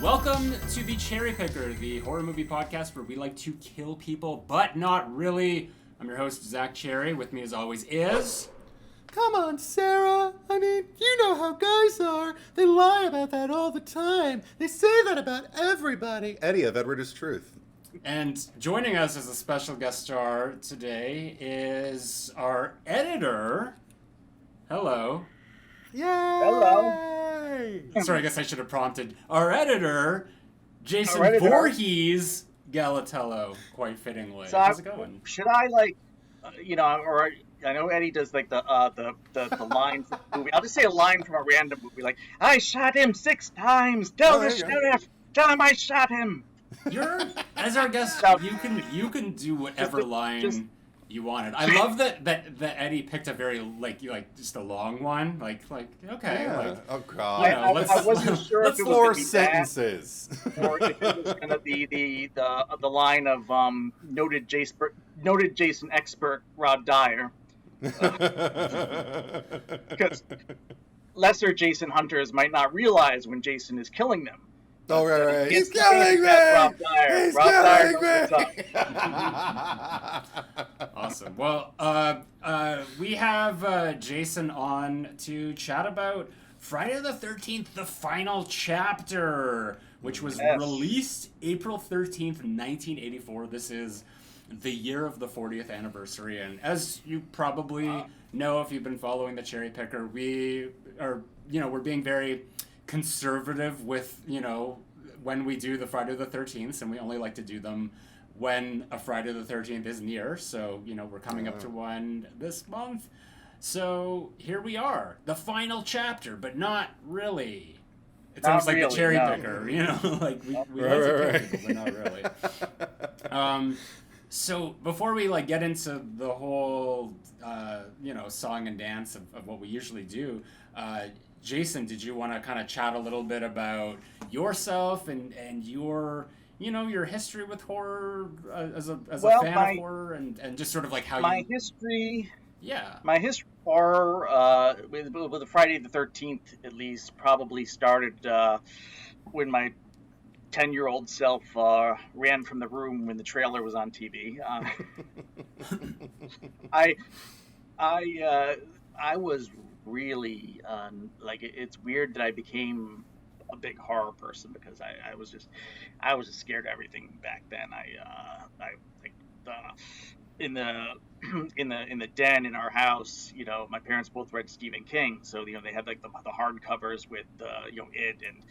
Welcome to the Cherry Picker, the horror movie podcast where we like to kill people, but not really. I'm your host, Zach Cherry. With me as always is... Come on, Sarah. I mean, you know how guys are. They lie about that all the time. They say that about everybody. Eddie of Edward is Truth. And joining us as a special guest star today is our editor. Hello. Yay! Hello. Sorry, I guess I should have prompted. Our editor, Jason Voorhees Gallotello, quite fittingly. So how's it going? Should I or I know Eddie does like the line from the movie. I'll just say a line from a random movie, like I shot him 6 times. Tell the sheriff. Tell him I shot him. You're as our guest. You can do whatever line you wanted. I love that Eddie picked a very just a long one. Like okay. Yeah. Like, oh God. I wasn't sure let's if it floor was sentences. or if it was gonna be the line of noted Jason expert Rod Dyer. Because lesser Jason hunters might not realize when Jason is killing them. Oh, right. He's killing me! Rob Dyer. Awesome. Well, we have Jason on to chat about Friday the 13th, the final chapter, which was released April 13th, 1984. This is the year of the 40th anniversary, and as you probably know if you've been following the Cherry Picker, we are, we're being very conservative with, when we do the Friday the 13th, and we only like to do them when a Friday the 13th is near, so, we're coming up to one this month. So here we are, the final chapter, but not really. It's not almost like really, the Cherry no. Picker, like we like to kill people, but not really. So before we get into the whole, song and dance of what we usually do, Jason, did you want to kind of chat a little bit about yourself and your, your history with horror as a fan of horror and just sort of like how my history with horror, with the Friday the 13th at least probably started when my 10-year-old self ran from the room when the trailer was on TV. I was really it's weird that I became a big horror person because I was just scared of everything back then. In the den in our house, my parents both read Stephen King, so they had like the hardcovers with It and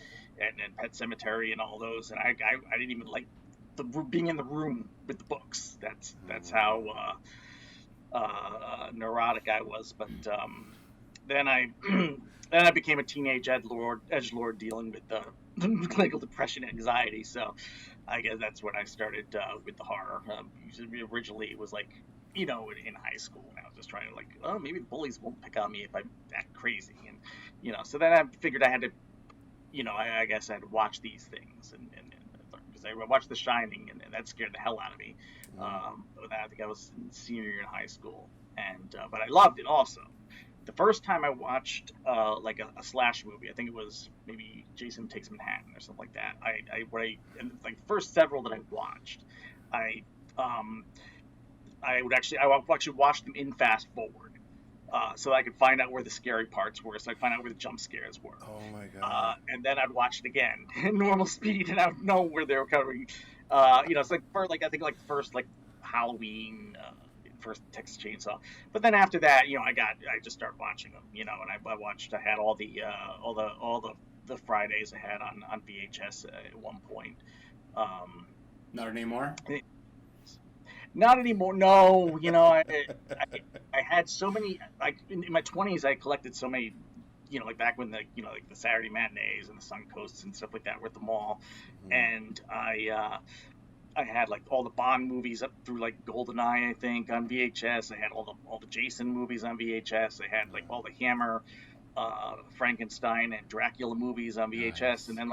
Pet Sematary and all those, and I didn't even like being in the room with the books. That's how neurotic I was. But then I became a teenage edgelord dealing with the clinical depression and anxiety. So I guess that's when I started with the horror. Originally it was in high school, and I was just trying to maybe the bullies won't pick on me if I act crazy, and so then I figured I had to, I guess I had to watch these things, and because I watched The Shining, and that scared the hell out of me. I think I was in senior year in high school, and but I loved it also. The first time I watched a slash movie, I think it was maybe Jason Takes Manhattan or something like that. First several that I watched, I would actually watch them in fast forward, so I could find out where the scary parts were, so I could find out where the jump scares were. Oh my God! And then I'd watch it again in normal speed, and I would know where they were coming. It's first Halloween. First Texas Chainsaw, but then after that, I just started watching them, and I had all the Fridays I had on VHS at one point. Not anymore. Not anymore. No, I had so many. In my 20s, I collected so many. Back when the Saturday matinees and the Suncoasts and stuff like that were at the mall, and I had all the Bond movies up through GoldenEye, I think, on VHS. I had all the Jason movies on VHS. I had all the Hammer, Frankenstein, and Dracula movies on VHS. Nice. And then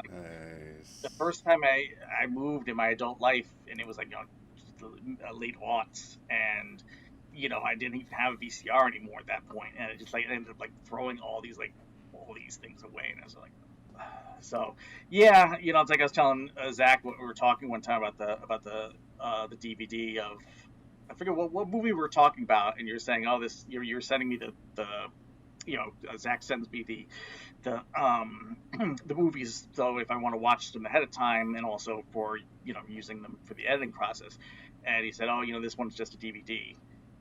the first time I moved in my adult life, and it was the late aughts, and I didn't even have a VCR anymore at that point, and I ended up throwing all these things away, and I was like, So yeah, it's like I was telling Zach what we were talking one time about the DVD of, I forget what movie we were talking about, and you're saying, oh, this you're sending me the Zach sends me the the movies, so if I want to watch them ahead of time, and also for using them for the editing process. And he said, oh, this one's just a DVD.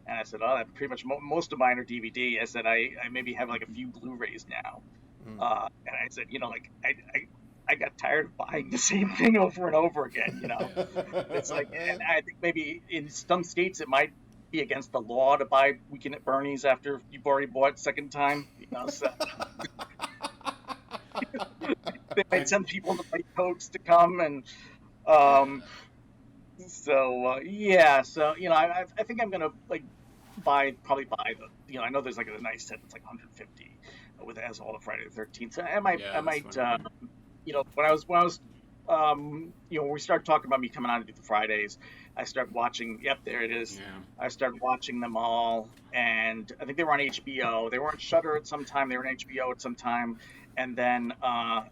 And I said, oh, pretty much most of mine are DVD. I said, I maybe have like a few Blu-rays now. And I said, I got tired of buying the same thing over and over again. It's like, and I think maybe in some states it might be against the law to buy Weekend at Bernie's after you've already bought second time. So. They might send people in the white coats to come, and yeah. So I think I'm gonna probably buy the I know there's like a nice set that's like 150 with as all the Friday the 13th. So I might when I was when we started talking about me coming on to do the Fridays, I started watching. Yep, there it is. Yeah. I started watching them all, and I think they were on HBO. They were on Shudder at some time. They were on HBO at some time, and then I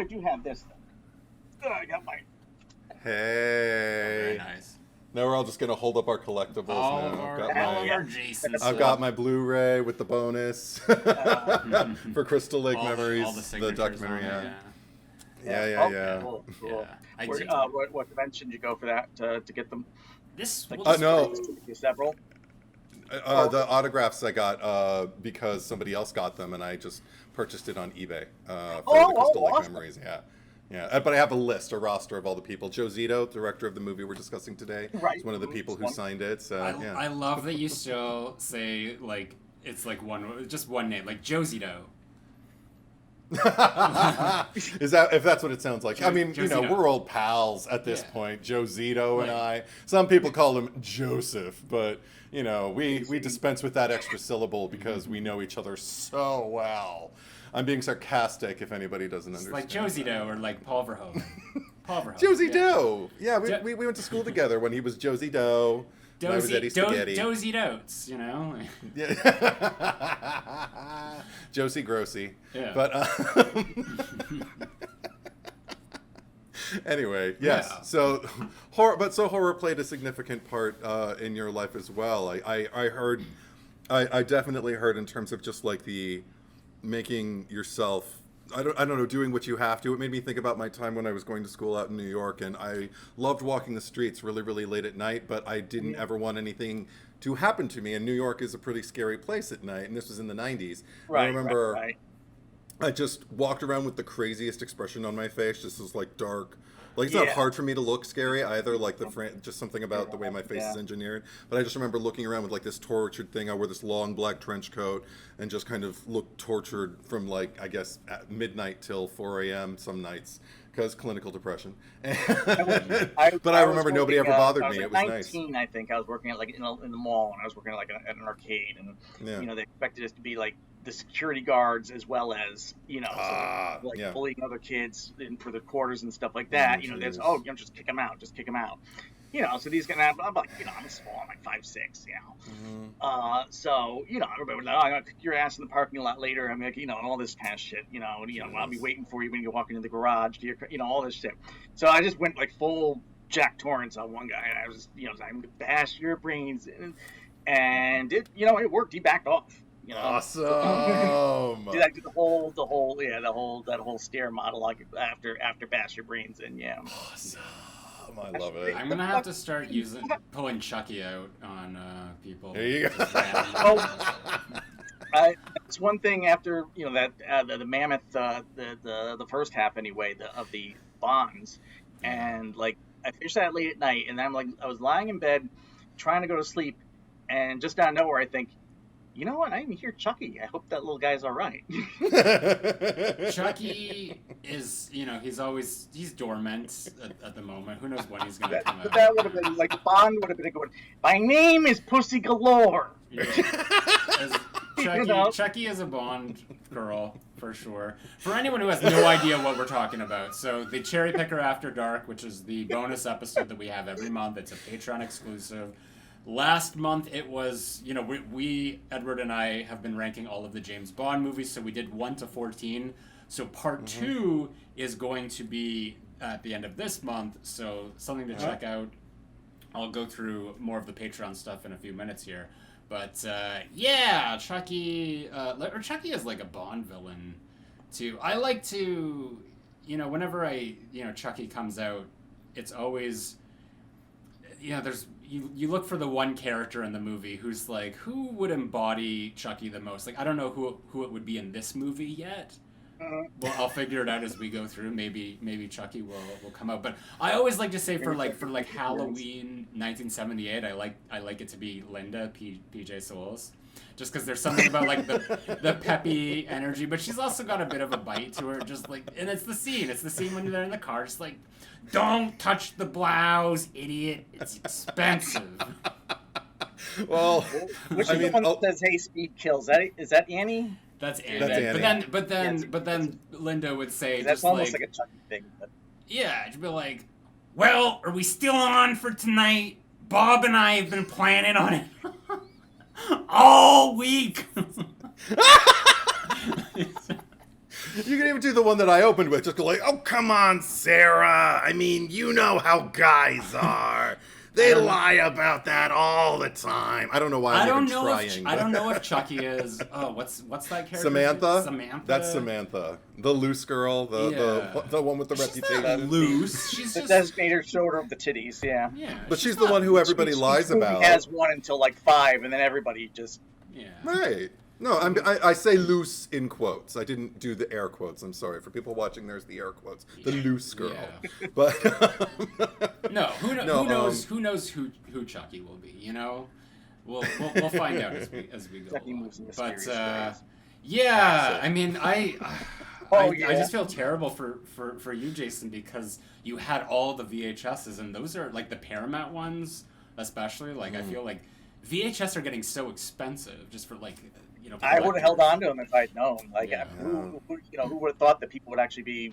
do have this. I got my. Hey. Very nice. Now we're all just gonna hold up our collectibles. All of our Jasons. I've got my Blu-ray with the bonus for Crystal Lake Memories, all the documentary. Yeah. Cool. Yeah. What convention did you go for that to get them? No. Several. The autographs I got because somebody else got them, and I just purchased it on eBay for the Crystal Lake awesome. Memories. Yeah, but I have a roster of all the people. Joe Zito, director of the movie we're discussing today, is one of the people who signed it. So I love that you still say like it's like just one name, like Joe Zito. Is that if that's what it sounds like? I mean, Joe Zito. We're old pals at this point. Joe Zito and I. Some people call him Joseph, but we dispense with that extra syllable because we know each other so well. I'm being sarcastic if anybody doesn't understand. Like Joe Zito or like Paul Verhoeven. Josie Doe. Yeah, we went to school together when he was Josie Doe. I was Eddie Spaghetti. Dozy Dotes, Yeah. Josie Grossi. Yeah. But anyway, yes. Yeah. So horror played a significant part in your life as well. I definitely heard in terms of just like the making yourself. I don't know, doing what you have to. It made me think about my time when I was going to school out in New York, and I loved walking the streets really, really late at night, but I didn't ever want anything to happen to me. And New York is a pretty scary place at night, and this was in the 90s. Right, I remember right. I just walked around with the craziest expression on my face, just this like dark. Like, it's not hard for me to look scary either, like just something about the way my face is engineered. But I just remember looking around with like this tortured thing. I wore this long black trench coat and just kind of looked tortured from like, I guess, at midnight till 4 a.m. some nights because clinical depression. But I remember nobody ever bothered me. It was 19, nice. I think I was working at like in the mall, and I was working at like at an arcade, and they expected us to be like the security guards as well as bullying other kids for the quarters and stuff like that. There's just kick them out, so these guys, I'm like, I'm small, I'm like 5'6", so everybody was like, I'm gonna kick your ass in the parking lot later. I'm like, and all this kind of shit, I'll be waiting for you when you walk into the garage, all this shit. So I just went like full Jack Torrance on one guy, and I was just, I'm gonna bash your brains, and it, it worked. He backed off. Awesome. Did I do the whole stare monologue after bash your brains in? Yeah. Awesome. I love it. I'm gonna have to start pulling Chucky out on people. There you go. It's one thing after that the mammoth the first half anyway of the Bonds, and like I finished that late at night, and then I was lying in bed trying to go to sleep, and just out of nowhere I think, you know what? I didn't hear Chucky. I hope that little guy's all right. Chucky is, he's dormant at the moment. Who knows when he's going to come out. That would have been, like, Bond would have been going, my name is Pussy Galore. Yeah. Chucky is a Bond girl, for sure. For anyone who has no idea what we're talking about, so the Cherry Picker After Dark, which is the bonus episode that we have every month, it's a Patreon exclusive. last month it was, we Edward and I have been ranking all of the James Bond movies, so we did 1 to 14. So part 2 is going to be at the end of this month, so something to check out. I'll go through more of the Patreon stuff in a few minutes here. But, Chucky, Chucky is like a Bond villain, too. I like to, whenever Chucky comes out, it's always, there's, you look for the one character in the movie who's like, who would embody Chucky the most? Like, I don't know who it would be in this movie yet. Well, I'll figure it out as we go through. Maybe Chucky will come out. But I always like to say for Halloween 1978, I like it to be Linda PJ Souls, just because there's something about like the peppy energy. But she's also got a bit of a bite to her, just like, and it's the scene when they're in the car, just like, don't touch the blouse, idiot. It's expensive. Well, which is the one that says, "Hey, speed kills"? Is that Annie? That's Annie. But then Linda would say, that's just almost like a Chucky thing. But... Yeah, she'd be like, "Well, are we still on for tonight? Bob and I have been planning on it all week." You can even do the one that I opened with, just go like, "Oh, come on, Sarah. I mean, you know how guys are. They lie about that all the time." I don't know why I'm even trying. I don't know if Chucky is. Oh, what's that character? Samantha. That's Samantha, the loose girl, the one with the reputation. Not loose. She's the just designated shoulder of the titties. Yeah. Yeah. But she's the one who everybody lies about. She has one until like 5, and then everybody just. Yeah. Right. No, I say loose in quotes. I didn't do the air quotes. I'm sorry for people watching. There's the air quotes. The loose girl. Yeah. But no, who knows who Chucky will be? We'll find out as we go along. But I mean, I just feel terrible for you, Jason, because you had all the VHSs, and those are like the Paramount ones, especially. Like I feel like VHS are getting so expensive just for like. I would have held on to them if I'd known. Like, who would have thought that people would actually be,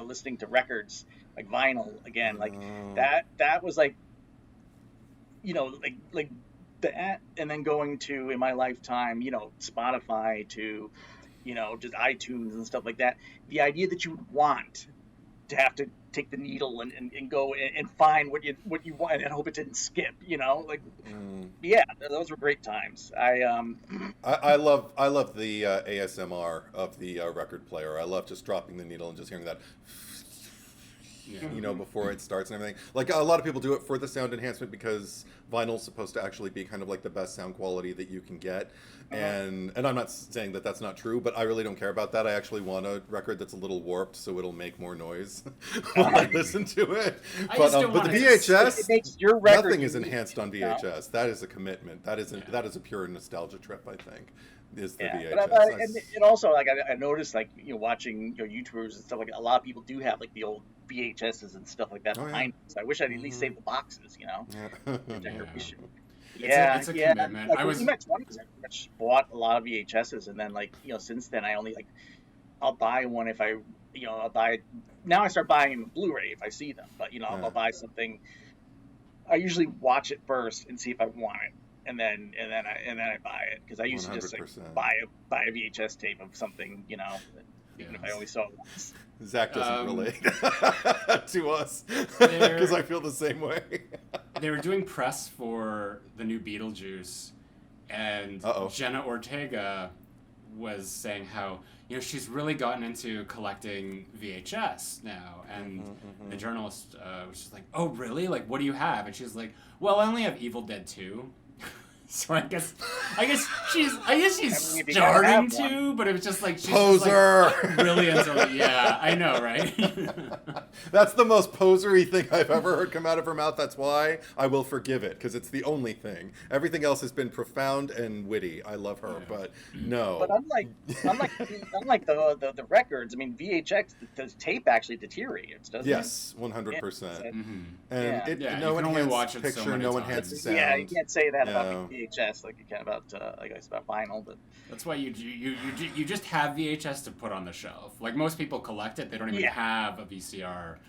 listening to records like vinyl again? Like that was like, like that, and then going to in my lifetime, Spotify to, just iTunes and stuff like that. The idea that you would want to have to take the needle and go and find what you want and hope it didn't skip, yeah, those were great times. I love the ASMR of the record player. I love just dropping the needle and just hearing that before it starts and everything. Like a lot of people do it for the sound enhancement because vinyl's supposed to actually be kind of like the best sound quality that you can get. And I'm not saying that that's not true, but I really don't care about that. I actually want a record that's a little warped so it'll make more noise when I listen to it. But the VHS, it makes your record nothing is enhanced on VHS. That is a commitment. That is a pure nostalgia trip, I think. Is the VHS. But and also, like I noticed, like watching YouTubers and stuff like that, a lot of people do have like the old VHSs and stuff like that behind us. I wish I'd at least save the boxes, It's a commitment. Like, I was in my 20s. I pretty much bought a lot of VHSs, and then since then I only I'll buy one if I'll buy. Now I start buying them Blu-ray if I see them, but I'll buy something. I usually watch it first and see if I want it. And then I buy it because I used 100%. To just buy a VHS tape of something, even if I only saw it once. Zach doesn't relate to us because I feel the same way. They were doing press for the new Beetlejuice, and Jenna Ortega was saying how she's really gotten into collecting VHS now, and the journalist was just like, "Oh, really? Like, what do you have?" And she's like, "Well, I only have Evil Dead 2." So I guess she's starting to, but it was just like she's poser. Just like, really into it. Yeah, I know, right? That's the most posery thing I've ever heard come out of her mouth. That's why I will forgive it, because it's the only thing. Everything else has been profound and witty. I love her, but no. But unlike the records, I mean, VHX, the tape actually deteriorates, doesn't it? Yes, 100%. And no enhanced picture, no enhanced sound. Yeah, you can't say that about VHS like you can about about vinyl, but that's why you just have VHS to put on the shelf. Like most people collect it, they don't even have a VCR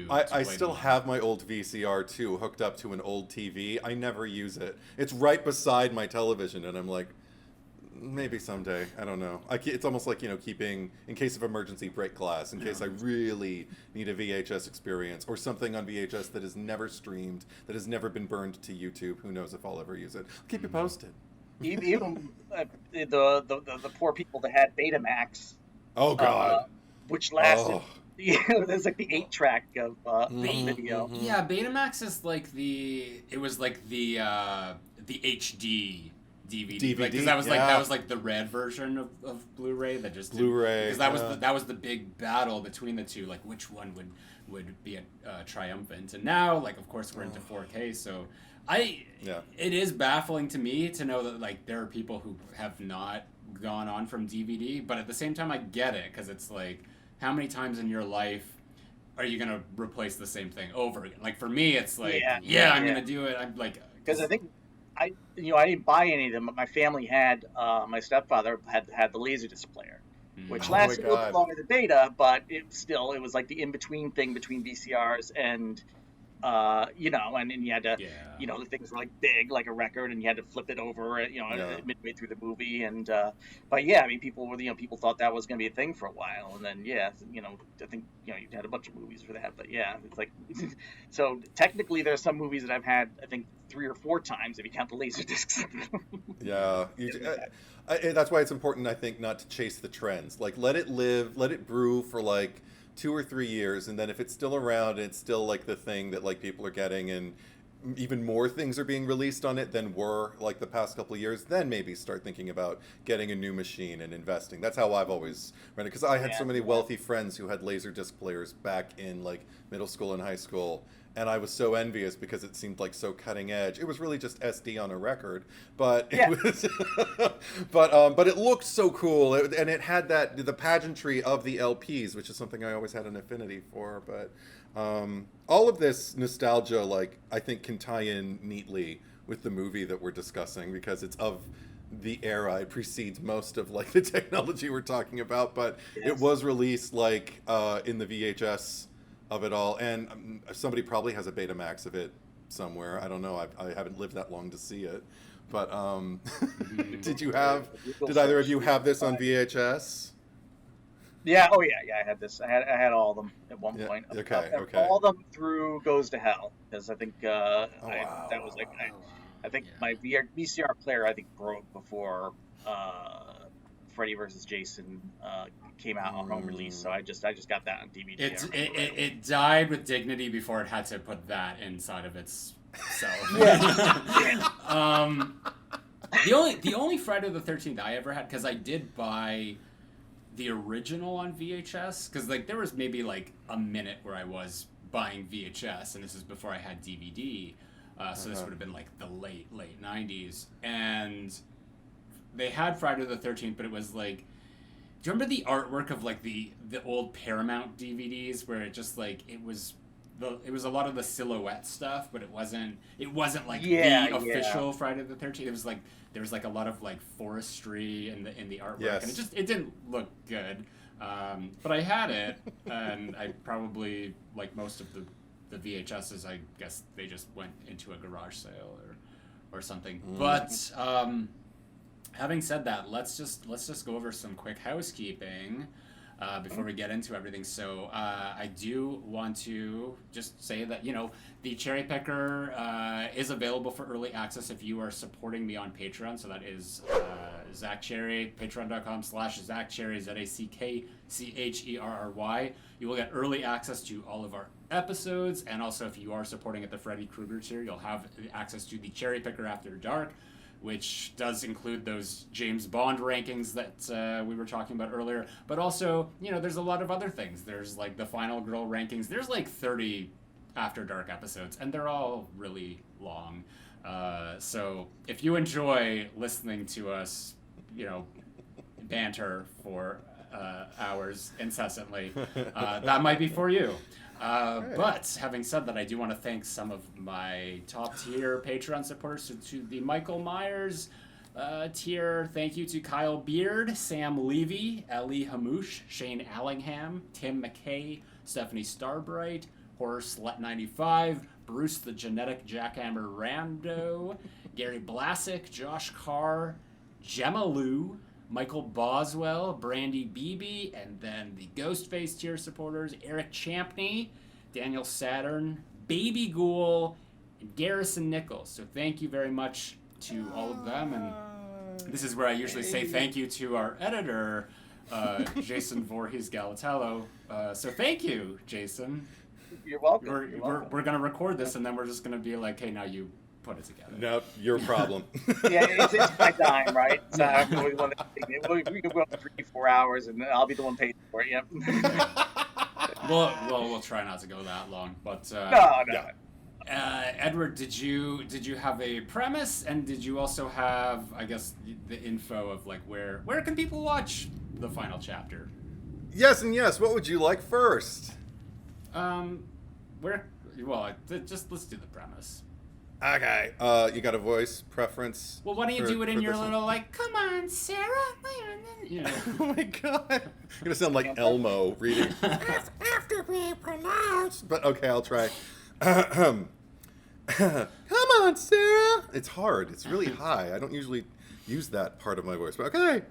I still have my old VCR too, hooked up to an old TV. I never use it. It's right beside my television, and I'm like, maybe someday. I don't know. It's almost like, keeping, in case of emergency, break glass, in case I really need a VHS experience, or something on VHS that is never streamed, that has never been burned to YouTube. Who knows if I'll ever use it. I'll keep you posted. Even the poor people that had Betamax. Oh, God. Which lasted... Oh. Yeah, there's like the 8-track of video. Yeah, Betamax is like the HD DVD. Because that was like the red version of Blu-ray that just Blu-ray. Because that was the big battle between the two. Like which one would be triumphant? And now, like, of course, we're into 4K. So it is baffling to me to know that like there are people who have not gone on from DVD, but at the same time, I get it because it's like, how many times in your life are you going to replace the same thing over again? Like, for me, it's like, I'm going to do it. I'm like... Because I think, I didn't buy any of them, but my family had, my stepfather had the Laserdisc player, which lasted a little bit longer than Beta, but it was like the in-between thing between VCRs and... and you had to, the things were like big, like a record, and you had to flip it over, midway through the movie. And, but yeah, I mean, people thought that was going to be a thing for a while. And then, I think, you had a bunch of movies for that. But yeah, it's like, so technically there's some movies that I've had, I think, 3 or 4 times if you count the Laserdiscs. That's why it's important, I think, not to chase the trends. Like, let it live, let it brew for like 2 or 3 years, and then if it's still around and it's still like the thing that like people are getting, and even more things are being released on it than were like the past couple of years, then maybe start thinking about getting a new machine and investing. That's how I've always run it, because I had so many wealthy friends who had Laserdisc players back in like middle school and high school, and I was so envious because it seemed like so cutting edge. It was really just SD on a record, but it was, but it looked so cool, and it had the pageantry of the LPs, which is something I always had an affinity for. But all of this nostalgia, like, I think can tie in neatly with the movie that we're discussing, because it's of the era. It precedes most of like the technology we're talking about, but it was released like in the VHS of it all, and somebody probably has a Betamax of it somewhere. I don't know. I haven't lived that long to see it, but did either of you have this on VHS? Yeah. Oh yeah. I had this. I had all of them at one point. Okay. All of them through Goes to Hell, because I think I think my VCR player broke before Freddy versus Jason came out on home release, so I just got that on DVD. It died with dignity before it had to put that inside of its self. The only Friday the 13th I ever had, because I did buy the original on VHS, because like there was maybe like a minute where I was buying VHS, and this is before I had DVD, so this would have been like the late 90s, and they had Friday the 13th, but it was like, do you remember the artwork of like the old Paramount DVDs where it just like it was a lot of the silhouette stuff, but it wasn't like the official Friday the 13th. It was like there was like a lot of like forestry in the artwork, and it didn't look good. But I had it, and I probably, like most of the VHSs, I guess they just went into a garage sale or something. But having said that, let's just go over some quick housekeeping before we get into everything. So I do want to just say that, the Cherry Picker is available for early access if you are supporting me on Patreon. So that is Zach Cherry, patreon.com/Zach Cherry, ZACKCHERRY. You will get early access to all of our episodes, and also if you are supporting at the Freddy Krueger tier, you'll have access to the Cherry Picker After Dark, which does include those James Bond rankings that we were talking about earlier. But also, there's a lot of other things. There's like the Final Girl rankings. There's like 30 After Dark episodes, and they're all really long. So if you enjoy listening to us, banter for hours incessantly, that might be for you. But having said that, I do want to thank some of my top tier Patreon supporters. So to the Michael Myers tier, thank you to Kyle Beard, Sam Levy, Ellie Hamouche, Shane Allingham, Tim McKay, Stephanie Starbright, Horror Slut 95, Bruce the Genetic Jackhammer Rando, Gary Blasick, Josh Carr, Gemma Lou, Michael Boswell, Brandy Beebe, and then the Ghostface tier supporters, Eric Champney, Daniel Saturn, Baby Ghoul, and Garrison Nichols. So thank you very much to all of them. And this is where I usually say thank you to our editor, Jason Voorhees Gallotello. So thank you, Jason. You're welcome. We're going to record this, and then we're just going to be like, hey, now you put it together. No, your problem. Yeah, it's my time, right? So we can go 3-4 hours, and I'll be the one paying for it. Yep. We'll try not to go that long, but No. Edward, did you have a premise, and did you also have, I guess, the info of like where can people watch the final chapter? Yes and yes. What would you like first? Just let's do the premise. Okay. You got a voice preference? Well, why don't you do it in your little, like, come on, Sarah? You know. Oh my god. I'm going to sound like Elmo reading. After being pronounced. But okay, I'll try. Come on, Sarah. It's hard. It's really high. I don't usually use that part of my voice. But okay.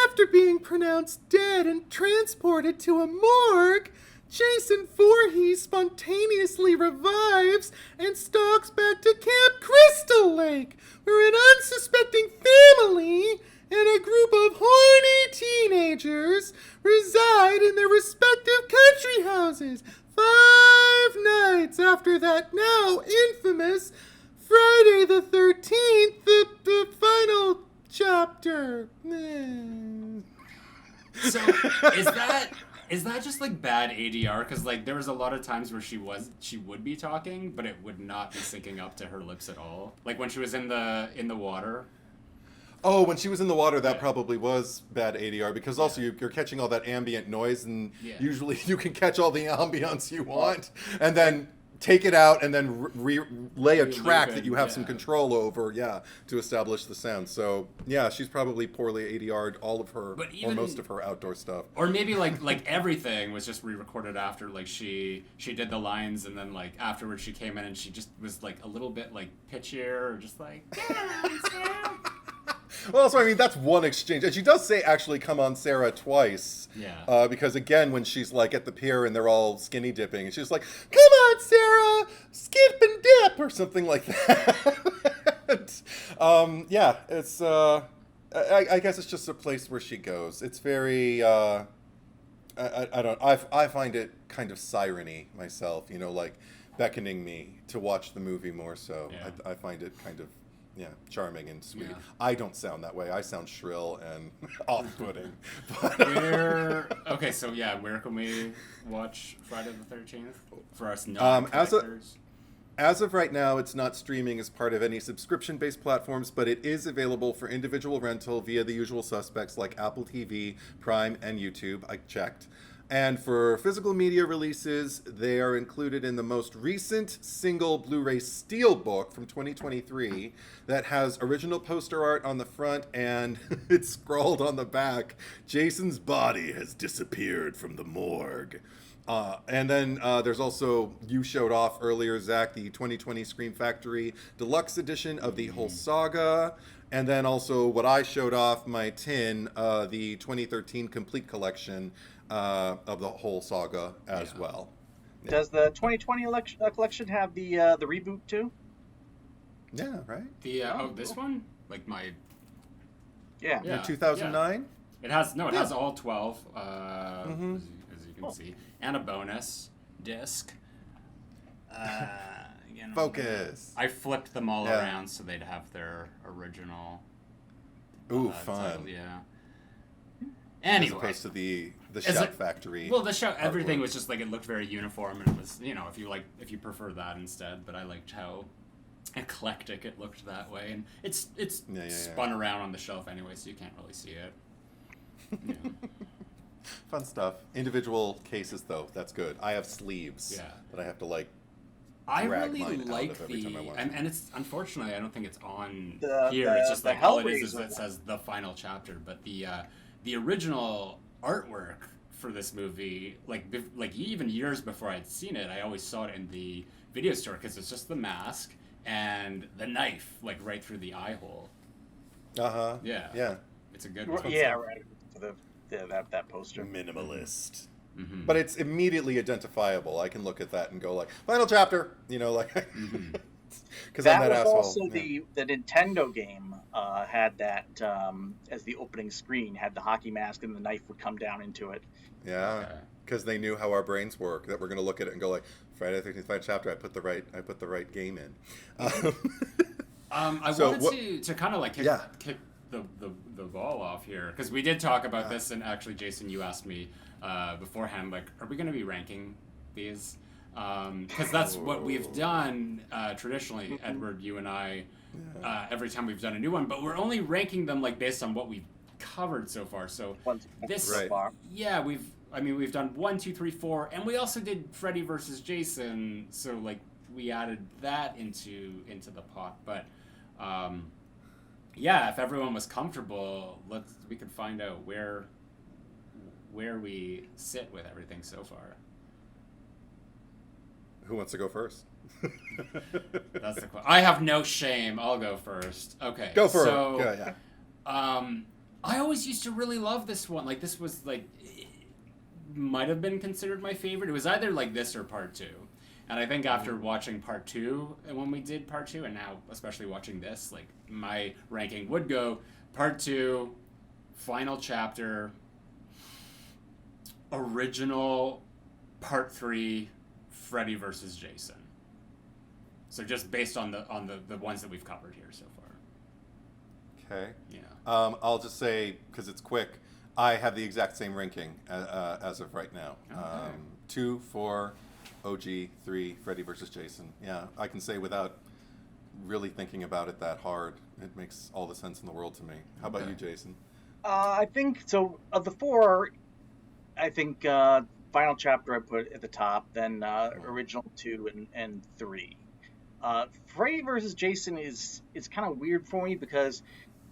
After being pronounced dead and transported to a morgue, Jason Voorhees spontaneously revives and stalks back to Camp Crystal Lake, where an unsuspecting family and a group of horny teenagers reside in their respective country houses 5 nights after that now infamous Friday the 13th, the final chapter. So, is that just like bad ADR? Because like there was a lot of times where she would be talking, but it would not be syncing up to her lips at all. Like when she was in the water. Oh, when she was in the water, that probably was bad ADR, because also you're catching all that ambient noise, and usually you can catch all the ambience you want, and then take it out and then lay a track that you have some control over, to establish the sound. So, she's probably poorly ADR'd all of her, or most of her outdoor stuff. Or maybe like everything was just re-recorded after, like she did the lines, and then like afterwards she came in and she just was like a little bit like pitchier, or just like, Well, so I mean, that's one exchange. And she does say, actually, come on, Sarah, twice. Yeah. Because, again, when she's, like, at the pier and they're all skinny dipping, and she's like, come on, Sarah, skip and dip, or something like that. It's, I guess it's just a place where she goes. It's very, I find it kind of siren-y myself, like, beckoning me to watch the movie more so. Yeah. I find it kind of, charming and sweet. Yeah. I don't sound that way. I sound shrill and off-putting. Where can we watch Friday the 13th for us non-collectors? As of right now, it's not streaming as part of any subscription-based platforms, but it is available for individual rental via the usual suspects like Apple TV, Prime, and YouTube. I checked. And for physical media releases, they are included in the most recent single Blu-ray Steelbook from 2023 that has original poster art on the front, and it's scrawled on the back, Jason's body has disappeared from the morgue. And then there's also, you showed off earlier, Zach, the 2020 Scream Factory Deluxe Edition of the whole saga. And then also what I showed off, my tin, the 2013 Complete Collection of the whole saga as well. Yeah. Does the 2020 collection have the reboot too? Yeah, right? This one? Like my... Yeah. The 2009? Yeah. It has all 12, as you can see. And a bonus disc. Focus. I flipped them all around so they'd have their original. Ooh, fun. Title, yeah. Anyway, as opposed to the Shout Factory. Well, the show, everything was just like, it looked very uniform, and it was, if you prefer that instead. But I liked how eclectic it looked that way, and it's spun around on the shelf anyway, so you can't really see it. Yeah. Fun stuff. Individual cases, though, that's good. I have sleeves that I have to I drag really mine like out of every time I watch and it's unfortunately I don't think it's on here. It's just like all it is Hellraiser. it says the final chapter, but the original artwork for this movie, like even years before I'd seen it, I always saw it in the video store because it's just the mask and the knife, like right through the eye hole. Yeah. Yeah. It's a good one. Yeah, right. That poster. Minimalist. Mm-hmm. But it's immediately identifiable. I can look at that and go like, final chapter, like, because I'm that was asshole. Also the Nintendo game had that as the opening screen, had the hockey mask and the knife would come down into it. Yeah, because they knew how our brains work. That we're going to look at it and go like, Friday the 13th final chapter. I put the right game in. I wanted to kind of like kick the ball off here, because we did talk about this, and actually, Jason, you asked me beforehand, like, are we going to be ranking these? Because that's what we've done traditionally, Edward, you and I, every time we've done a new one, but we're only ranking them like based on what we've covered so far. So this, we've done 1, 2, 3, 4, and we also did Freddy versus Jason. So like we added that into the pot. But if everyone was comfortable, we could find out where we sit with everything so far. Who wants to go first? That's the question. I have no shame. I'll go first. Okay. Go for it. Yeah. I always used to really love this one. Like, this was like, it might have been considered my favorite. It was either like this or part 2. And I think after watching part 2, and when we did part 2, and now especially watching this, like, my ranking would go part 2, final chapter, original part 3, Freddy versus Jason. So just based on the ones that we've covered here so far. Okay. Yeah. I'll just say, because it's quick, I have the exact same ranking as of right now. Okay. 2, 4, OG, 3, Freddy versus Jason. Yeah, I can say without really thinking about it that hard. It makes all the sense in the world to me. How about you, Jason? I think so. Of the 4, I think final chapter I put at the top, then original 2 and 3. Freddy versus Jason is kind of weird for me, because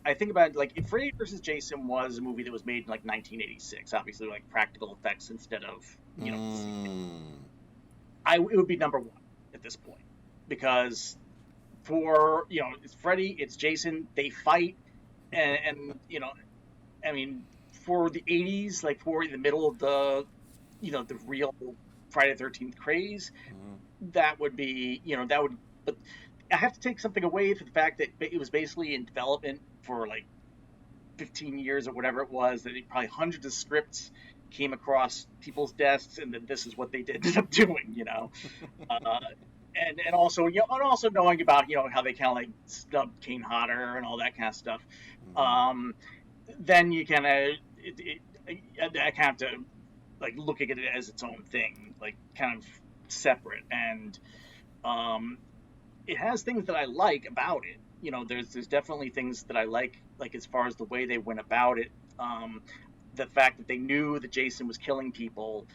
I think about it, like, if Freddy versus Jason was a movie that was made in like 1986, obviously like practical effects instead of it would be number 1 at this point, because for it's Freddy, it's Jason, they fight, and I mean, for the 80s, like for the middle of the the real Friday the 13th craze, that would be but I have to take something away for the fact that it was basically in development for like 15 years or whatever it was, that probably hundreds of scripts came across people's desks, and then this is what they ended up doing, and also and also knowing about how they kind of like snubbed Kane Hodder and all that kind of stuff. Then you kind of I kind of have to like look at it as its own thing, like kind of separate, and it has things that I like about it. There's definitely things that I like as far as the way they went about it. The fact that they knew that Jason was killing people,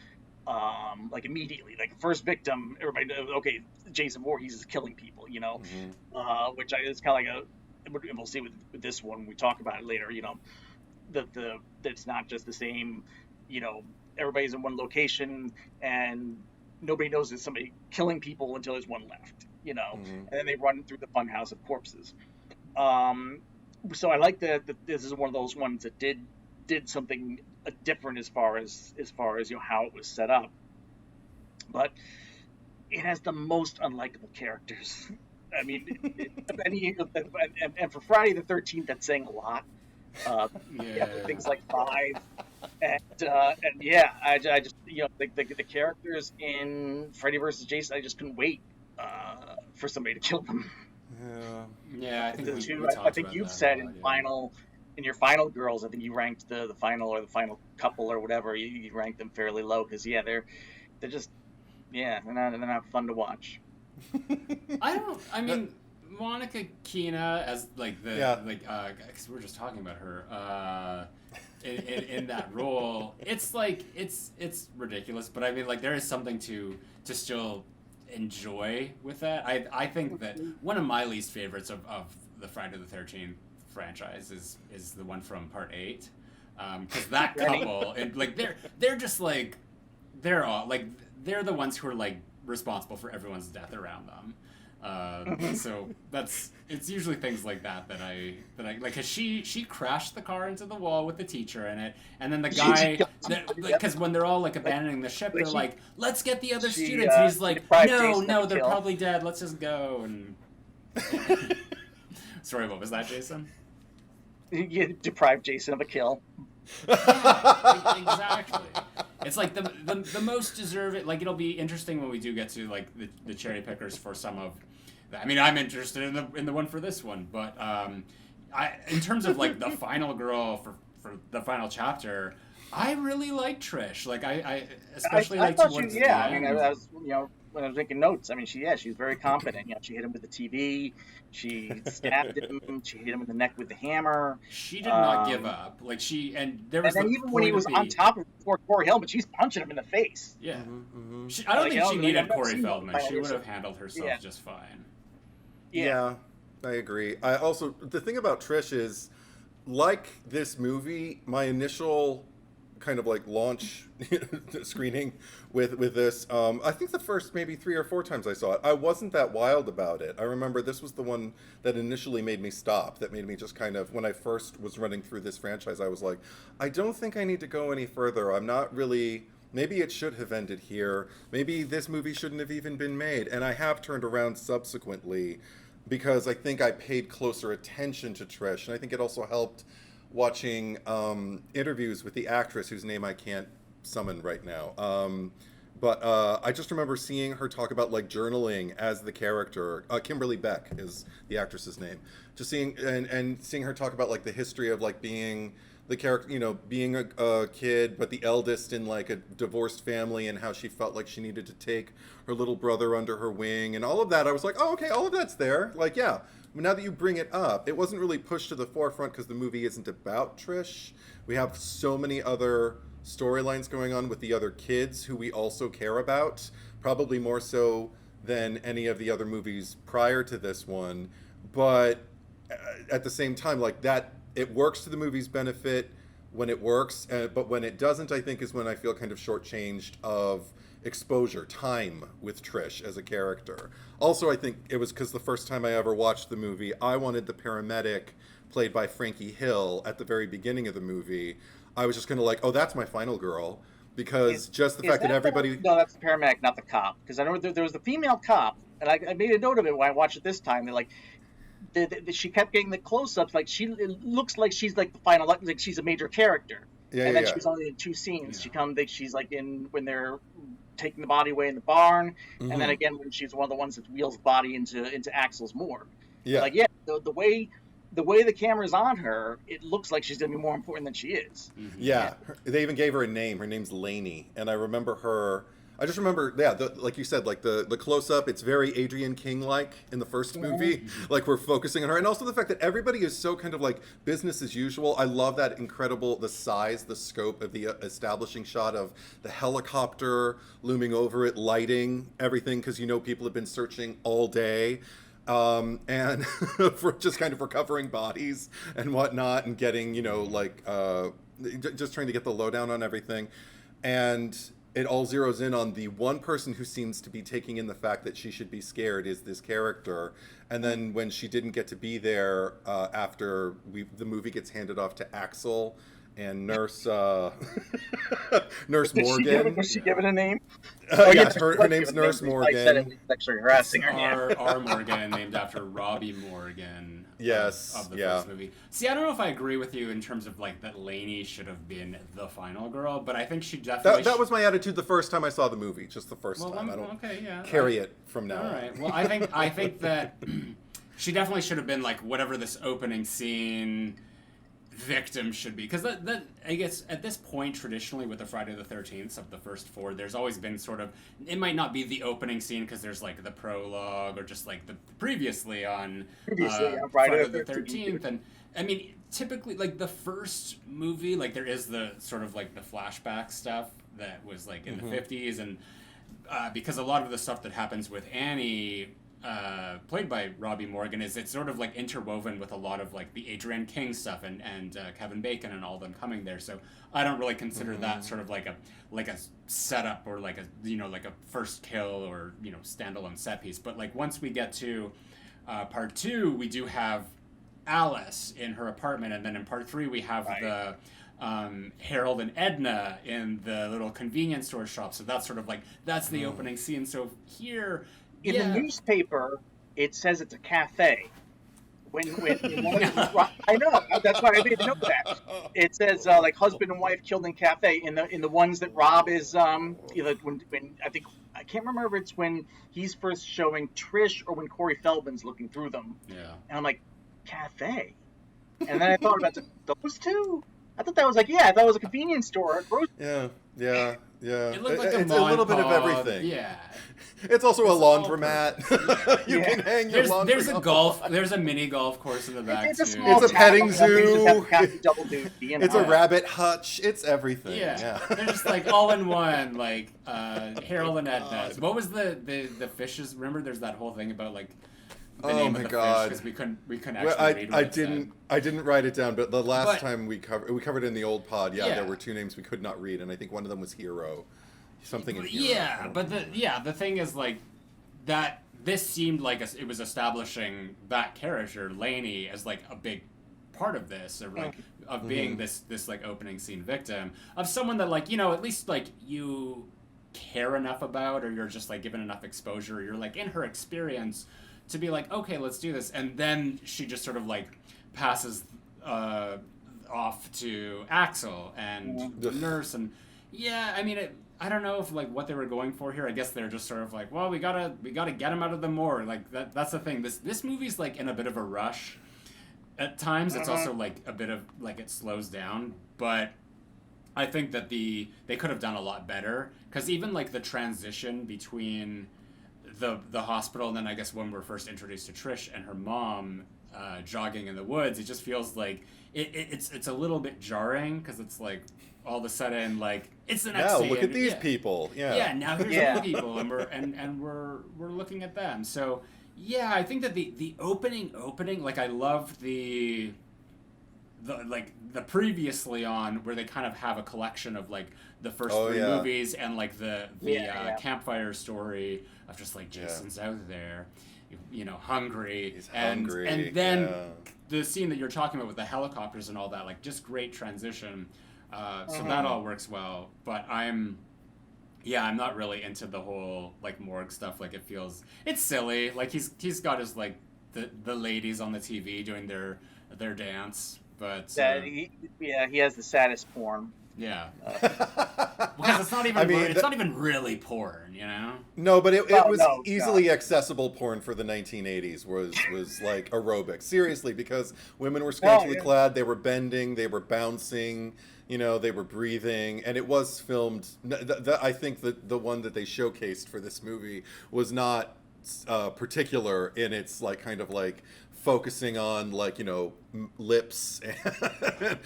like immediately, like first victim, everybody knows, okay, Jason Voorhees is killing people, which is kind of like we'll see with this one when we talk about it later, that it's not just the same, everybody's in one location and nobody knows there's somebody killing people until there's one left, and then they run through the funhouse of corpses. So I like that this is one of those ones that did something different as far as how it was set up, but it has the most unlikable characters. I mean, and for Friday the 13th, that's saying a lot. Things like 5, and I just the characters in Freddy versus Jason, I just couldn't wait for somebody to kill them. Yeah, I think you've said in your final girls, I think you ranked the final or the final couple or whatever, you ranked them fairly low, because they're just they're not fun to watch. I mean, Monica Keena as like because we're just talking about her in that role. It's like it's ridiculous, but I mean, like, there is something to still enjoy with that. I think that one of my least favorites of the Friday the 13th franchise is the one from part 8. because that couple and like they're just like they're all like they're the ones who are like responsible for everyone's death around them. So it's usually things like that I like, cause she crashed the car into the wall with the teacher in it, and then the guy, because when they're all like abandoning the ship, they're like, let's get the other students, and he's like, no, they're probably dead. Let's just go. And sorry, what was that, Jason? You deprived Jason of a kill. Yeah, exactly. It's like the most deserving. Like, it'll be interesting when we do get to like the cherry pickers for some of. I mean, I'm interested in the one for this one, but in terms of like the final girl for the final chapter, I really like Trish. Like I especially like towards the end. I mean, I was when I was making notes, I mean, she's very competent. She hit him with the TV, she stabbed him, she hit him in the neck with the hammer. She did not give up. Like there was. And then even when he was on top of Corey Feldman, she's punching him in the face. Yeah, I don't think she needed Corey Feldman. She would have handled herself just fine. Yeah, I agree. I also, the thing about Trish is, like this movie, my initial kind of like launch screening with this, I think the first maybe 3 or 4 times I saw it, I wasn't that wild about it. I remember this was the one that initially made me stop, that made me just kind of, when I first was running through this franchise, I was like, I don't think I need to go any further. I'm not really... Maybe it should have ended here. Maybe this movie shouldn't have even been made. And I have turned around subsequently because I think I paid closer attention to Trish. And I think it also helped watching interviews with the actress whose name I can't summon right now. But I just remember seeing her talk about like journaling as the character. Kimberly Beck is the actress's name. Just seeing and seeing her talk about like the history of like being the character, being a kid, but the eldest in like a divorced family, and how she felt like she needed to take her little brother under her wing and all of that. I was like, oh, okay, all of that's there. Like, yeah, now that you bring it up, it wasn't really pushed to the forefront because the movie isn't about Trish. We have so many other storylines going on with the other kids who we also care about, probably more so than any of the other movies prior to this one. But at the same time, like that, it works to the movie's benefit when it works, but when it doesn't, I think is when I feel kind of shortchanged of exposure, time with Trish as a character. Also, I think it was because the first time I ever watched the movie, I wanted the paramedic played by Frankie Hill at the very beginning of the movie. I was just kind of like, oh, that's my final girl. Because just the fact that everybody... No, that's the paramedic, not the cop. Because I know there was the female cop, and I made a note of it when I watched it this time. They're like... she kept getting the close-ups, like it looks like she's like the final, like she's a major character. And then she's only in 2 scenes. She's like in when they're taking the body away in the barn, and then again when she's one of the ones that wheels the body into Axel's morgue. Like the way the camera's on her, it looks like she's gonna be more important than she is. They even gave her a name. Her name's Lainey, and I just remember, like you said, like the close-up, it's very Adrienne King-like in the first movie. Like, we're focusing on her. And also the fact that everybody is so kind of like business as usual. I love that the size, the scope of the establishing shot of the helicopter looming over it, lighting, everything, because people have been searching all day. And for just kind of recovering bodies and whatnot, and getting, just trying to get the lowdown on everything. And it all zeroes in on the one person who seems to be taking in the fact that she should be scared is this character. And then when she didn't get to be there after the movie gets handed off to Axel and Nurse Morgan. Was she given a name? Yes, her name's Nurse Morgan. Sexually harassing her. R. Morgan, named after Robbie Morgan. Yes, of the first movie. See, I don't know if I agree with you in terms of like that Lainey should have been the final girl, but I think she definitely. That was my attitude the first time I saw the movie, just the first time. I don't carry it from now on. All right. Well, I think that she definitely should have been like whatever this opening scene victim should be, because that I guess at this point traditionally with the Friday the 13th of the first 4, there's always been sort of, it might not be the opening scene because there's like the prologue or just like the previously on Friday the 13th, and I mean typically like the first movie, like there is the sort of like the flashback stuff that was like in the 50s, and because a lot of the stuff that happens with Annie played by Robbie Morgan, is it's sort of like interwoven with a lot of like the Adrian King stuff and Kevin Bacon and all them coming there. So I don't really consider that sort of like a setup or like a like a first kill or standalone set piece. But like once we get to part 2, we do have Alice in her apartment, and then in part 3 we have the Harold and Edna in the little convenience store shop. So that's sort of like that's the opening scene. So here in the newspaper it says it's a cafe. When I know, that's why I didn't know that. It says like husband and wife killed in cafe. In the ones that Rob is when I think I can't remember if it's when he's first showing Trish or when Corey Feldman's looking through them. Yeah. And I'm like, cafe. And then I thought about those two. I thought that was like I thought it was a convenience store. Yeah. It looked like it's a little bit of everything. Yeah. It's also a laundromat. You can hang your laundry. There's a mini golf course in the back. It's a small It's a petting zoo. It's a rabbit hutch. It's everything. Yeah. They're just like all in one, like Harold and Edna's. What was the fishes? Remember, there's that whole thing about like the name of the fish because we couldn't actually read what it said. I didn't write it down, but the last time we covered it in the old pod. There were 2 names we could not read, and I think one of them was Hero. Something in Hero. Yeah, but the thing is like that. This seemed like it was establishing that character Lainey as like a big part of this, or like of being this like opening scene victim of someone that like at least like you care enough about, or you're just like given enough exposure, or you're like in her experience to be like, okay, let's do this, and then she just sort of like passes off to Axel and the nurse, and I mean I don't know if like what they were going for here. I guess they're just sort of like, well, we gotta get him out of the morgue. Like that's the thing. This movie's like in a bit of a rush. At times, it's also like a bit of like it slows down. But I think that they could have done a lot better, because even like the transition between the hospital and then I guess when we're first introduced to Trish and her mom jogging in the woods, it just feels like it's a little bit jarring, because it's like all of a sudden like it's the next now scene. Look at these people. Now here's other people, and we're looking at them. So I think that the opening like I loved the previously on, where they kind of have a collection of like the first 3 movies, and like the campfire story of just like Jason's out there, hungry. He's hungry. And then the scene that you're talking about with the helicopters and all that, like just great transition. So that all works well, but I'm not really into the whole like morgue stuff. Like it's silly. Like he's got his like the ladies on the TV doing their dance, but he has the saddest porn. Yeah, because it's not even it's not even really porn, No, but it was easily accessible porn for the 1980s. Was like aerobic, seriously, because women were scantily clad, they were bending, they were bouncing, they were breathing, and it was filmed. I think that the one that they showcased for this movie was not particular in its like kind of like focusing on like lips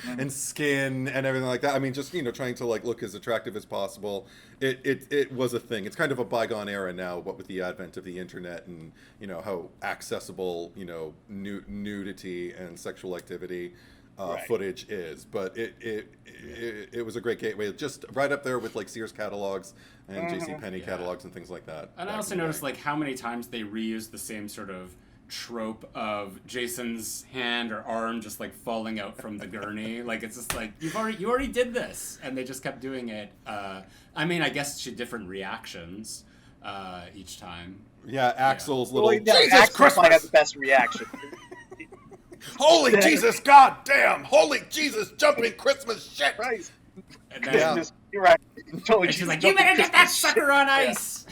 and skin and everything like that. I mean, just trying to like look as attractive as possible. It was a thing. It's kind of a bygone era now, what with the advent of the internet and how accessible nudity and sexual activity footage is. But it was a great gateway, just right up there with like Sears catalogs and JCPenney catalogs and things like that. And I also noticed like how many times they reused the same sort of trope of Jason's hand or arm just like falling out from the gurney. Like it's just like you already did this, and they just kept doing it. I mean, I guess to different reactions each time. Axel's little Jesus Axel Christmas might have the best reaction. Holy Jesus, God damn! Holy Jesus, jumping Christmas shit! Christ. And then, you're right. Totally. And she's like, "You better get that sucker on ice."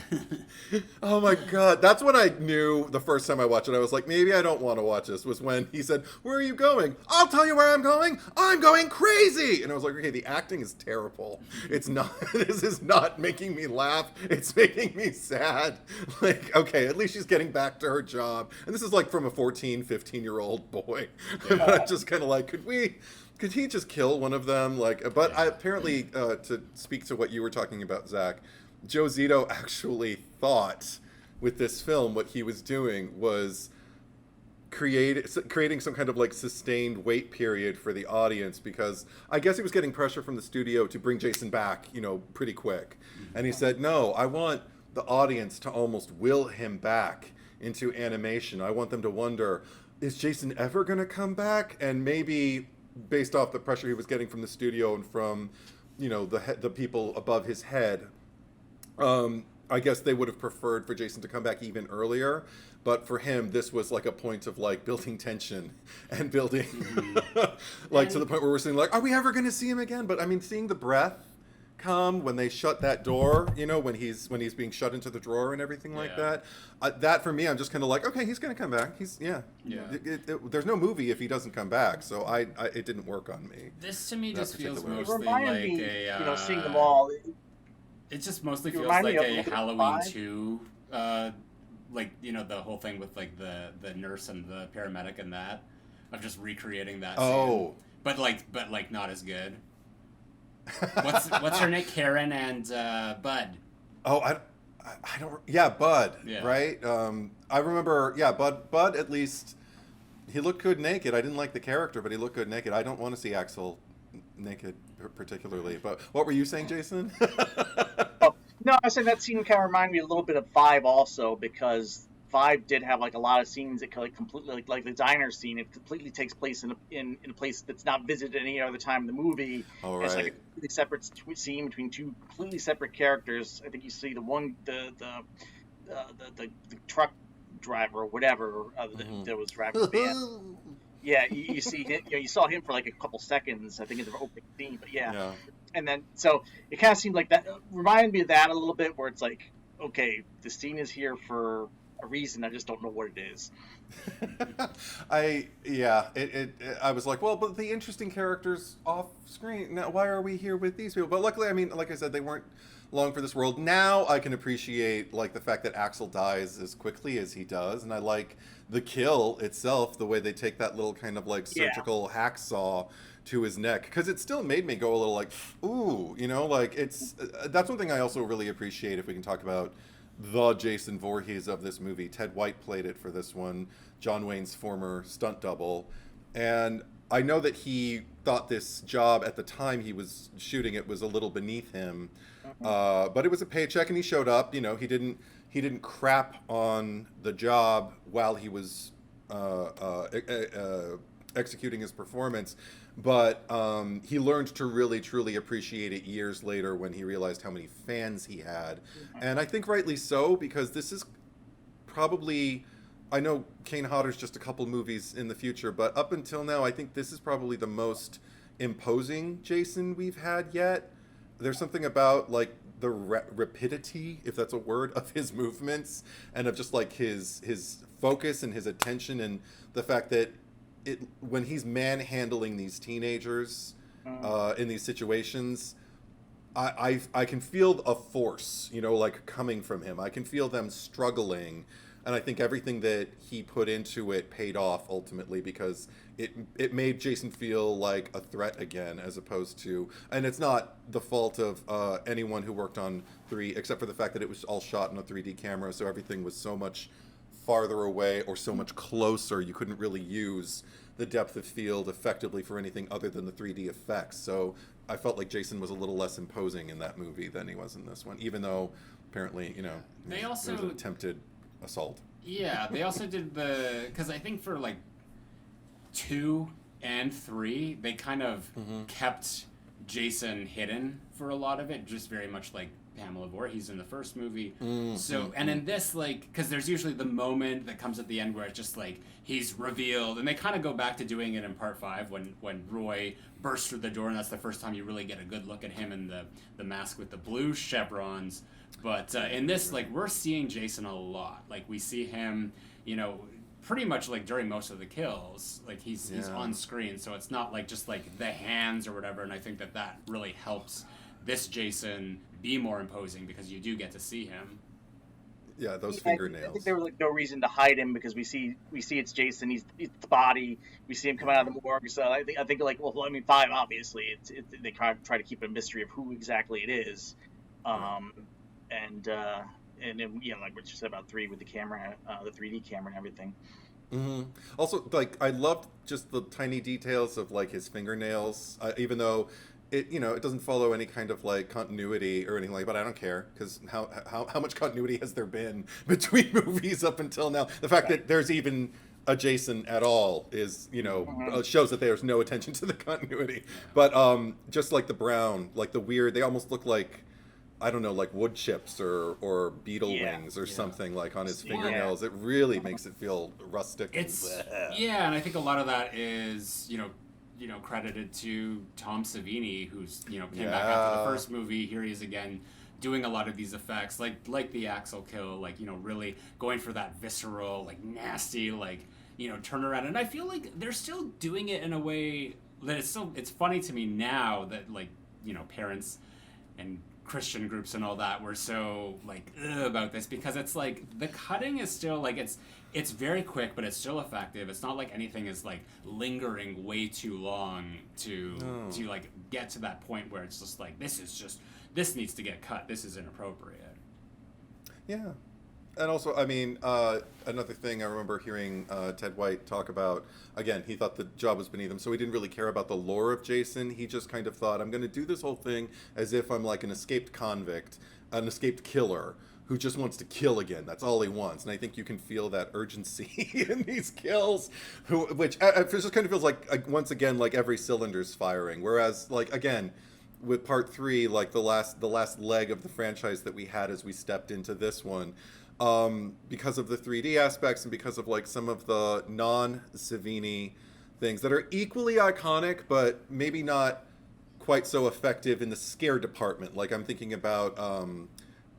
Oh my God, that's what I knew the first time I watched it. I was like, maybe I don't want to watch this. Was when he said, "Where are you going?" "I'll tell you where I'm going. I'm going crazy." And I was like, okay, the acting is terrible. It's not. This is not making me laugh. It's making me sad. Like, okay, at least she's getting back to her job. And this is like from a 14, 15-year-old boy. Just kind of like, could he just kill one of them? Like, but apparently, to speak to what you were talking about, Zach, Joe Zito actually thought with this film, what he was doing was creating some kind of like sustained wait period for the audience, because I guess he was getting pressure from the studio to bring Jason back, pretty quick. And he said, no, I want the audience to almost will him back into animation. I want them to wonder, is Jason ever going to come back? And maybe based off the pressure he was getting from the studio and from, the people above his head, I guess they would have preferred for Jason to come back even earlier. But for him, this was like a point of like building tension and building to the point where we're saying like, are we ever going to see him again? But I mean, seeing the breath come when they shut that door, when he's being shut into the drawer and everything like that. That for me, I'm just kind of like, okay, he's going to come back. There's no movie if he doesn't come back. So it didn't work on me. This to me just feels mostly it reminded like me, seeing them all. It just mostly feels like a Halloween 2, the whole thing with like the nurse and the paramedic and that, of just recreating that scene. But not as good. What's her name? Karen and Bud. Oh, I don't. Yeah, Bud. Yeah. Right. I remember. Yeah, Bud. At least he looked good naked. I didn't like the character, but he looked good naked. I don't want to see Axel naked particularly. But what were you saying, Jason? No, I said that scene kind of reminded me a little bit of 5 also, because 5 did have like a lot of scenes that like completely like the diner scene. It completely takes place in a place that's not visited any other time in the movie. Oh, right. It's like a completely separate scene between 2 completely separate characters. I think you see the truck driver or whatever that was driving the van. Yeah, you see him, you saw him for like a couple seconds, I think, in the opening scene, but yeah. And then, so it kind of seemed like that, reminded me of that a little bit, where it's like, okay, the scene is here for a reason, I just don't know what it is. I was like, well, but the interesting characters off screen, now why are we here with these people? But luckily, I mean, like I said, they weren't long for this world. Now I can appreciate like the fact that Axel dies as quickly as he does, and I like the kill itself, the way they take that little kind of like surgical hacksaw to his neck, because it still made me go a little like, ooh, like it's that's one thing I also really appreciate. If we can talk about the Jason Voorhees of this movie, Ted White played it for this one, John Wayne's former stunt double, and I know that he thought this job at the time he was shooting it was a little beneath him, but it was a paycheck, and he showed up. He didn't crap on the job while he was executing his performance, but he learned to really truly appreciate it years later when he realized how many fans he had. And I think rightly so, because this is probably, I know Kane Hodder's just a couple movies in the future, but up until now I think this is probably the most imposing Jason we've had yet. There's something about like the rapidity, if that's a word, of his movements, and of just like his focus and his attention, and the fact that when he's manhandling these teenagers in these situations, I can feel a force, like coming from him. I can feel them struggling, and I think everything that he put into it paid off ultimately, because it made Jason feel like a threat again, as opposed to, and it's not the fault of anyone who worked on 3, except for the fact that it was all shot on a 3D camera, so everything was so much farther away or so much closer, you couldn't really use the depth of field effectively for anything other than the 3D effects. So I felt like Jason was a little less imposing in that movie than he was in this one, even though apparently, there was an attempted assault. Yeah, they also did because I think for like 2 and 3, they kind of kept Jason hidden for a lot of it, just very much like Pamela Voorhees in the first movie. And in this, like, because there's usually the moment that comes at the end where it's just like he's revealed, and they kind of go back to doing it in part 5 when Roy bursts through the door, and that's the first time you really get a good look at him in the mask with the blue chevrons. But in this, like, we're seeing Jason a lot. Like, we see him, pretty much like during most of the kills, like he's on screen, so it's not like just like the hands or whatever. And I think that really helps this Jason be more imposing, because you do get to see him. Yeah, those fingernails. I think there was like no reason to hide him, because we see it's Jason. It's the body. We see him come out of the morgue. So I think like, well, I mean, 5 obviously they kind of try to keep it a mystery of who exactly it is, and and then, like what you said about 3 with the camera, the 3D camera and everything. Mm-hmm. Also, like, I loved just the tiny details of like his fingernails, even though it it doesn't follow any kind of like continuity or anything like. But I don't care, because how much continuity has there been between movies up until now? The fact that there's even a Jason at all is shows that there's no attention to the continuity. But just like the brown, like the weird, they almost look like, I don't know, like wood chips or beetle wings or something, like on his fingernails. It really makes it feel rustic. And I think a lot of that is credited to Tom Savini, who's came back after the first movie. Here he is again doing a lot of these effects, like the Axel kill, like really going for that visceral, like nasty, like turnaround. And I feel like they're still doing it in a way that it's funny to me now that like parents and Christian groups and all that were so like about this, because it's like the cutting is still like it's very quick, but it's still effective. It's not like anything is like lingering way too long to like get to that point where it's just like this needs to get cut. This is inappropriate. Yeah. And also, I mean, another thing I remember hearing Ted White talk about, again, he thought the job was beneath him, so he didn't really care about the lore of Jason. He just kind of thought, I'm going to do this whole thing as if I'm like an escaped convict, an escaped killer who just wants to kill again. That's all he wants. And I think you can feel that urgency in these kills, which it just kind of feels like, once again, like every cylinder's firing. Whereas, like, again, with part 3, like the last leg of the franchise that we had as we stepped into this one, because of the 3D aspects and because of like some of the non-Savini things that are equally iconic, but maybe not quite so effective in the scare department. Like I'm thinking about,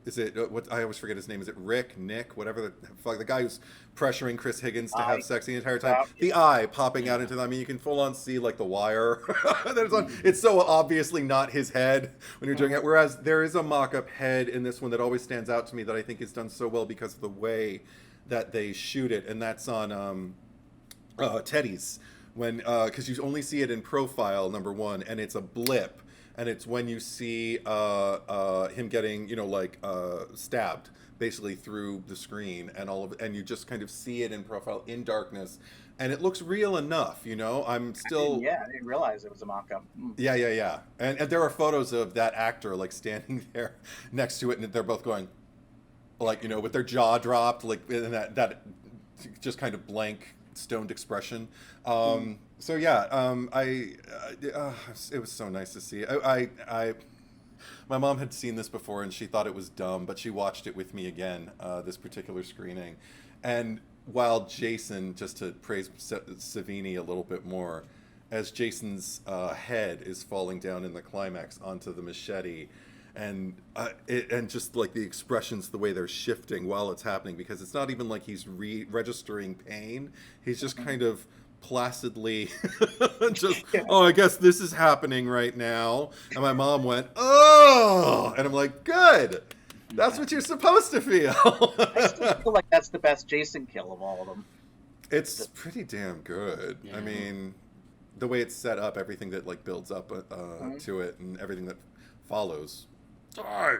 is it, what, I always forget his name, is it Nick, whatever the fuck, the guy who's pressuring Chris Higgins to have sex the entire time, the eye popping out into them. I mean, you can full on see like the wire that is on. It's so obviously not his head when you're doing it, whereas there is a mock-up head in this one that always stands out to me that I think is done so well because of the way that they shoot it, and that's on Teddy's, when because you only see it in profile, number one, and it's a blip. And it's when you see him getting, stabbed basically through the screen and and you just kind of see it in profile in darkness, and it looks real enough. I'm still. I didn't realize it was a mock-up. Yeah. And there are photos of that actor like standing there next to it, and they're both going, like with their jaw dropped, like in that just kind of blank, stoned expression. So yeah, it was so nice to see. My mom had seen this before and she thought it was dumb, but she watched it with me again, this particular screening. And while Jason, just to praise Savini a little bit more, as Jason's head is falling down in the climax onto the machete, and just like the expressions, the way they're shifting while it's happening, because it's not even like he's registering pain. He's just kind of placidly just, I guess this is happening right now. And my mom went, oh, and I'm like, good. That's what you're supposed to feel. I still feel like that's the best Jason kill of all of them. It's pretty damn good. Yeah. I mean, the way it's set up, everything that like builds up to it, and everything that follows. I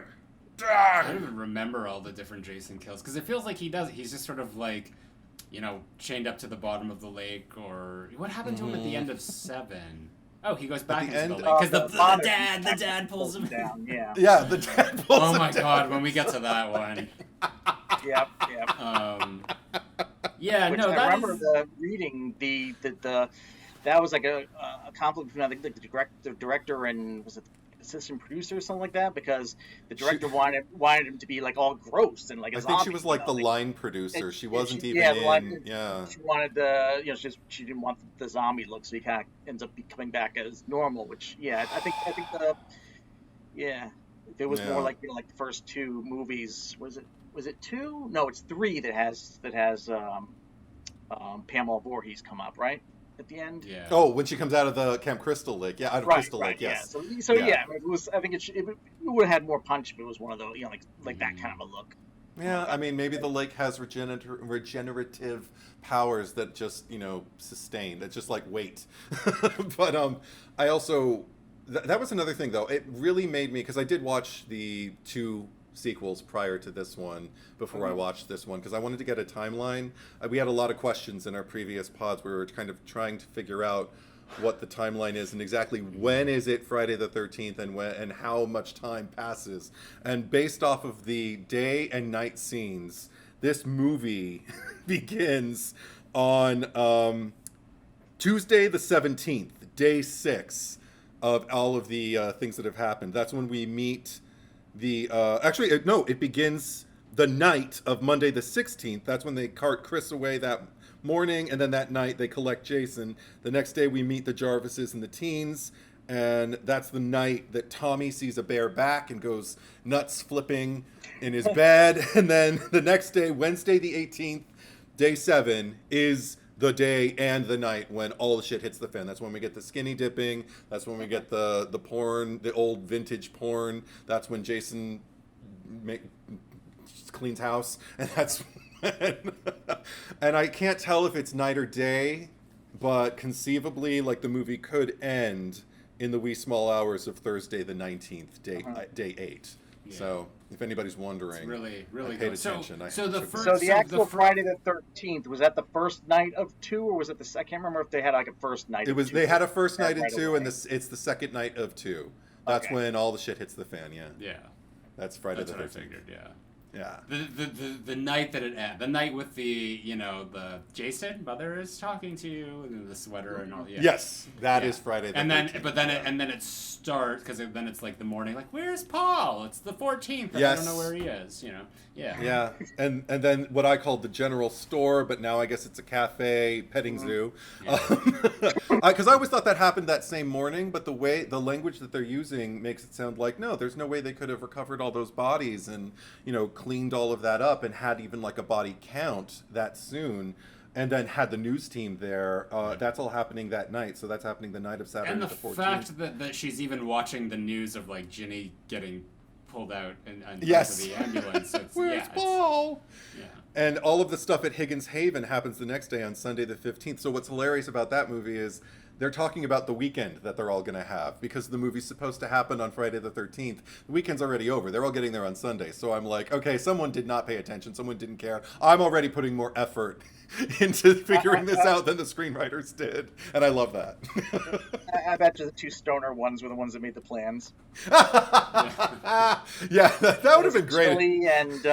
don't even remember all the different Jason kills, because it feels like he's just sort of like, chained up to the bottom of the lake, or what happened to him at the end of 7? Oh, he goes back into the lake because the dad pulls him down. Yeah. Yeah, the dad pulls him down. Oh my god, when we get to that one. Yep. Yeah, which no, I remember reading that was like a conflict between, I think, the director and, was it assistant producer or something like that, because the director wanted him to be like all gross and like a I zombie. think she was like the line producer. She wasn't even in. She wanted she didn't want the zombie look, so he kind of ends up coming back as normal. Which I think if it was more like like the first 2 movies, was it 2? No, it's 3 that has Pamela Voorhees come up, right? At the end. Yeah. Oh, when she comes out of the Camp Crystal Lake. Yeah, out of Crystal Lake. Yes. Yeah. So it was. I think it would have had more punch if it was one of those, like that kind of a look. Yeah, I mean, maybe the lake has regenerative powers that just sustain. That just like wait. But I also that was another thing though. It really made me, because I did watch the 2 sequels prior to this one before I watched this one because I wanted to get a timeline. We had a lot of questions in our previous pods. We were kind of trying to figure out what the timeline is and exactly when is it Friday the 13th and when and how much time passes. And based off of the day and night scenes, this movie begins on Tuesday the 17th, day 6 of all of the things that have happened. That's when we meet the it begins the night of Monday the 16th. That's when they cart Chris away that morning, and then that night they collect Jason. The next day we meet the Jarvises and the teens, and that's the night that Tommy sees a bare back and goes nuts flipping in his bed. And then the next day, Wednesday the 18th, day 7, is the day and the night when all the shit hits the fan. That's when we get the skinny dipping. That's when we get the porn, the old vintage porn. That's when Jason cleans house. And that's when... and I can't tell if it's night or day, but conceivably, like, the movie could end in the wee small hours of Thursday the 19th, day 8. Yeah. So if anybody's wondering, it's really I paid attention. So the actual Friday the 13th, was that the first night of 2, or was it I can't remember if they had like a first night. It was. They had a first night in 2, and it's the second night of 2. That's when all the shit hits the fan. Yeah. Yeah. That's Friday the 13th. That's what I figured. Yeah. Yeah. The night that it ends, the night with the the Jason mother is talking to you and the sweater and all. Yeah. Yes, that is Friday. And then it starts because then it's like the morning. Like, where's Paul? It's the 14th. And I don't know where he is. Yeah. Yeah. And then what I called the general store, but now I guess it's a cafe, petting zoo. Because I always thought that happened that same morning, but the language that they're using makes it sound like no, there's no way they could have recovered all those bodies and cleaned all of that up and had even like a body count that soon, and then had the news team there. That's all happening that night. So that's happening the night of Saturday the 14th. And the fact that she's even watching the news of like Ginny getting pulled out and yes. into the ambulance. Where's Paul? Yeah. And all of the stuff at Higgins Haven happens the next day on Sunday the 15th. So what's hilarious about that movie is they're talking about the weekend that they're all going to have because the movie's supposed to happen on Friday the 13th. The weekend's already over. They're all getting there on Sunday. So I'm like, okay, someone did not pay attention. Someone didn't care. I'm already putting more effort into figuring this out than the screenwriters did. And I love that. I bet you the 2 stoner ones were the ones that made the plans. Yeah, that would have been great. Chili and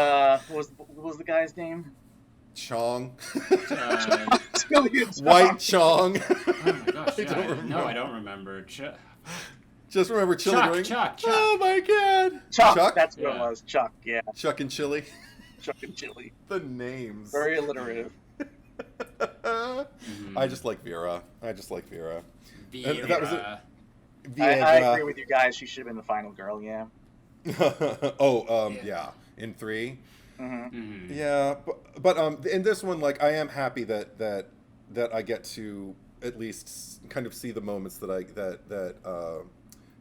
what was the guy's name? Chong. Chong. White Chong. Oh my gosh, I don't remember. Just remember Chili. Chuck. Oh my god. Chuck? That's what it was. Chuck, yeah. Chuck and Chili. Chuck and Chili. The names. Very alliterative. I just like Vera. That was it. I agree with you guys. She should have been the final girl, yeah. Yeah. In 3. Mm-hmm. Mm-hmm. Yeah, but in this one, like, I am happy that I get to at least kind of see the moments that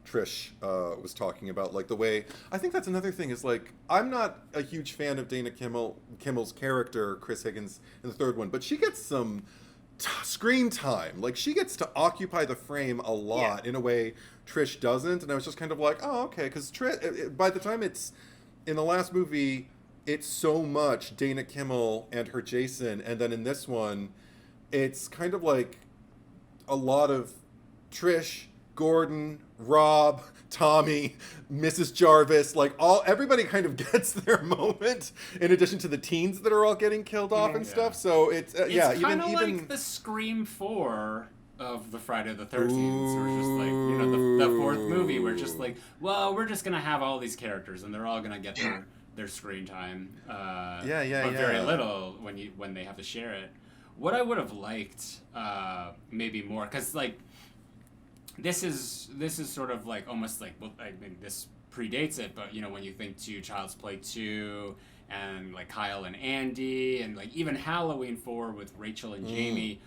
Trish was talking about, like the way. I think that's another thing is like I'm not a huge fan of Dana Kimmel's character Chris Higgins in the 3rd one, but she gets some screen time. Like she gets to occupy the frame a lot in a way Trish doesn't, and I was just kind of like, oh, okay, because by the time it's in the last movie. It's so much Dana Kimmel and her Jason, and then in this one, it's kind of like a lot of Trish, Gordon, Rob, Tommy, Mrs. Jarvis, like everybody kind of gets their moment. In addition to the teens that are all getting killed off and stuff, so it's kind of like the Scream 4 of the Friday the 13th. So we're just like the 4th movie. We're just like, well, we're just gonna have all these characters, and they're all gonna get their screen time, but very little when they have to share it. What I would have liked, maybe more, because like this is sort of like almost like, well, I mean this predates it, but when you think to Child's Play 2 and like Kyle and Andy and like even Halloween 4 with Rachel and Jamie,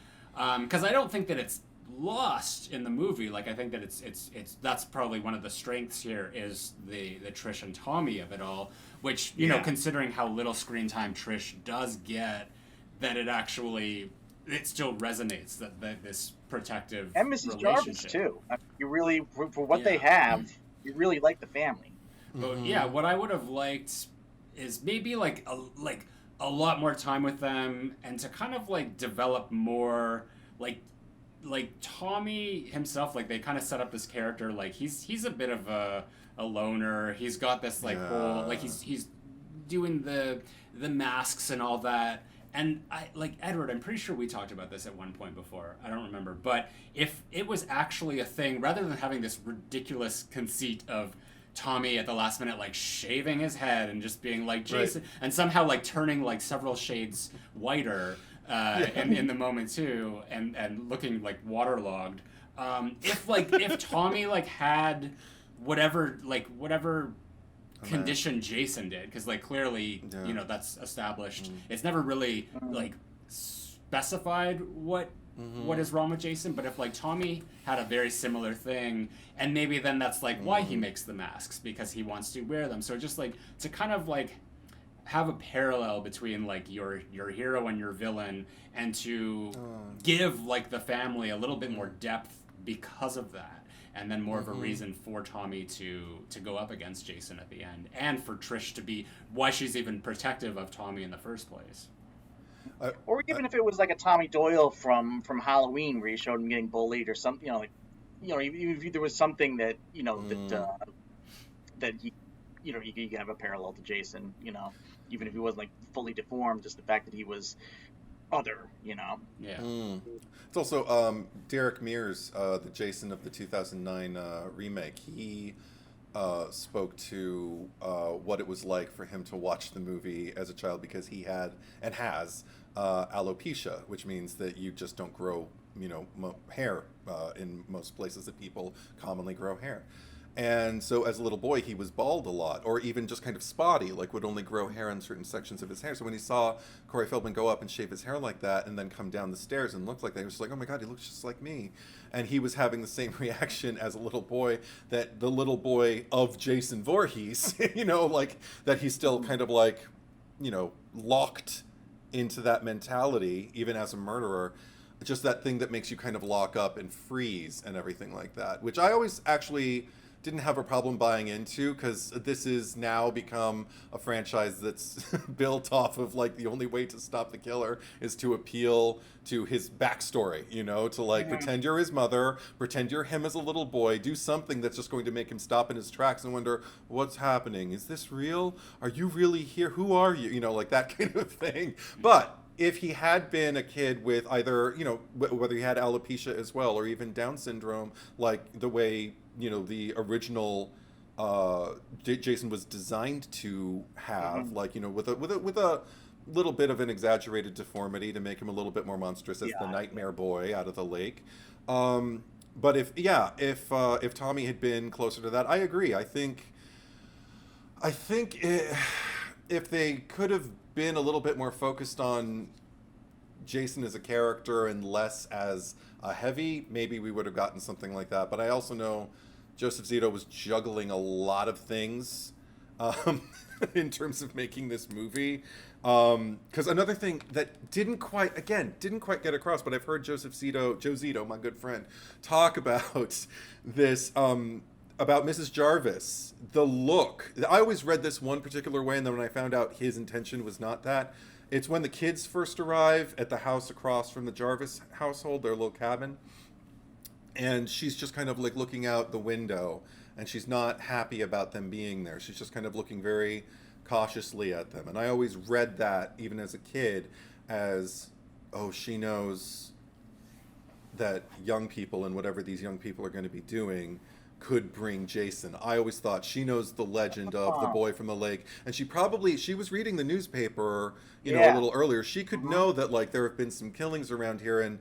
because I don't think that it's lost in the movie. Like I think that it's that's probably one of the strengths here is the Trish and Tommy of it all, which considering how little screen time Trish does get, that it still resonates that this protective and Mrs. relationship. Jarvis too. You really, for what they have, you really like the family. But yeah, what I would have liked is maybe like a lot more time with them, and to kind of like develop more like Tommy himself. Like they kind of set up this character like he's a bit of a loner. He's got this like whole like he's doing the masks and all that. And I like Edward, I'm pretty sure we talked about this at one point before. I don't remember. But if it was actually a thing, rather than having this ridiculous conceit of Tommy at the last minute like shaving his head and just being like Jason, and somehow like turning like several shades whiter in the moment too, and looking like waterlogged. If Tommy like had whatever condition Jason did, because like clearly you know that's established. It's never really like specified what is wrong with Jason, but if like Tommy had a very similar thing, and maybe then that's like why he makes the masks, because he wants to wear them. So just like to kind of like have a parallel between like your hero and your villain, and to give like the family a little bit more depth because of that. And then more of a reason for Tommy to go up against Jason at the end, and for Trish to be why she's even protective of Tommy in the first place. Or even if it was like a Tommy Doyle from Halloween, where you showed him getting bullied or something, if there was something that that he, you could have a parallel to Jason, even if he wasn't like fully deformed, just the fact that he was other, Yeah. It's also Derek Mears, the Jason of the 2009 remake. He spoke to what it was like for him to watch the movie as a child, because he had and has alopecia, which means that you just don't grow, hair in most places that people commonly grow hair. And so as a little boy, he was bald a lot, or even just kind of spotty, like would only grow hair in certain sections of his hair. So when he saw Corey Feldman go up and shave his hair like that and then come down the stairs and look like that, he was just like, oh my God, he looks just like me. And he was having the same reaction as a little boy, that the little boy of Jason Voorhees, like that he's still kind of like, locked into that mentality, even as a murderer. Just that thing that makes you kind of lock up and freeze and everything like that, which I always actually didn't have a problem buying into, because this has now become a franchise that's built off of like the only way to stop the killer is to appeal to his backstory, to like pretend you're his mother, pretend you're him as a little boy, do something that's just going to make him stop in his tracks and wonder, what's happening? Is this real? Are you really here? Who are you? Like that kind of thing. But if he had been a kid with either, whether he had alopecia as well, or even Down syndrome, like the way, the original Jason was designed to have, like, with a little bit of an exaggerated deformity to make him a little bit more monstrous as the nightmare boy out of the lake. But if Tommy had been closer to that, I agree. I think if they could have been a little bit more focused on Jason as a character and less as a heavy, maybe we would have gotten something like that. But I also know Joseph Zito was juggling a lot of things in terms of making this movie. Because another thing that didn't quite get across, but I've heard Joe Zito, my good friend, talk about this, about Mrs. Jarvis. The look. I always read this one particular way, and then when I found out his intention was not that, it's when the kids first arrive at the house across from the Jarvis household, their little cabin, and she's just kind of like looking out the window, and she's not happy about them being there. She's just kind of looking very cautiously at them. And I always read that, even as a kid, as, oh, she knows that young people and whatever these young people are going to be doing could bring Jason. I always thought she knows the legend of the boy from the lake, and she was reading the newspaper, a little earlier. She could know that like there have been some killings around here, and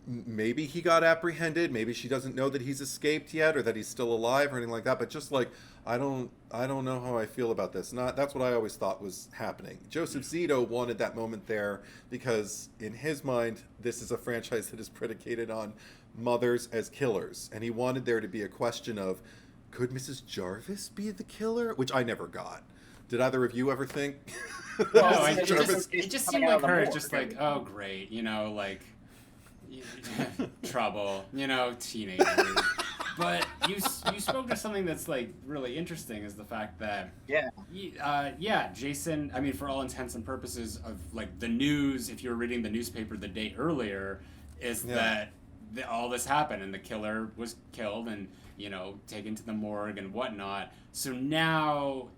maybe he got apprehended. Maybe she doesn't know that he's escaped yet, or that he's still alive, or anything like that. But just like I don't know how I feel about this. That's what I always thought was happening. Joseph Zito wanted that moment there because in his mind, this is a franchise that is predicated on mothers as killers, and he wanted there to be a question of, could Mrs. Jarvis be the killer? Which I never got. Did either of you ever think? No, it just seemed like her, just like, oh great, like trouble, teenagers. But you spoke to something that's like really interesting, is the fact that Jason, I mean, for all intents and purposes of like the news, if you were reading the newspaper the day earlier, is that all this happened and the killer was killed and, you know, taken to the morgue and whatnot. So now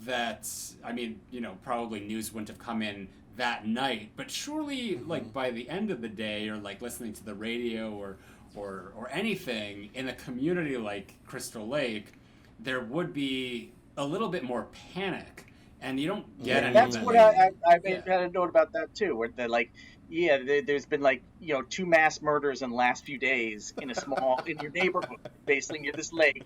that, I mean, you know, probably news wouldn't have come in that night, but surely like by the end of the day, or like listening to the radio or anything in a community like Crystal Lake, there would be a little bit more panic, and you don't get any. That's what I had a note about that too, where they're like, there's been like, you know, 2 mass murders in the last few days in a small in your neighborhood, basically near this lake,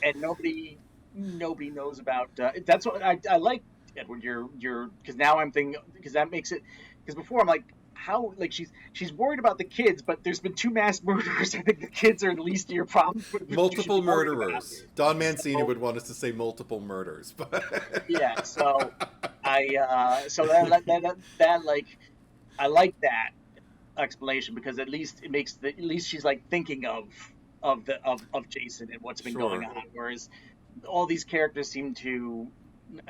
and nobody knows about. That's what I like, Edward. You're because now I'm thinking, because that makes it, because before I'm like, how, like, she's worried about the kids, but there's been 2 mass murders. I think the kids are the least of your problem. Multiple murderers. Don Mancini would want us to say multiple murders, but yeah. So that like, I like that explanation, because at least it makes at least she's like thinking of Jason and what's been going on, whereas all these characters seem to.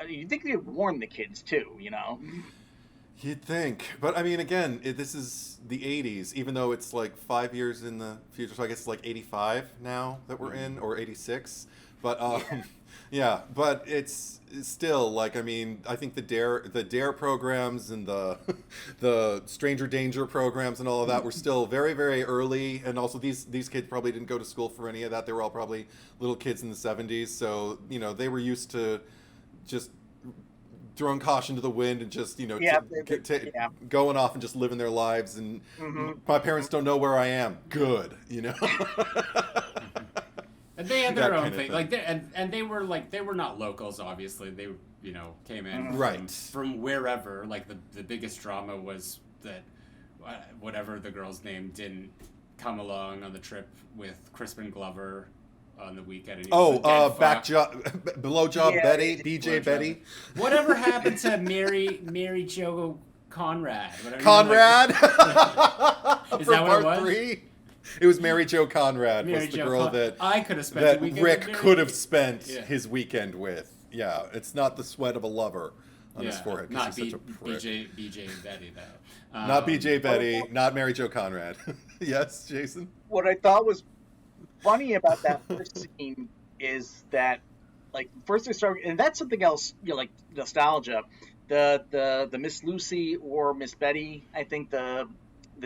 You think they'd warn the kids too, you know? You'd think, but I mean, again, this is the 80s, even though it's like 5 years in the future, so I guess it's like 85 now that we're in, or 86, but but it's still like, I mean, I think the Dare programs and the Stranger Danger programs and all of that were still very, very early, and also these kids probably didn't go to school for any of that. They were all probably little kids in the 70s, so, you know, they were used to just throwing caution to the wind and just, you know, going off and just living their lives, and my parents don't know where I am. Good, you know. And they had their own thing, like, they were not locals, obviously. They, you know, came in from wherever. Like the biggest drama was that whatever the girl's name didn't come along on the trip with Crispin Glover on the weekend. Blowjob Betty, BJ Betty. Whatever happened to Mary Jo Conrad? Conrad? Is that what it was? 3? It was Mary Jo Conrad, was the girl that I could have spent that the weekend Rick could have spent his weekend with. Yeah, it's not the sweat of a lover on his forehead, because he's such a prick. BJ and Betty, though. Not BJ Betty, not Mary Jo Conrad. Yes, Jason? What I thought was funny about that first scene is that, like, first they start, and that's something else, you know, like nostalgia. The Miss Lucy or Miss Betty, I think the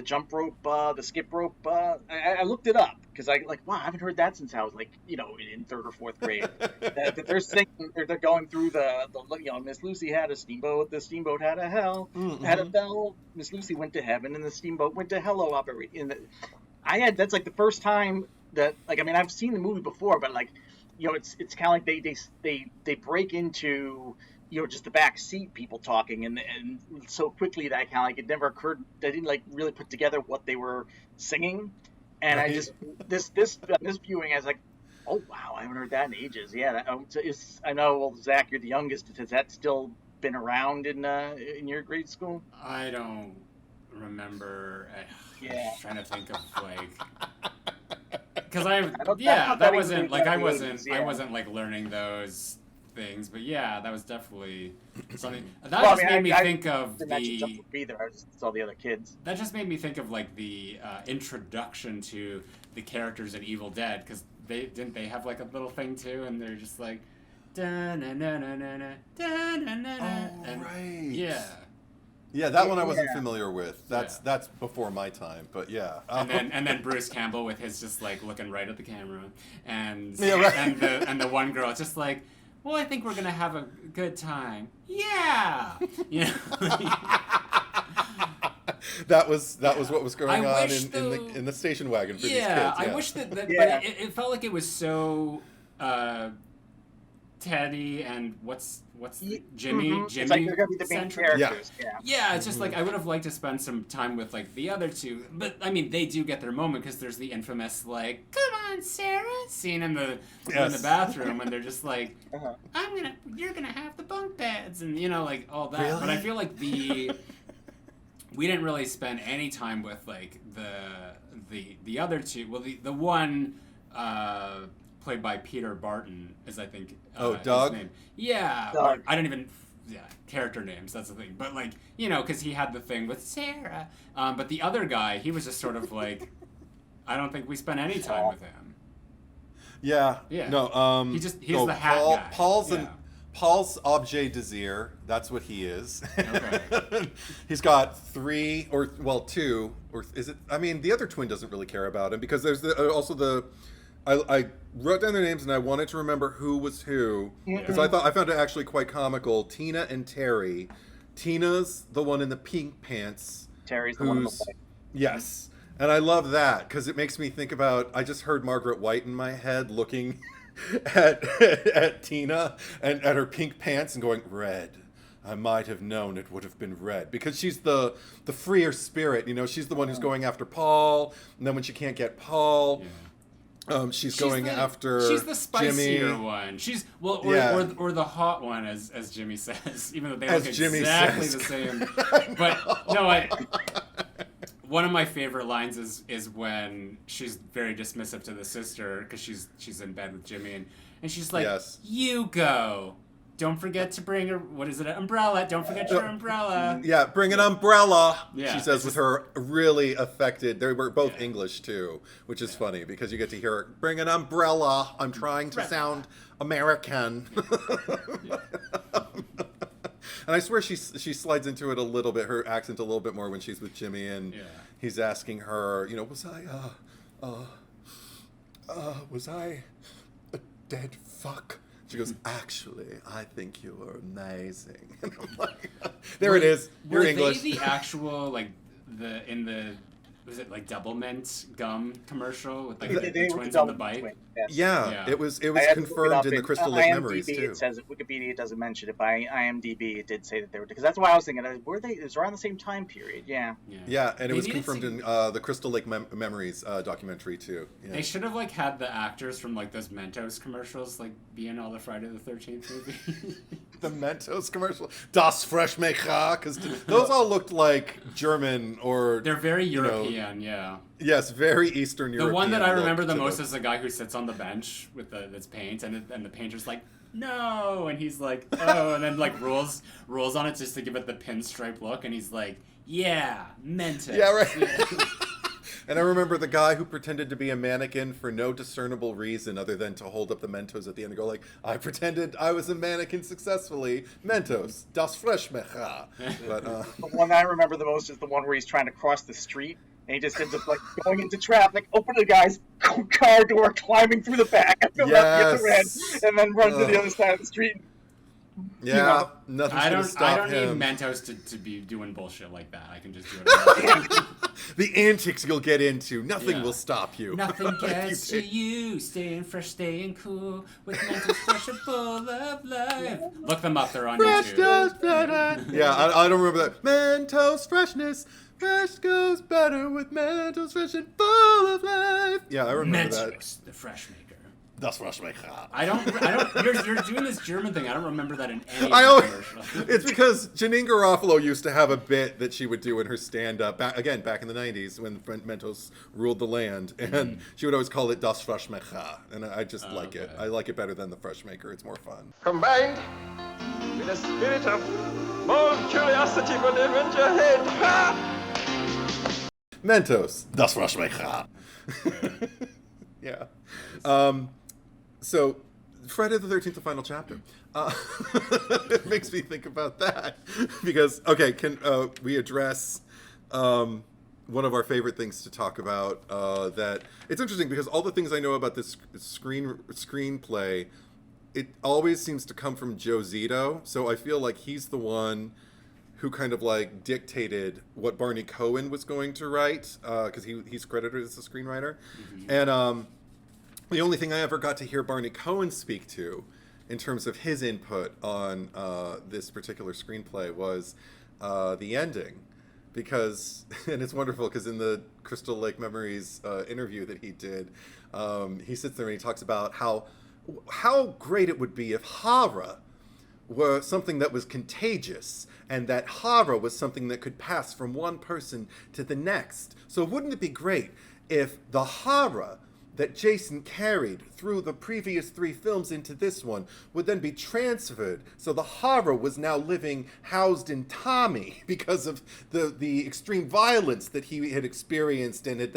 jump rope, the skip rope. I looked it up because I like, wow, I haven't heard that since I was like, you know, in 3rd or 4th grade. that they're singing, they're going through the you know, Miss Lucy had a steamboat, the steamboat had a hell, had a bell. Miss Lucy went to heaven, and the steamboat went to hello operating. That's like the first time that, like, I mean, I've seen the movie before, but like, you know, it's kind of like they break into, you know, just the back seat people talking, and so quickly that kind of like, it never occurred, they didn't like really put together what they were singing, and I just this viewing, I was like, oh wow, I haven't heard that in ages. Yeah, I know. Well, Zach, you're the youngest. Has that still been around in your grade school? I don't remember. I'm trying to think of like. Because I wasn't like learning those things, but yeah, that was definitely something that made me think of the. I just saw the other kids. That just made me think of like the introduction to the characters in Evil Dead, because they have like a little thing too, and they're just like, da na na na na na da na na na. Right. Yeah. Yeah, that one I wasn't familiar with. That's before my time, but yeah. And then Bruce Campbell with his just like looking right at the camera, and and the one girl just like, well, I think we're gonna have a good time. Yeah, you know. That was what was going on in the station wagon for these kids. Yeah, I wish that but it felt like it was so. Teddy and what's Jimmy it's like they're gonna be the main characters. Yeah, it's just like I would have liked to spend some time with like the other two, but I mean they do get their moment, because there's the infamous like, come on Sarah scene in the bathroom, and they're just like, you're gonna have the bunk beds, and you know, like all that. Really? But I feel like we didn't really spend any time with like the other two. Well, the one played by Peter Barton, is I think. Doug? His name. Yeah, Doug. I don't even. Yeah, character names. That's the thing. But like, because he had the thing with Sarah. But the other guy, he was just sort of like, I don't think we spent any time with him. Yeah. Yeah. No. He's the hat guy. Paul's objet désir. That's what he is. Okay. He's got two, or is it? I mean, the other twin doesn't really care about him because there's also the. I wrote down their names and I wanted to remember who was who because I found it actually quite comical. Tina and Terry. Tina's the one in the pink pants. Terry's the one in the white. Yes. And I love that because it makes me think about. I just heard Margaret White in my head looking at Tina and at her pink pants and going, red. I might have known it would have been red because she's the freer spirit. She's the one who's going after Paul, and then when she can't get Paul. She's going after She's the spicier Jimmy. one. Or the hot one, as Jimmy says, even though they look exactly the same. But no, one of my favorite lines is when she's very dismissive to the sister because she's in bed with Jimmy and she's like, "You go. Don't forget to bring an umbrella. Don't forget your umbrella." Yeah, bring an umbrella. Yeah, she says with her really affected. They were both English too, which is funny because you get to hear her, "Bring an umbrella. I'm trying to sound American." And I swear she slides into it a little bit, her accent a little bit more when she's with Jimmy and he's asking her, was I a dead fuck? She goes, actually, I think you were amazing. And I'm like, there it is. You're English. Were they the actual, was it like Double Mint gum commercial with like the twins on the bike? Yeah, it was confirmed in the Crystal Lake IMDb, Memories too. It says Wikipedia doesn't mention it, but IMDb it did say that they were, because that's why I was thinking, were they? It was around the same time period. Yeah, and it was confirmed in the Crystal Lake Memories documentary too. Yeah. They should have had the actors from those Mentos commercials be in all the Friday the 13th movies. The Mentos commercial, Das Freshmacher, because those all looked like German or they're very European, yeah. Yes, very Eastern European. The one that I remember the most is the guy who sits on the bench with this paint, and the painter's like, "No," and he's like, "Oh," and then rolls on it just to give it the pinstripe look, and he's like, "Yeah, Mentos." Yeah, right. Yeah. And I remember the guy who pretended to be a mannequin for no discernible reason other than to hold up the Mentos at the end and go I pretended I was a mannequin successfully. Mentos, das Freshmacher. But the one I remember the most is the one where he's trying to cross the street and he just ends up going into traffic, open the guy's car door, climbing through the back, and the red, and then run to the other side of the street. Yeah, nothing's gonna stop him. I don't need Mentos to be doing bullshit like that. I can just do it. The antics you'll get into, nothing will stop you. Nothing gets to you. Staying fresh, staying cool with Mentos fresh and full of life. Look them up. They're on YouTube. Yeah, I don't remember that. Mentos freshness. Fresh goes better with Mentos fresh and full of life. Yeah, I remember that. Mentos, the fresh maker. Das Freshmacher. I don't. You're doing this German thing. I don't remember that in any commercial. It's because Janine Garofalo used to have a bit that she would do in her stand-up back in the '90s when Mentos ruled the land, and she would always call it Das Freshmacher, and I just like it. I like it better than the Freshmaker. It's more fun. Combined with a spirit of more curiosity for the adventure ahead. Ha! Mentos, Das Freshmacher. Yeah. So, Friday the 13th, the final chapter. It makes me think about that. Because, can we address one of our favorite things to talk about? That it's interesting because all the things I know about this screenplay, it always seems to come from Joe Zito. So I feel like he's the one who kind of dictated what Barney Cohen was going to write, because he's credited as a screenwriter. Mm-hmm. And the only thing I ever got to hear Barney Cohen speak to in terms of his input on this particular screenplay was the ending. Because, and it's wonderful because in the Crystal Lake Memories interview that he did, he sits there and he talks about how great it would be if horror were something that was contagious, and that horror was something that could pass from one person to the next. So wouldn't it be great if the horror that Jason carried through the previous 3 films into this one would then be transferred. So the horror was now living housed in Tommy because of the extreme violence that he had experienced and had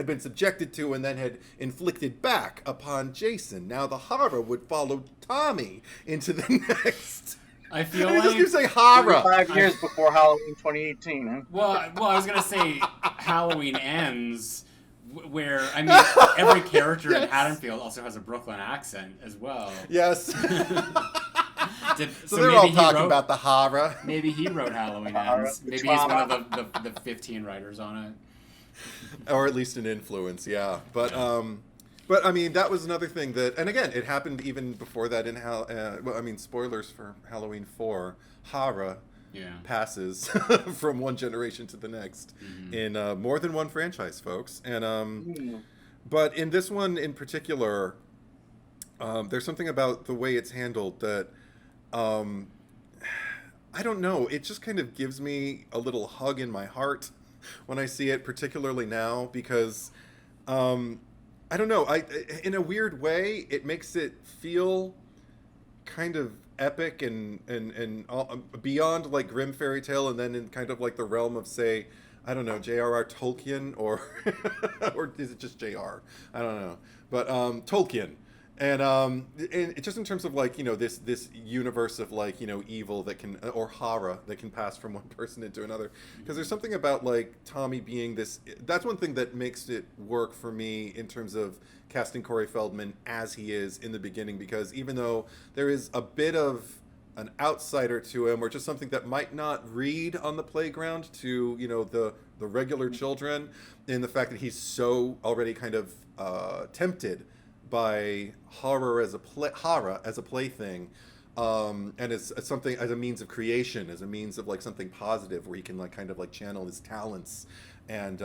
been subjected to and then had inflicted back upon Jason. Now the horror would follow Tommy into the next. I feel like... just keep saying horror. 5 years before Halloween 2018, huh? Well, I was going to say Halloween Ends, where, I mean, every character in Haddonfield also has a Brooklyn accent as well. Yes. So they're all talking about the horror. Maybe he wrote Halloween Ends. Maybe he's one of the 15 writers on it. Or at least an influence, yeah. But I mean, that was another thing that, and again, it happened even before that in spoilers for Halloween 4, horror passes from one generation to the next in more than one franchise, folks. And but in this one in particular, there's something about the way it's handled that I don't know. It just kind of gives me a little hug in my heart when I see it, particularly now, because I don't know. In a weird way, it makes it feel kind of epic and beyond like grim fairy tale, and then in kind of like the realm of, say, I don't know, J.R.R. Tolkien, or or is it just J.R.? I don't know, but Tolkien. And just in terms of like, you know, this universe of like, you know, evil that can, or horror that can pass from one person into another, because there's something about like Tommy being this. That's one thing that makes it work for me in terms of casting Corey Feldman as he is in the beginning, because even though there is a bit of an outsider to him, or just something that might not read on the playground to, you know, the regular children, in the fact that he's so already kind of tempted by horror as a plaything, and it's something as a means of creation, as a means of like something positive where he can like kind of like channel his talents and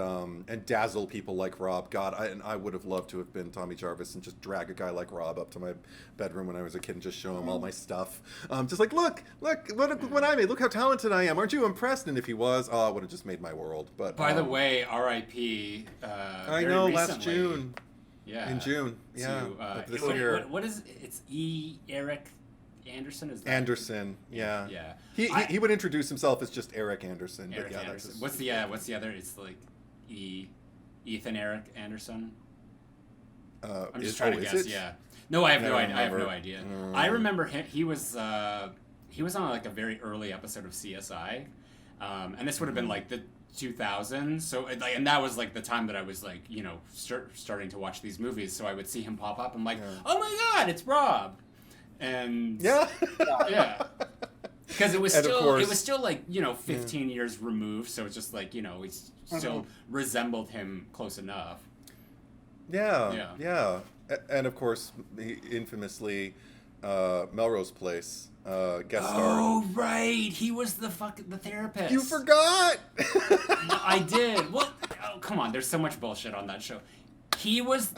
dazzle people like Rob. God, I would have loved to have been Tommy Jarvis and just drag a guy like Rob up to my bedroom when I was a kid and just show him all my stuff. Just like, look what I made. Look how talented I am. Aren't you impressed? And if he was, I would have just made my world. But by the way, R.I.P. I know, last June. Yeah. In June. Yeah. This year. What is it? It's Eric Anderson? Is that Anderson. Yeah. Yeah. He would introduce himself as just Eric Anderson. Eric but yeah, Anderson. What's the other? It's like Ethan Eric Anderson. I'm just trying to guess. It? Yeah. No, I have no idea. I have no idea. I remember him. He was on like a very early episode of CSI, and this would have been like the 2000s, so and that was like the time that I was like, you know, starting to watch these movies, so I would see him pop up. I'm like, oh my god, it's Rob. And yeah because it was still like, you know, 15 years removed, so it's just like, you know, he still resembled him close enough. Yeah. And of course, he infamously Melrose Place guest starred. Oh right, he was the therapist. You forgot. No, I did. Well, oh, come on. There's so much bullshit on that show. He was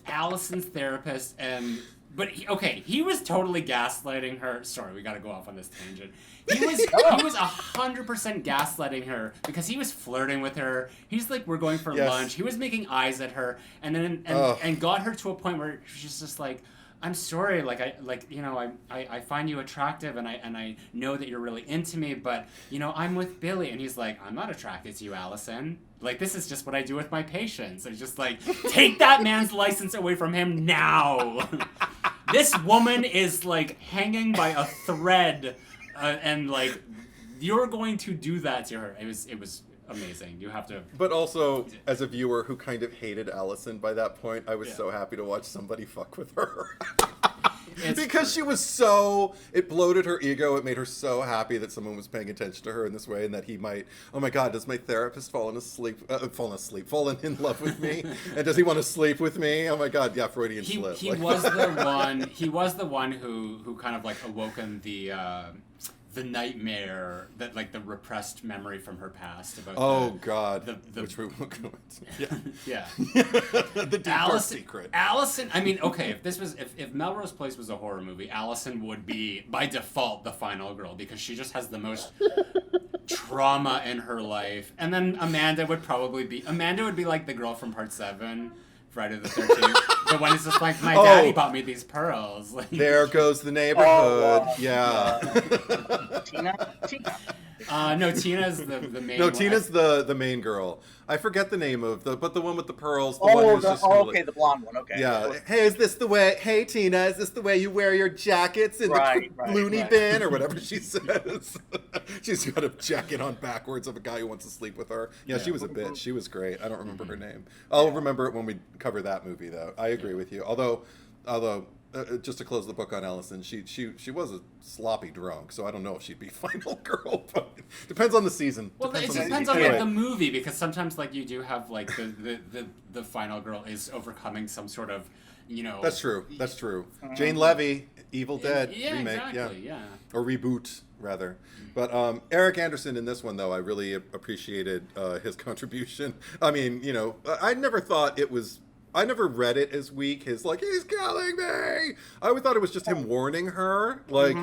Allison's therapist, he was totally gaslighting her. Sorry, we got to go off on this tangent. He was 100% gaslighting her because he was flirting with her. He's like, we're going for lunch. He was making eyes at her, and then and got her to a point where she's just like, I'm sorry, I find you attractive, and I know that you're really into me, but, you know, I'm with Billy. And he's like, I'm not attracted to you, Allison. Like, this is just what I do with my patients. It's just like, take that man's license away from him now. This woman is, like, hanging by a thread, and, like, you're going to do that to her. It was amazing. You have to. But also, as a viewer who kind of hated Allison by that point, I was so happy to watch somebody fuck with her. Because she was so, it bloated her ego. It made her so happy that someone was paying attention to her in this way, and that he might, oh my God, does my therapist fallen in love with me? And does he want to sleep with me? Oh my God, yeah, Freudian slip. He was the one who kind of like awoken the nightmare, that like the repressed memory from her past about which we won't go into. Yeah. The dark secret. Allison, I mean, okay, if Melrose Place was a horror movie, Allison would be by default the final girl, because she just has the most trauma in her life. And then Amanda would be like the girl from Part 7 Friday the 13th. The one is just like, my daddy bought me these pearls. Like, there goes the neighborhood. Tina? No, Tina's the main. No, Tina's the main girl. I forget the name of but the one with the pearls. The Oh, one who's just okay, the blonde one. Okay. Yeah. Hey, is this the way? Hey, Tina, is this the way you wear your jackets in the loony bin or whatever she says? She's got a jacket on backwards of a guy who wants to sleep with her. Yeah, she was a bitch. She was great. I don't remember her name. I'll remember it when we cover that movie, though. I agree with you. Although, just to close the book on Allison, she was a sloppy drunk, so I don't know if she'd be final girl, but depends on the season. Well, it depends on like the movie, because sometimes like you do have like the final girl is overcoming some sort of, you know. That's true. Jane Levy, Evil Dead remake, exactly, or reboot rather. But Eric Anderson in this one, though, I really appreciated his contribution. I mean, you know, I never read it as weak. His like, he's killing me. I always thought it was just him warning her, like,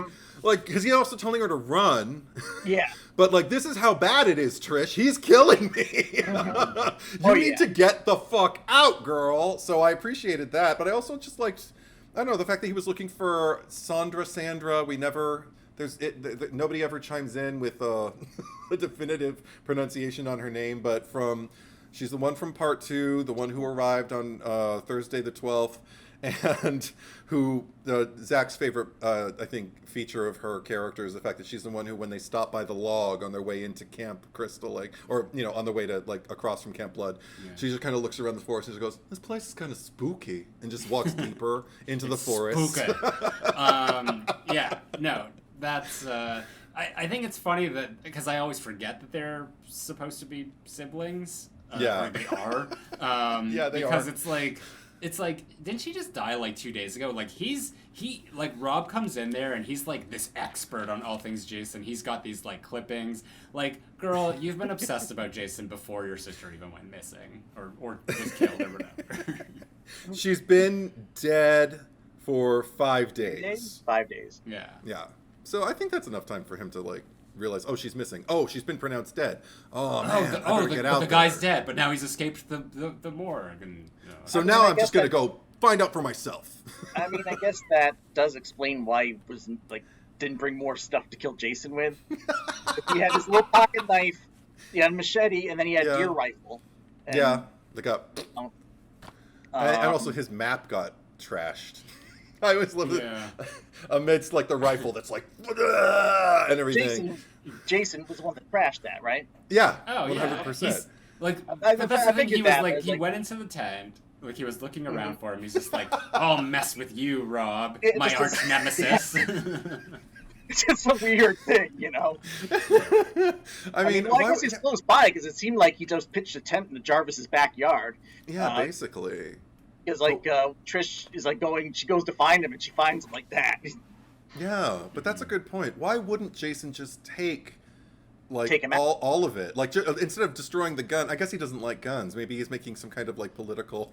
because he's also telling her to run. Yeah. But like, this is how bad it is, Trish. He's killing me. You need to get the fuck out, girl. So I appreciated that, but I also just liked, I don't know, the fact that he was looking for Sandra. We never. Nobody ever chimes in with a definitive pronunciation on her name, but she's the one from part 2, the one who arrived on Thursday the 12th, and who Zach's favorite, I think, feature of her character is the fact that she's the one who, when they stop by the log on their way into Camp Crystal Lake, or, you know, on the way to, like, across from Camp Blood, she just kind of looks around the forest and just goes, this place is kind of spooky, and just walks deeper into the forest. Spooky. That's, I think it's funny that, because I always forget that they're supposed to be siblings. Or they are. They because are. it's like, didn't she just die like 2 days ago? Like Rob comes in there and he's like this expert on all things Jason. He's got these like clippings. Like, girl, you've been obsessed about Jason before your sister even went missing or was killed or whatever. She's been dead for 5 days. 5 days. Yeah. So I think that's enough time for him to like realize, oh, she's missing. Oh, she's been pronounced dead. Oh man, I better get out the guy's dead, but now he's escaped the morgue. And, so now I'm just gonna go find out for myself. I mean, I guess that does explain why he wasn't like didn't bring more stuff to kill Jason with. He had his little pocket knife, he had a machete, and then he had a deer rifle. And, they got. And also his map got trashed. I always loved it amidst like the rifle that's like and everything. Jason was the one that crashed that, right? Yeah. Oh, 100%. Like, but that's the thing. He was like, he went into the tent. Like, he was looking around for him. He's just like, I'll mess with you, Rob, my arch nemesis. It's just a weird thing, you know. I mean, I guess he's close by because it seemed like he just pitched a tent in the Jarvis's backyard. Yeah, basically. Because like Trish is like she goes to find him and she finds him like that. Yeah, but that's a good point. Why wouldn't Jason just take all of it? Like instead of destroying the gun, I guess he doesn't like guns. Maybe he's making some kind of like political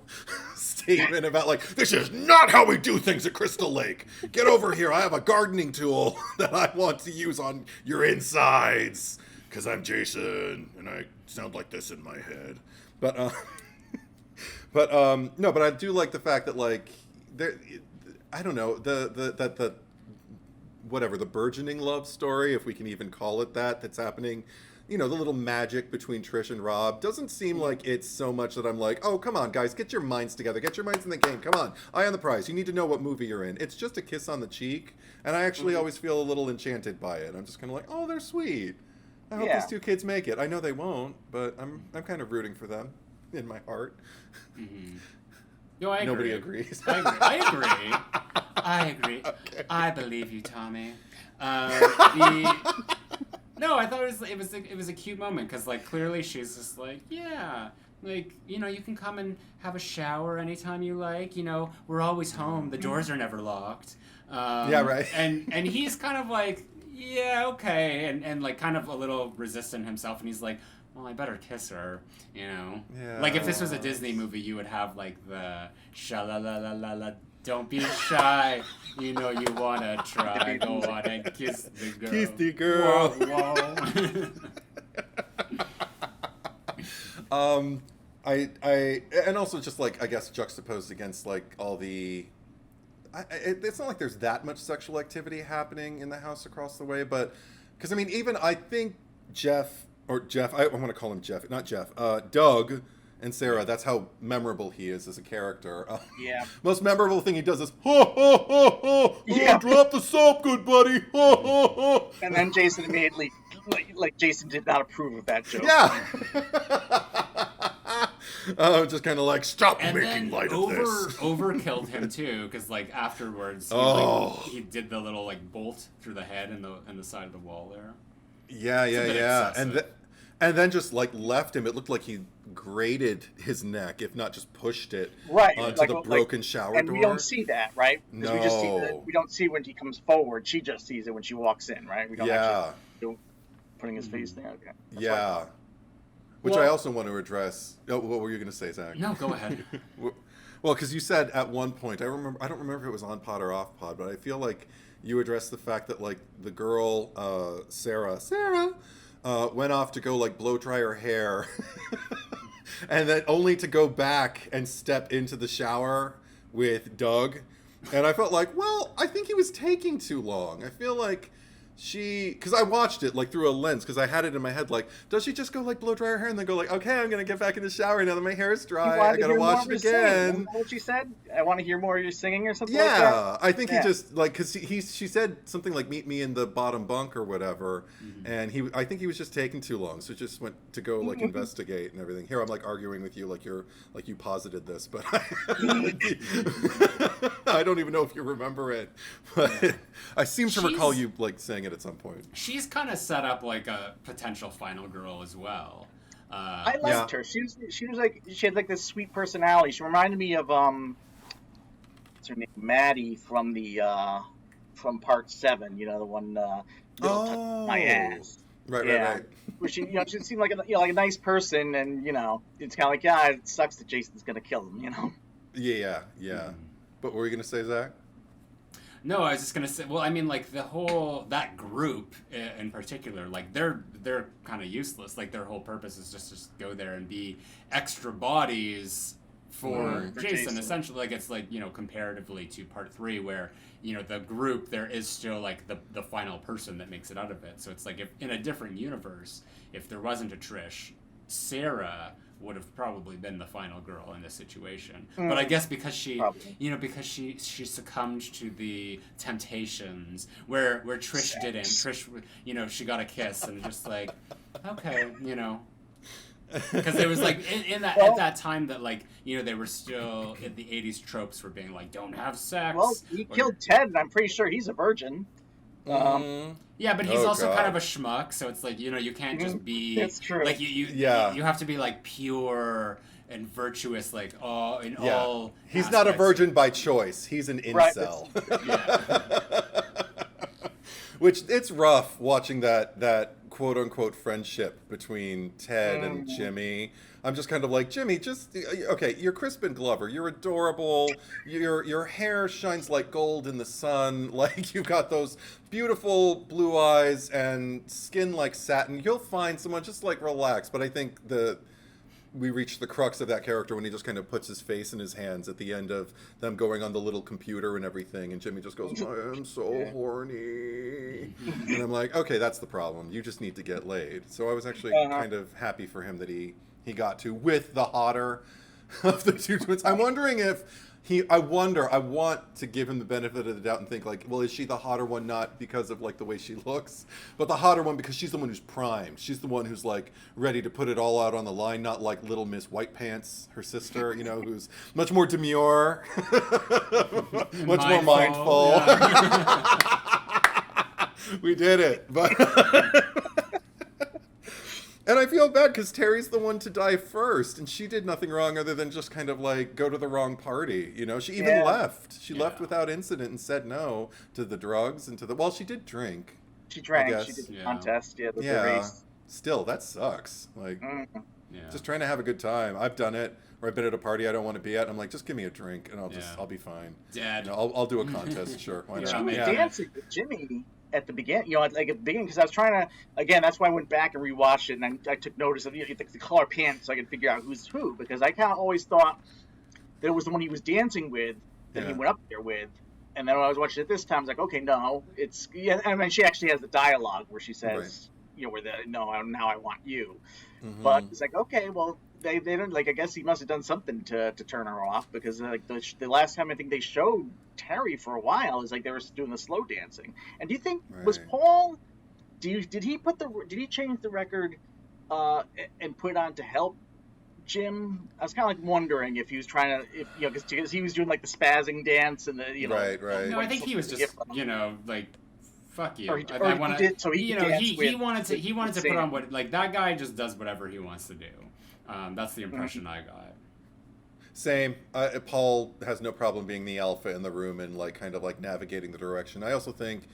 statement about like, this is not how we do things at Crystal Lake. Get over here. I have a gardening tool that I want to use on your insides because I'm Jason and I sound like this in my head. But no, but I do like the fact that like I don't know, the whatever, the burgeoning love story, if we can even call it that, that's happening, you know, the little magic between Trish and Rob doesn't seem like it's so much that I'm like, oh, come on, guys, get your minds together, get your minds in the game, come on, eye on the prize, you need to know what movie you're in. It's just a kiss on the cheek, and I actually always feel a little enchanted by it. I'm just kind of like, oh, they're sweet. I hope these two kids make it. I know they won't, but I'm kind of rooting for them in my heart. Mm-hmm. No, I agree. Nobody agrees. I agree. Okay. I believe you, Tommy. No, I thought it was a cute moment because like clearly she's just like, yeah, like, you know, you can come and have a shower anytime you like. You know, we're always home. The doors are never locked. Yeah, right. And he's kind of like, yeah, okay, and like kind of a little resistant himself, and he's like, well, I better kiss her, you know? Yeah. Like, if this was a Disney movie, you would have, like, the sha-la-la-la-la-la, don't be shy, you know you wanna try, go on and kiss the girl. Kiss the girl. Whoa, whoa. and also just like, I guess, juxtaposed against like all the, it's not like there's that much sexual activity happening in the house across the way, but because I mean, even I think Jeff, I want to call him Jeff, not Jeff, Doug and Sarah, that's how memorable he is as a character. Yeah. Most memorable thing he does is, ho, ho, ho, ho, Yeah. drop the soap, good buddy, ho, ho, ho. And then Jason immediately, like Jason did not approve of that joke. Yeah. Just kind of like, stop And making then light of this. overkilled him too, because like afterwards, he did the little like bolt through the head and the side of the wall there. Yeah, yeah. And then just like left him. It looked like he grated his neck, if not just pushed it onto the broken shower door. And we don't see that, right? No. We just see we don't see when he comes forward. She just sees it when she walks in, right? We don't actually do putting his face there. Okay. That's Which I also want to address. Oh, what were you going to say, Zach? No, go ahead. Well, because you said at one point, I don't remember if it was on pod or off pod, but I feel like you addressed the fact that like the girl, Sarah, went off to go like blow dry her hair, and then only to go back and step into the shower with Doug. And I felt like, well, I think he was taking too long. I feel like because I watched it like through a lens, because I had it in my head like, does she just go like blow dry her hair and then go like, okay, I'm gonna get back in the shower now that my hair is dry, I gotta wash it again. What she said? I want to hear more of you singing or something. Yeah, like that? I think he just like, because she said something like, meet me in the bottom bunk or whatever, and I think he was just taking too long, so just went to go like investigate and everything. Here I'm like arguing with you like you posited this, but I don't even know if you remember it, but I seem to recall you like saying it at some point. She's kind of set up like a potential final girl as well. I liked her. She was like, she had like this sweet personality. She reminded me of what's her name, Maddie from the from Part 7. You know, the one. Touch my ass. Right. Where she seemed like like a nice person, and it's kind of like, yeah, it sucks that Jason's gonna kill him. Yeah. But what were you gonna say, Zach? No, I was just gonna say. Well, I mean, like that group in particular, like they're kind of useless. Like their whole purpose is just go there and be extra bodies for Jason. Essentially, like it's like comparatively to Part 3, where the group there is still like the final person that makes it out of it. So it's like if in a different universe, if there wasn't a Trish, Sarah would have probably been the final girl in this situation. But I guess because she she succumbed to the temptations where Trish didn't. Trish, she got a kiss and just like, okay, because it was like in that at that time that like they were still in the 80s tropes for being like, don't have sex. Well, he killed Ted, and I'm pretty sure he's a virgin. Yeah, but he's also kind of a schmuck, so it's like you can't just be. That's true. Like you have to be like pure and virtuous, like all. He's not a virgin by choice. He's an incel. Which it's rough watching that quote unquote friendship between Ted and Jimmy. I'm just kind of like, Jimmy, okay, you're Crispin Glover, you're adorable, your hair shines like gold in the sun, like you've got those beautiful blue eyes and skin like satin. You'll find someone, just like relax. But I think we reach the crux of that character when he just kind of puts his face in his hands at the end of them going on the little computer and everything, and Jimmy just goes, I am so horny. And I'm like, okay, that's the problem. You just need to get laid. So I was actually kind of happy for him that he got to with the hotter of the two twins. I'm wondering if I want to give him the benefit of the doubt and think like, well, is she the hotter one not because of like the way she looks, but the hotter one because she's the one who's primed. She's the one who's like ready to put it all out on the line, not like Little Miss White Pants, her sister, who's much more demure, much more mindful. Yeah. We did it, but and I feel bad because Terry's the one to die first, and she did nothing wrong other than just kind of like go to the wrong party. She even left. She left without incident and said no to the drugs and to the. Well, she did drink. She drank. She did the contest. The race. Still, that sucks. Like, just trying to have a good time. I've done it. Or I've been at a party I don't want to be at. And I'm like, just give me a drink, and I'll be fine. Dad, I'll do a contest. Sure, why not? She was dancing with Jimmy at the beginning, at the beginning, because I was trying to, again, that's why I went back and rewatched it, and I took notice of the color pants so I could figure out who's who, because I kind of always thought that it was the one he was dancing with that he went up there with, and then when I was watching it this time, I was like, okay, no, it's, and then she actually has the dialogue where she says, now I want you, but it's like, okay, well, they didn't, I guess he must have done something to turn her off, because the last time I think they showed Terry for a while is they were doing the slow dancing. And do you think was Paul? Did he change the record and put it on to help Jim? I was kind of wondering if he was trying to, because he was doing the spazzing dance and the right. No, I think he was just fuck you. He wanted to put on what that guy just does whatever he wants to do. That's the impression I got. Same. Paul has no problem being the alpha in the room and navigating the direction. I also think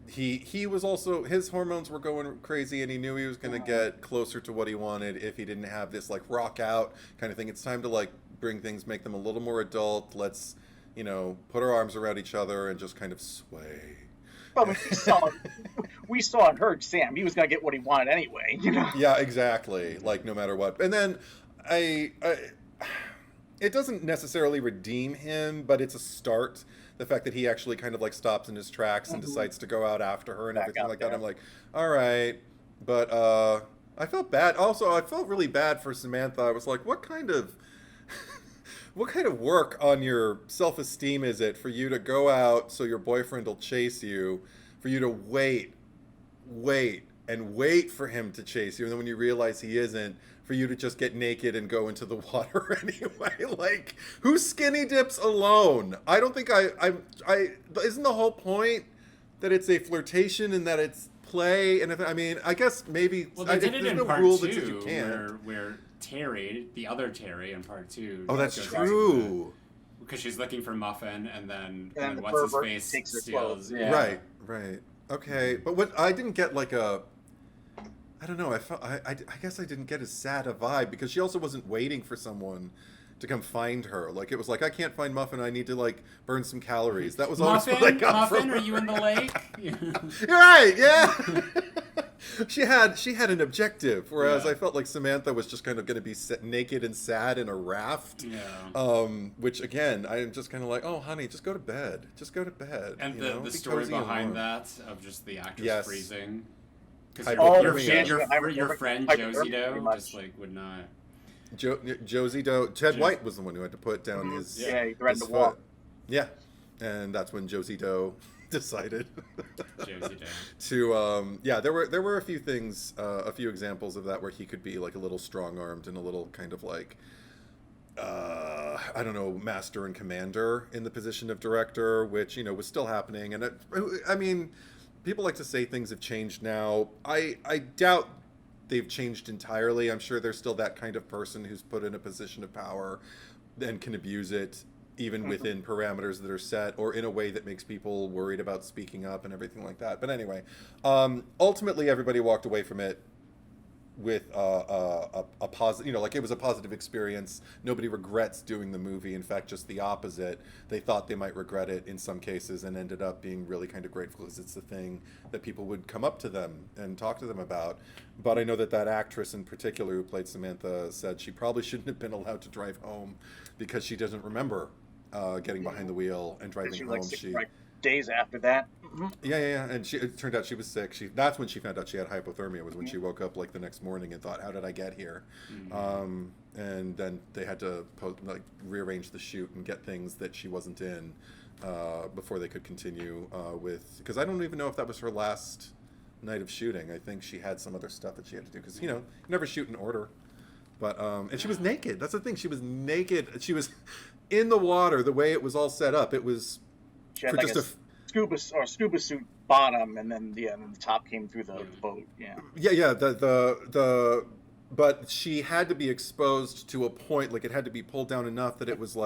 he was also, his hormones were going crazy, and he knew he was going to get closer to what he wanted if he didn't have this rock out kind of thing. It's time to bring things, make them a little more adult. Let's put our arms around each other and just kind of sway. But we saw and heard Sam. He was going to get what he wanted anyway, Yeah, exactly. No matter what. And then it doesn't necessarily redeem him, but it's a start. The fact that he actually kind of stops in his tracks and decides to go out after her and everything like that. I'm like, all right. But I felt bad. Also, I felt really bad for Samantha. I was like, what kind of work on your self-esteem is it for you to go out so your boyfriend will chase you, for you to wait for him to chase you, and then when you realize he isn't, for you to just get naked and go into the water anyway? Who skinny dips alone? I don't think I isn't the whole point that it's a flirtation and that it's play? And I guess maybe they did it in no part rule 2 that says you can't. where Terry, the other Terry in part 2. Oh, that's true. Because she's looking for Muffin, and then what's his face takes her steals. clothes. Yeah. Right. Okay, but what I didn't get I don't know. I guess I didn't get as sad a vibe, because she also wasn't waiting for someone to come find her. It was I can't find Muffin. I need to burn some calories. That was always what I got from her. Are you in the lake? You're right. Yeah. she had an objective, whereas I felt like Samantha was just kind of going to be naked and sad in a raft. Yeah. Which again, I'm just kind of oh, honey, just go to bed. Just go to bed. And the story behind that of just the actress freezing. Because your friend Josie Doe just would not. Josie Doe. Ted White was the one who had to put down his. Yeah, he threatened to walk. Yeah, and that's when Josie Doe decided Josie Doe to. There were a few things, a few examples of that where he could be a little strong-armed and a little kind of I don't know, master and commander in the position of director, which was still happening. And people like to say things have changed now. I doubt they've changed entirely. I'm sure there's still that kind of person who's put in a position of power and can abuse it, even within parameters that are set, or in a way that makes people worried about speaking up and everything like that. But anyway, ultimately everybody walked away from it with a positive, it was a positive experience. Nobody regrets doing the movie. In fact, just the opposite. They thought they might regret it in some cases, and ended up being really kind of grateful, because it's the thing that people would come up to them and talk to them about. But I know that actress in particular who played Samantha said she probably shouldn't have been allowed to drive home, because she doesn't remember getting behind the wheel and driving home. Days after that. Yeah, and it turned out she was sick. That's when she found out she had hypothermia, was when she woke up the next morning and thought, how did I get here? And then they had to rearrange the shoot and get things that she wasn't in before they could continue with, because I don't even know if that was her last night of shooting. I think she had some other stuff that she had to do, because you never shoot in order. But and she was naked. That's the thing. She was naked. She was in the water. The way it was all set up, it was she had scuba suit bottom, and then the top came through the boat. Yeah. But she had to be exposed to a point, it had to be pulled down enough that it was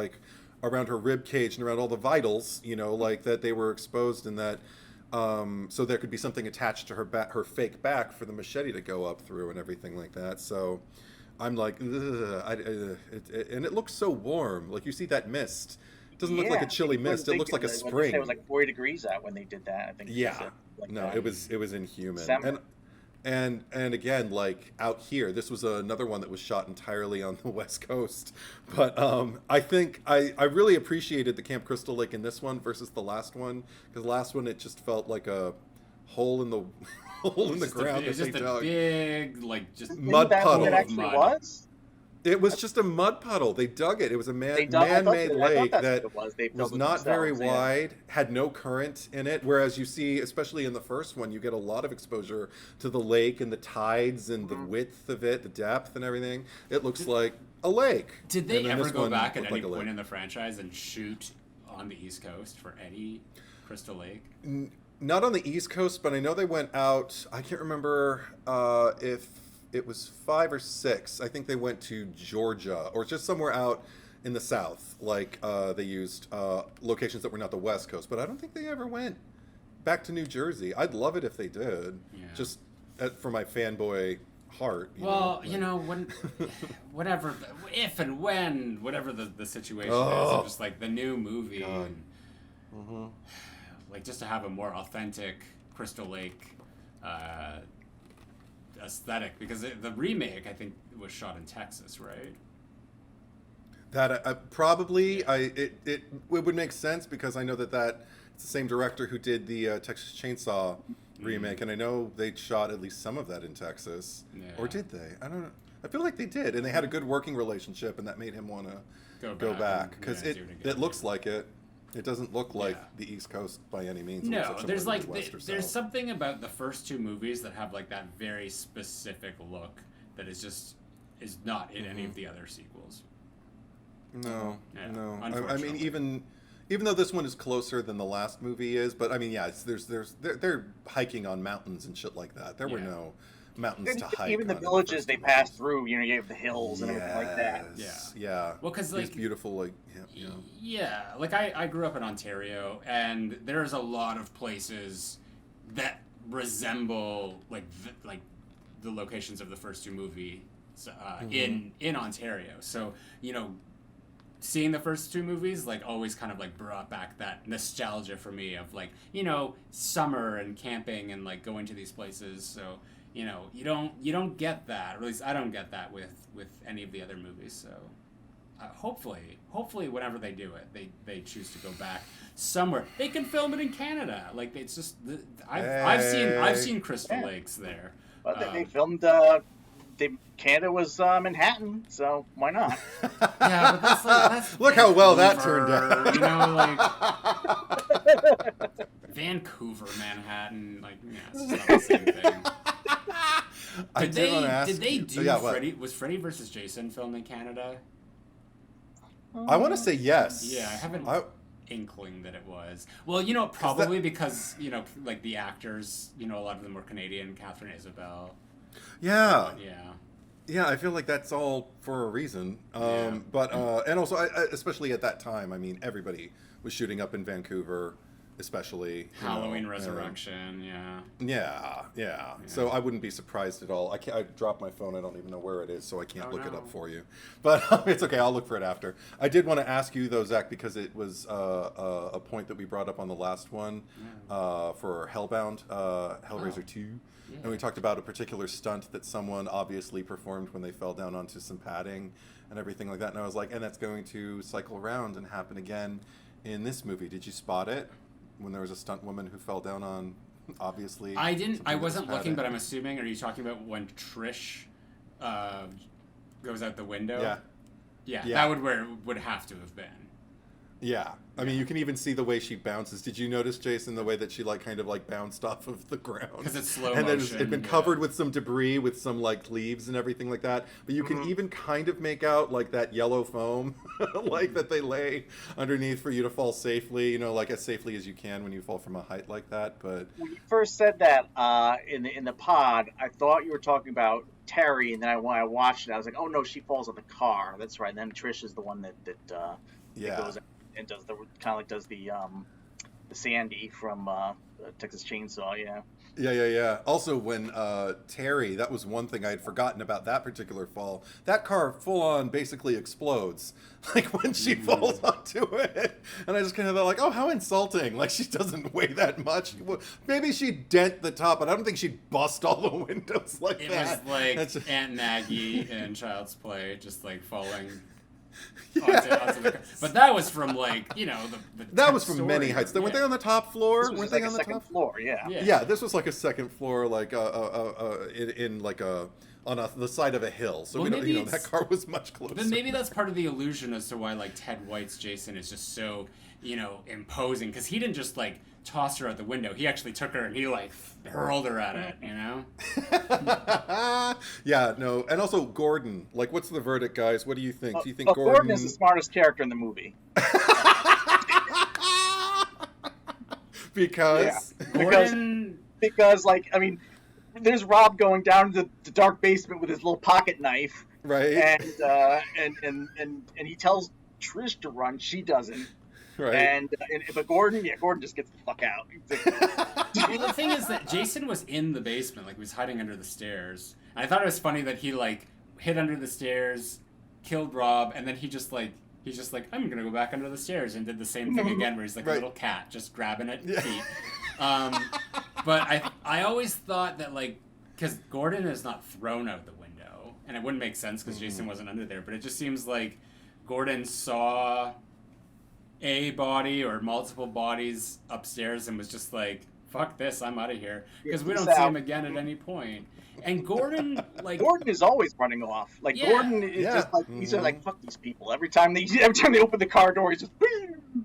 around her rib cage and around all the vitals, that they were exposed, and that so there could be something attached to her fake back for the machete to go up through and everything like that. So I'm like, and it looks so warm. Like you see that mist. It doesn't look like a chilly mist. It looks like a spring. It was like 40 degrees out when they did that. I think. Yeah. Like No, that. it was inhuman. December. And again, like out here, this was another one that was shot entirely on the West Coast. But I think I really appreciated the Camp Crystal Lake in this one versus the last one, because the last one it just felt like a hole in the ground. It was just a big, like, just mud puddle. What it actually was? It was just a mud puddle. They dug it. It was a man-made lake that was not very wide, had no current in it. Whereas you see, especially in the first one, you get a lot of exposure to the lake and the tides and the width of it, the depth and everything. It looks like a lake. Did they ever go back at any point in the franchise and shoot on the East Coast for any Crystal Lake? Not on the East Coast, but I know they went out. I can't remember if it was 5 or 6. I think they went to Georgia or just somewhere out in the South. Like they used locations that were not the West Coast, but I don't think they ever went back to New Jersey. I'd love it if they did. Yeah. Just for my fanboy heart. You know, when, whatever, if and when, whatever the situation is, just like the new movie, and, like just to have a more authentic Crystal Lake aesthetic, because the remake I think was shot in Texas, right? That probably it would make sense, because I know that it's the same director who did the Texas Chainsaw remake, and I know they shot at least some of that in Texas. Or did they? I don't know. I feel like they did, and they had a good working relationship, and that made him want to go back, because it looks like it. It doesn't look like the East Coast by any means. No, there's like there's something about the first two movies that have like that very specific look that is not in any of the other sequels. No. I mean, even though this one is closer than the last movie is, but I mean, they're hiking on mountains and shit like that. There were no mountains to hike. Even the villages they passed through, you have the hills and everything like that. Yeah. Well, because like beautiful, like like I grew up in Ontario, and there's a lot of places that resemble like the locations of the first two movies in Ontario. So seeing the first two movies like always kind of like brought back that nostalgia for me of like summer and camping and like going to these places. So you don't get that, or at least I don't get that with any of the other movies. So hopefully whenever they do it, they choose to go back somewhere. They can film it in Canada. Like it's just I've seen Crystal Lakes there. But they filmed. Canada was Manhattan, so why not? Yeah, but that's look how well that turned out. Vancouver, Manhattan, like it's not the same thing. Did they do Freddy? Was Freddy versus Jason filmed in Canada? I want to say yes. Yeah, I haven't inkling that it was. Well, probably because like the actors, a lot of them were Canadian. Catherine Isabelle. Yeah. Yeah, I feel like that's all for a reason. But and also, especially at that time, I mean, everybody was shooting up in Vancouver, especially Halloween Resurrection. Yeah. So I wouldn't be surprised at all. I dropped my phone. I don't even know where it is, so I can't look it up for you. But it's okay. I'll look for it after. I did want to ask you though, Zach, because it was a point that we brought up on the last one for Hellbound, Hellraiser 2. Yeah. And we talked about a particular stunt that someone obviously performed when they fell down onto some padding and everything like that. And I was like, and that's going to cycle around and happen again in this movie. Did you spot it when there was a stunt woman who fell down on, obviously? I didn't. I wasn't looking, but I'm assuming. Are you talking about when Trish goes out the window? Yeah. That would have to have been. Yeah. I mean, you can even see the way she bounces. Did you notice, Jason, the way that she kind of bounced off of the ground? Because it's slow motion. And then it'd been covered with some debris, with some leaves and everything like that. But you can even kind of make out that yellow foam, that they lay underneath for you to fall safely. As safely as you can when you fall from a height like that. But when you first said that in the pod, I thought you were talking about Terry, and then when I watched it, I was like, oh no, she falls on the car. That's right. And then Trish is the one that goes and does the Sandy from Texas Chainsaw. Yeah. Yeah. Also, when Terry, that was one thing I had forgotten about that particular fall. That car full on basically explodes, like when she falls onto it. And I just kind of thought, like, oh, how insulting! Like she doesn't weigh that much. Maybe she'd dent the top, but I don't think she'd bust all the windows like that. It was like Aunt Maggie in Child's Play, just like falling. Onto the car. But that was from like the that was from story. many heights. Weren't they on the top floor? Weren't they like on the second top floor? Yeah. Yeah, this was like a second floor, like in like the side of a hill. So we don't, that car was much closer. But maybe that's part of the illusion as to why like Ted White's Jason is just so imposing, because he didn't just like toss her out the window. He actually took her and he like hurled her at it. Yeah, no, and also Gordon. Like, what's the verdict, guys? What do you think? Do you think Gordon is the smartest character in the movie? Because because like I mean, there's Rob going down to the dark basement with his little pocket knife, right? And he tells Trish to run. She doesn't. Right. But Gordon just gets the fuck out. Well, the thing is that Jason was in the basement, like he was hiding under the stairs. And I thought it was funny that he like hid under the stairs, killed Rob, and then he's just like, I'm gonna go back under the stairs, and did the same thing again, where he's like a little cat just grabbing at feet. But I always thought that like, because Gordon is not thrown out the window, and it wouldn't make sense because Jason wasn't under there, but it just seems like Gordon saw a body or multiple bodies upstairs and was just like, fuck this, I'm out of here, because we don't see him again at any point. And Gordon is always running off. Like Gordon is just like, he's just like, fuck these people. Every time they open the car door, he's just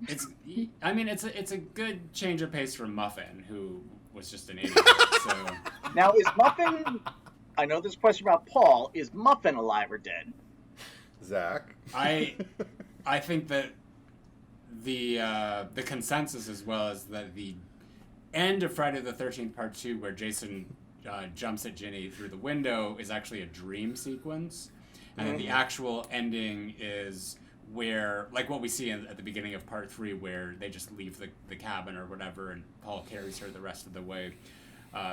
it's a good change of pace from Muffin, who was just an idiot. So now, is Muffin, I know this question about Paul, is Muffin alive or dead? Zach? I think that the consensus as well is that the end of Friday the 13th Part 2, where Jason jumps at Ginny through the window, is actually a dream sequence, and then the actual ending is where, like what we see at the beginning of Part 3, where they just leave the cabin or whatever, and Paul carries her the rest of the way.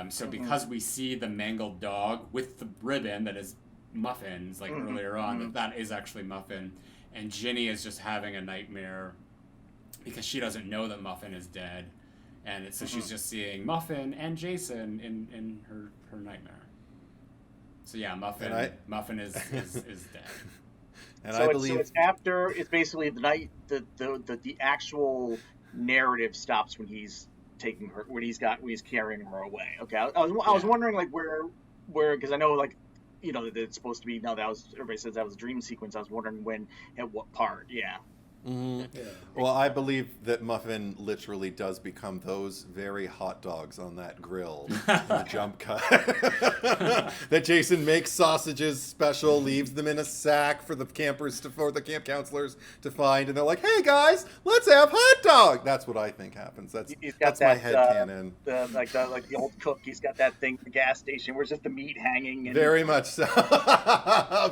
So because we see the mangled dog with the ribbon that is Muffin's, like earlier on, that is actually Muffin, and Ginny is just having a nightmare because she doesn't know that Muffin is dead, and so she's just seeing Muffin and Jason in her nightmare. So yeah, Muffin is dead. And so I believe it's basically the night the actual narrative stops when he's taking her, when he's carrying her away. Okay, I was wondering like where because I know like that it's supposed to be, no, that was, everybody says that was a dream sequence. I was wondering when, at what part. Yeah. Well, I believe that Muffin literally does become those very hot dogs on that grill in the jump cut. That Jason makes sausages special, leaves them in a sack for the for the camp counselors to find, and they're like, "Hey guys, let's have hot dog." That's what I think happens. That's my headcanon. Like the old cook, he's got that thing at the gas station where it's just the meat hanging. And... Very much so.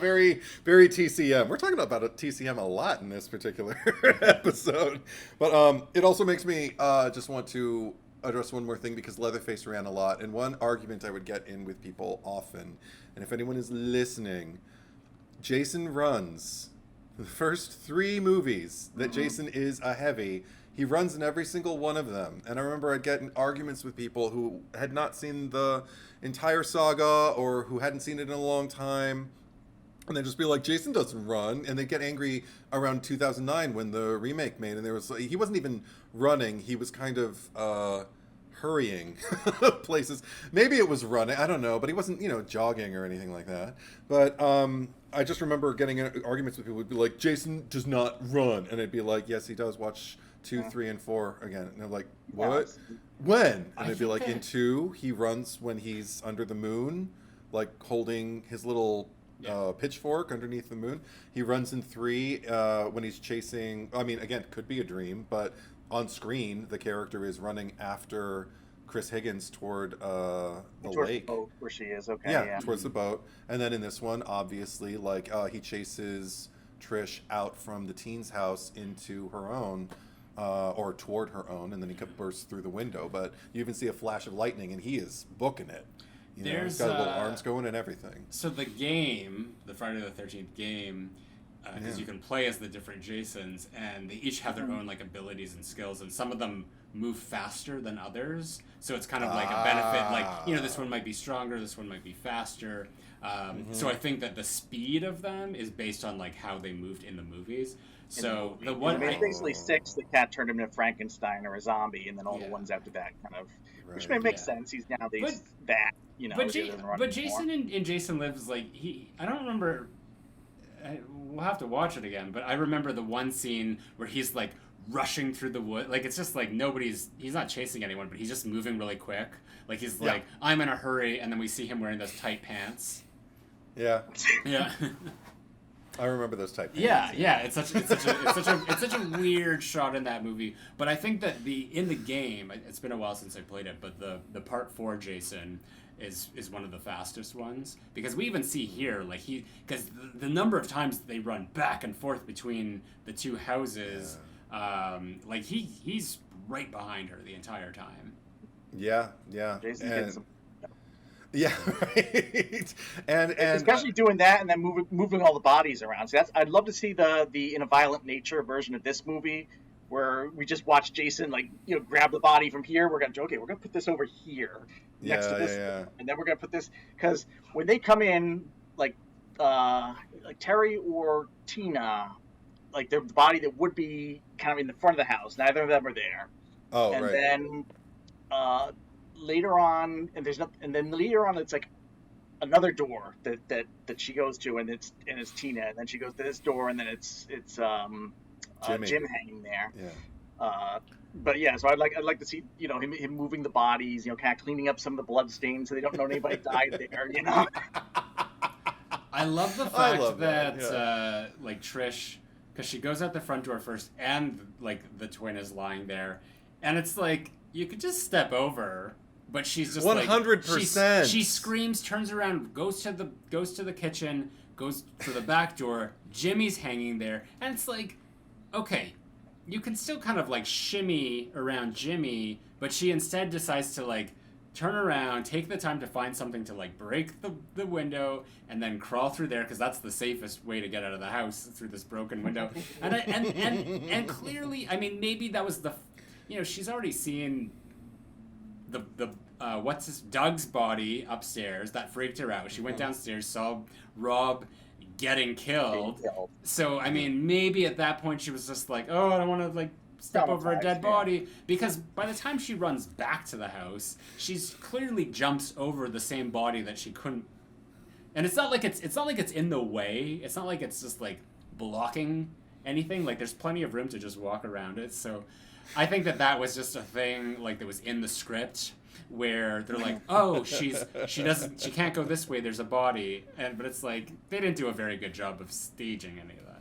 Very, very TCM. We're talking about a TCM a lot in this particular episode, but it also makes me just want to address one more thing, because Leatherface ran a lot, and one argument I would get in with people often, and if anyone is listening, Jason runs the first 3 movies that Jason is a heavy. He runs in every single one of them, and I remember I'd get in arguments with people who had not seen the entire saga or who hadn't seen it in a long time. And they'd just be like, Jason doesn't run. And they'd get angry around 2009 when the remake made. And he wasn't even running. He was kind of hurrying places. Maybe it was running. I don't know. But he wasn't, jogging or anything like that. But I just remember getting in arguments with people who'd be like, Jason does not run. And I'd be like, yes, he does. Watch 2, 3, and 4 again. And they're like, what? When? And I'd be like, in 2, he runs when he's under the moon, like holding his little... pitchfork underneath the moon. He runs in 3 when he's chasing, I mean, again, could be a dream, but on screen the character is running after Chris Higgins toward the lake. The boat where she is. Okay. Yeah, towards the boat. And then in this one, obviously, like he chases Trish out from the teen's house into her own or toward her own, and then he bursts through the window. But you even see a flash of lightning, and he is booking it. You know, he's got little arms going and everything. So the game, the Friday the 13th game, because you can play as the different Jasons, and they each have their own like abilities and skills, and some of them move faster than others. So it's kind of like a benefit, like, you know, this one might be stronger, this one might be faster. So I think that the speed of them is based on like how they moved in the movies. So the one, basically 6, the cat turned him into Frankenstein or a zombie, and then all the ones after that kind of, which may make sense. He's nowadays that, you know. But Jason in Jason Lives, like I don't remember. We'll have to watch it again, but I remember the one scene where he's like rushing through the wood. Like, it's just like he's not chasing anyone, but he's just moving really quick. Like, he's like, I'm in a hurry, and then we see him wearing those tight pants. Yeah. Yeah. I remember those tight pants. Yeah. It's such a weird shot in that movie. But I think that in the game, it's been a while since I played it, but the Part 4 Jason is one of the fastest ones, because we even see here, like, because the number of times they run back and forth between the two houses, like he's right behind her the entire time. Yeah. Jason gets some. Yeah, right. and especially doing that and then moving all the bodies around. So I'd love to see the In a Violent Nature version of this movie, where we just watch Jason, like, you know, grab the body from here. We're gonna put this over here next to this, and then we're gonna put this, because when they come in, like Terry or Tina, like the body that would be kind of in the front of the house, neither of them are there. Oh, and right. Then later on, then later on, it's like another door that she goes to, and it's Tina, and then she goes to this door, and then it's Jim hanging there. Yeah. But yeah, so I'd like to see, you know, him moving the bodies, you know, kind of cleaning up some of the blood stains so they don't know anybody died there, you know. I love the fact that like Trish, because she goes out the front door first, and like the twin is lying there, and it's like you could just step over. But she's just 100%. She screams, turns around, goes to the kitchen, goes to the back door. Jimmy's hanging there, and it's like, okay, you can still kind of like shimmy around Jimmy, but she instead decides to like turn around, take the time to find something to like break the window, and then crawl through there, because that's the safest way to get out of the house, through this broken window. And clearly, I mean, maybe that was she's already seen the Doug's body upstairs. That freaked her out. She went downstairs, saw Rob getting killed. So, I mean, maybe at that point she was just like, oh, I don't want to like step over a dead body, because by the time she runs back to the house, she's clearly jumps over the same body that she couldn't. And it's not like it's in the way. It's not like it's just like blocking anything. Like, there's plenty of room to just walk around it. So I think that was just a thing like that was in the script, where they're like, oh, she can't go this way, there's a body, but it's like they didn't do a very good job of staging any of that.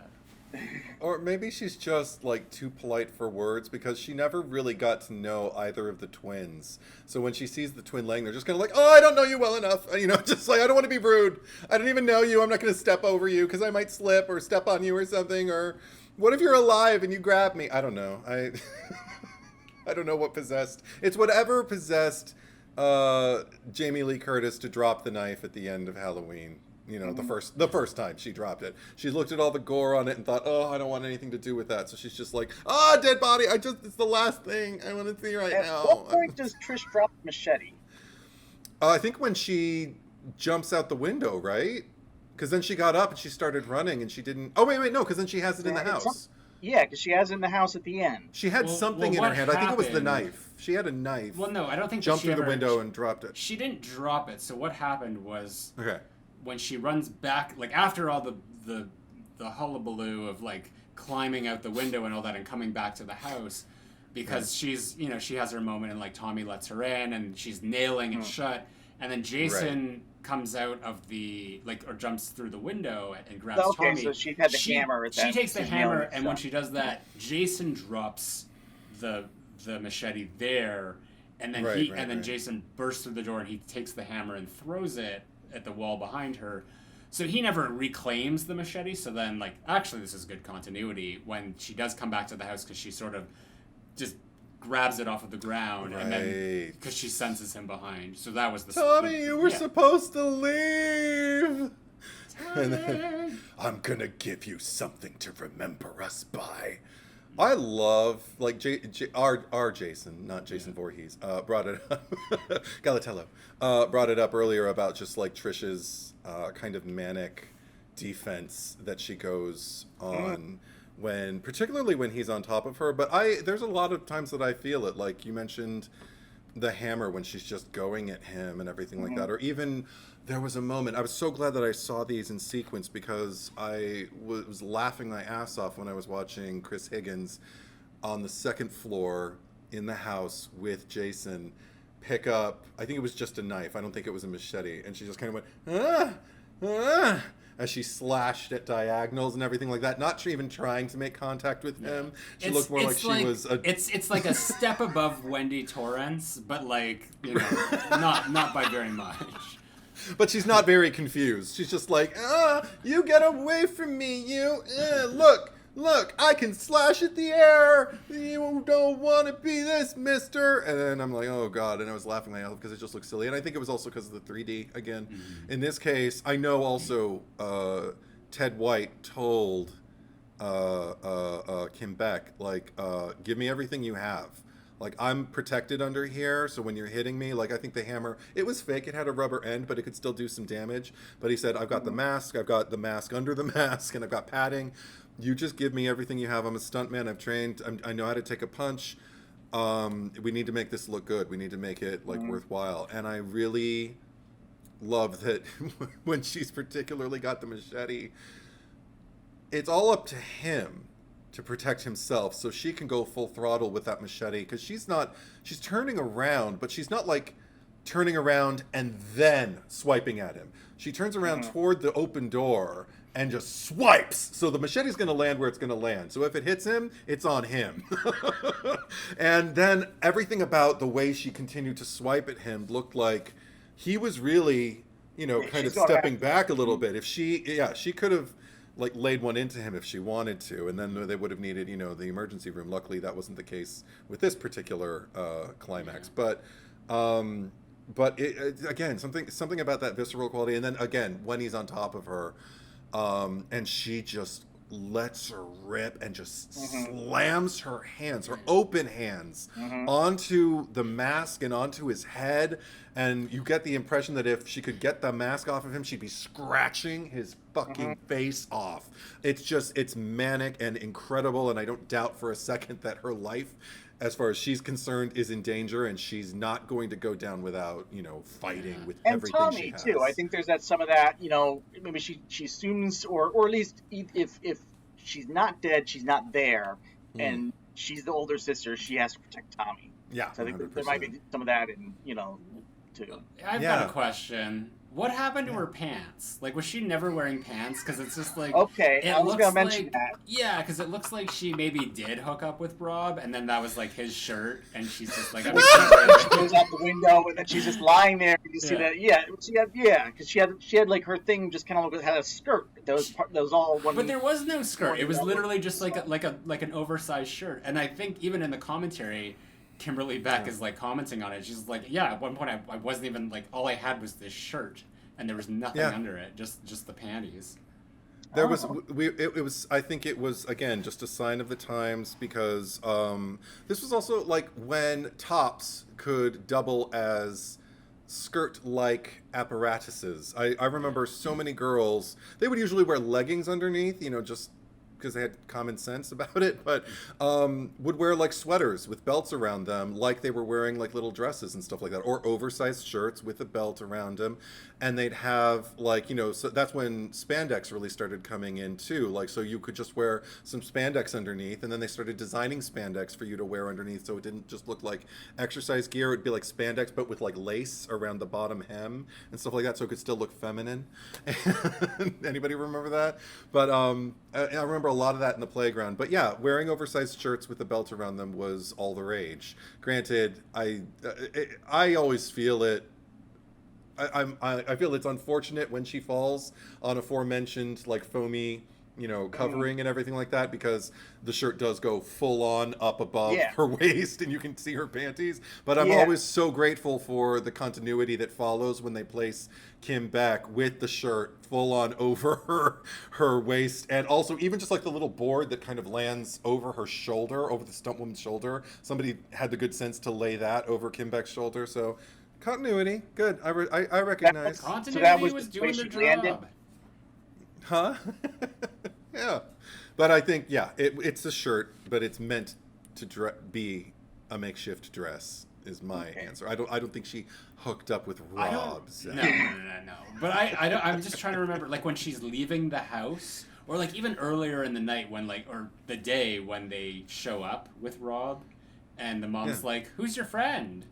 Or maybe she's just like too polite for words, because she never really got to know either of the twins. So when she sees the twin laying there, just kind of like, oh, I don't know you well enough, you know, just like, I don't want to be rude, I don't even know you, I'm not going to step over you because I might slip or step on you or something, or what if you're alive and you grab me? I don't know. I don't know what possessed. It's whatever possessed Jamie Lee Curtis to drop the knife at the end of Halloween. You know, the first time she dropped it. She looked at all the gore on it and thought, oh, I don't want anything to do with that. So she's just like, oh, dead body. It's the last thing I want to see right now. At what point does Trish drop the machete? I think when she jumps out the window, right? Because then she got up and she started running, and she didn't. Oh, wait, no, because then she has it in the house. Yeah, because she has it in the house at the end. She had something in her hand. I think it was the knife. She had a knife. Well, no, I don't think jumped through the window and dropped it. She didn't drop it. So what happened was, okay, when she runs back, like after all the hullabaloo of like climbing out the window and all that and coming back to the house, because she's, you know, she has her moment and like Tommy lets her in and she's nailing it shut, and then Jason comes out of the or jumps through the window and grabs Tommy. Okay, so she had the hammer. She takes the hammer, and when she does that, Jason drops the machete there, and then Jason bursts through the door and he takes the hammer and throws it at the wall behind her. So he never reclaims the machete. So then, like, actually, this is good continuity when she does come back to the house, because she sort of just grabs it off of the ground, Right. and then because she senses him behind. So that was the Tommy, you were supposed to leave. And then, I'm gonna give you something to remember us by. I love, like, our Jason, not Jason Voorhees, brought it up, Gallotello, brought it up earlier about just, like, Trish's kind of manic defense that she goes on particularly when he's on top of her. But there's a lot of times that I feel it, like you mentioned the hammer when she's just going at him and everything like that. Or even, there was a moment, I was so glad that I saw these in sequence because I was laughing my ass off when I was watching Chris Higgins on the second floor in the house with Jason pick up, I think it was just a knife, I don't think it was a machete, and she just kind of went, as she slashed at diagonals and everything like that, not even trying to make contact with him. She looked more like she was a... It's like a step above Wendy Torrance, but like, you know, not by very much. But she's not very confused. She's just like, you get away from me, you. Look, I can slash at the air. You don't want to be this, mister. And then I'm like, oh, God. And I was laughing my ass off because it just looks silly. And I think it was also because of the 3D again. Mm-hmm. In this case, I know also Ted White told Kim Beck, like, give me everything you have. Like, I'm protected under here, so when you're hitting me, like, I think the hammer, it was fake. It had a rubber end, but it could still do some damage. But he said, I've got the mask. I've got the mask under the mask, and I've got padding. You just give me everything you have. I'm a stuntman. I've trained. I know how to take a punch. We need to make this look good. We need to make it, like, worthwhile. And I really love that when she's particularly got the machete, it's all up to him to protect himself, so she can go full throttle with that machete, because she's turning around, but she's not like turning around and then swiping at him. She turns around toward the open door and just swipes. So the machete's going to land where it's going to land. So if it hits him, it's on him. And then everything about the way she continued to swipe at him looked like he was really, you know, kind of stepping back a little bit. If she could have like laid one into him if she wanted to, and then they would have needed, you know, the emergency room. Luckily, that wasn't the case with this particular climax. But it, again, something about that visceral quality. And then again, when he's on top of her, and she just lets her rip and just slams her hands, her open hands, onto the mask and onto his head. And you get the impression that if she could get the mask off of him, she'd be scratching his fucking face off. It's manic and incredible. And I don't doubt for a second that her life, as far as she's concerned, is in danger, and she's not going to go down without, you know, fighting with everything Tommy, she has. too. I think there's some of that, you know, maybe she assumes, or at least if she's not dead, she's not there, and she's the older sister, she has to protect Tommy. Yeah, so I think there might be some of that in, you know, too. I've got a question. What happened to her pants? Like, was she never wearing pants? Because it's just like... Okay, I was going to mention that. Yeah, because it looks like she maybe did hook up with Rob, and then that was, like, his shirt, and she's just like... She goes out the window, and then she's just lying there, and you see that... Because she had, like, her thing just kind of had a skirt. That was all one... But there was no skirt. It was literally just, like an oversized shirt. And I think even in the commentary... Kimberly Beck is like commenting on it. She's like, yeah, at one point I wasn't even like, all I had was this shirt and there was nothing under it, just the panties. There was it was I think it was again just a sign of the times, because this was also like when tops could double as skirt-like apparatuses. I remember so many girls, they would usually wear leggings underneath, you know, just because they had common sense about it, but would wear like sweaters with belts around them, like they were wearing like little dresses and stuff like that, or oversized shirts with a belt around them. And they'd have like, you know, so that's when spandex really started coming in too. Like, so you could just wear some spandex underneath, and then they started designing spandex for you to wear underneath, so it didn't just look like exercise gear. It'd be like spandex, but with like lace around the bottom hem and stuff like that, so it could still look feminine. Anybody remember that? But I remember a lot of that in the playground. But yeah, wearing oversized shirts with a belt around them was all the rage. Granted, I always feel it. I feel it's unfortunate when she falls on aforementioned like foamy covering and everything like that, because the shirt does go full on up above her waist and you can see her panties. But I'm always so grateful for the continuity that follows when they place Kim Beck with the shirt full on over her waist, and also even just like the little board that kind of lands over her shoulder, over the stunt woman's shoulder. Somebody had the good sense to lay that over Kim Beck's shoulder. So continuity, good. I recognize. Continuity was doing the job. Huh? Yeah. But I think, it's a shirt, but it's meant to be a makeshift dress, is my answer. I don't think she hooked up with Rob. No. But I'm just trying to remember, like, when she's leaving the house, or like even earlier in the night when, like, or the day when they show up with Rob, and the mom's like, "Who's your friend?"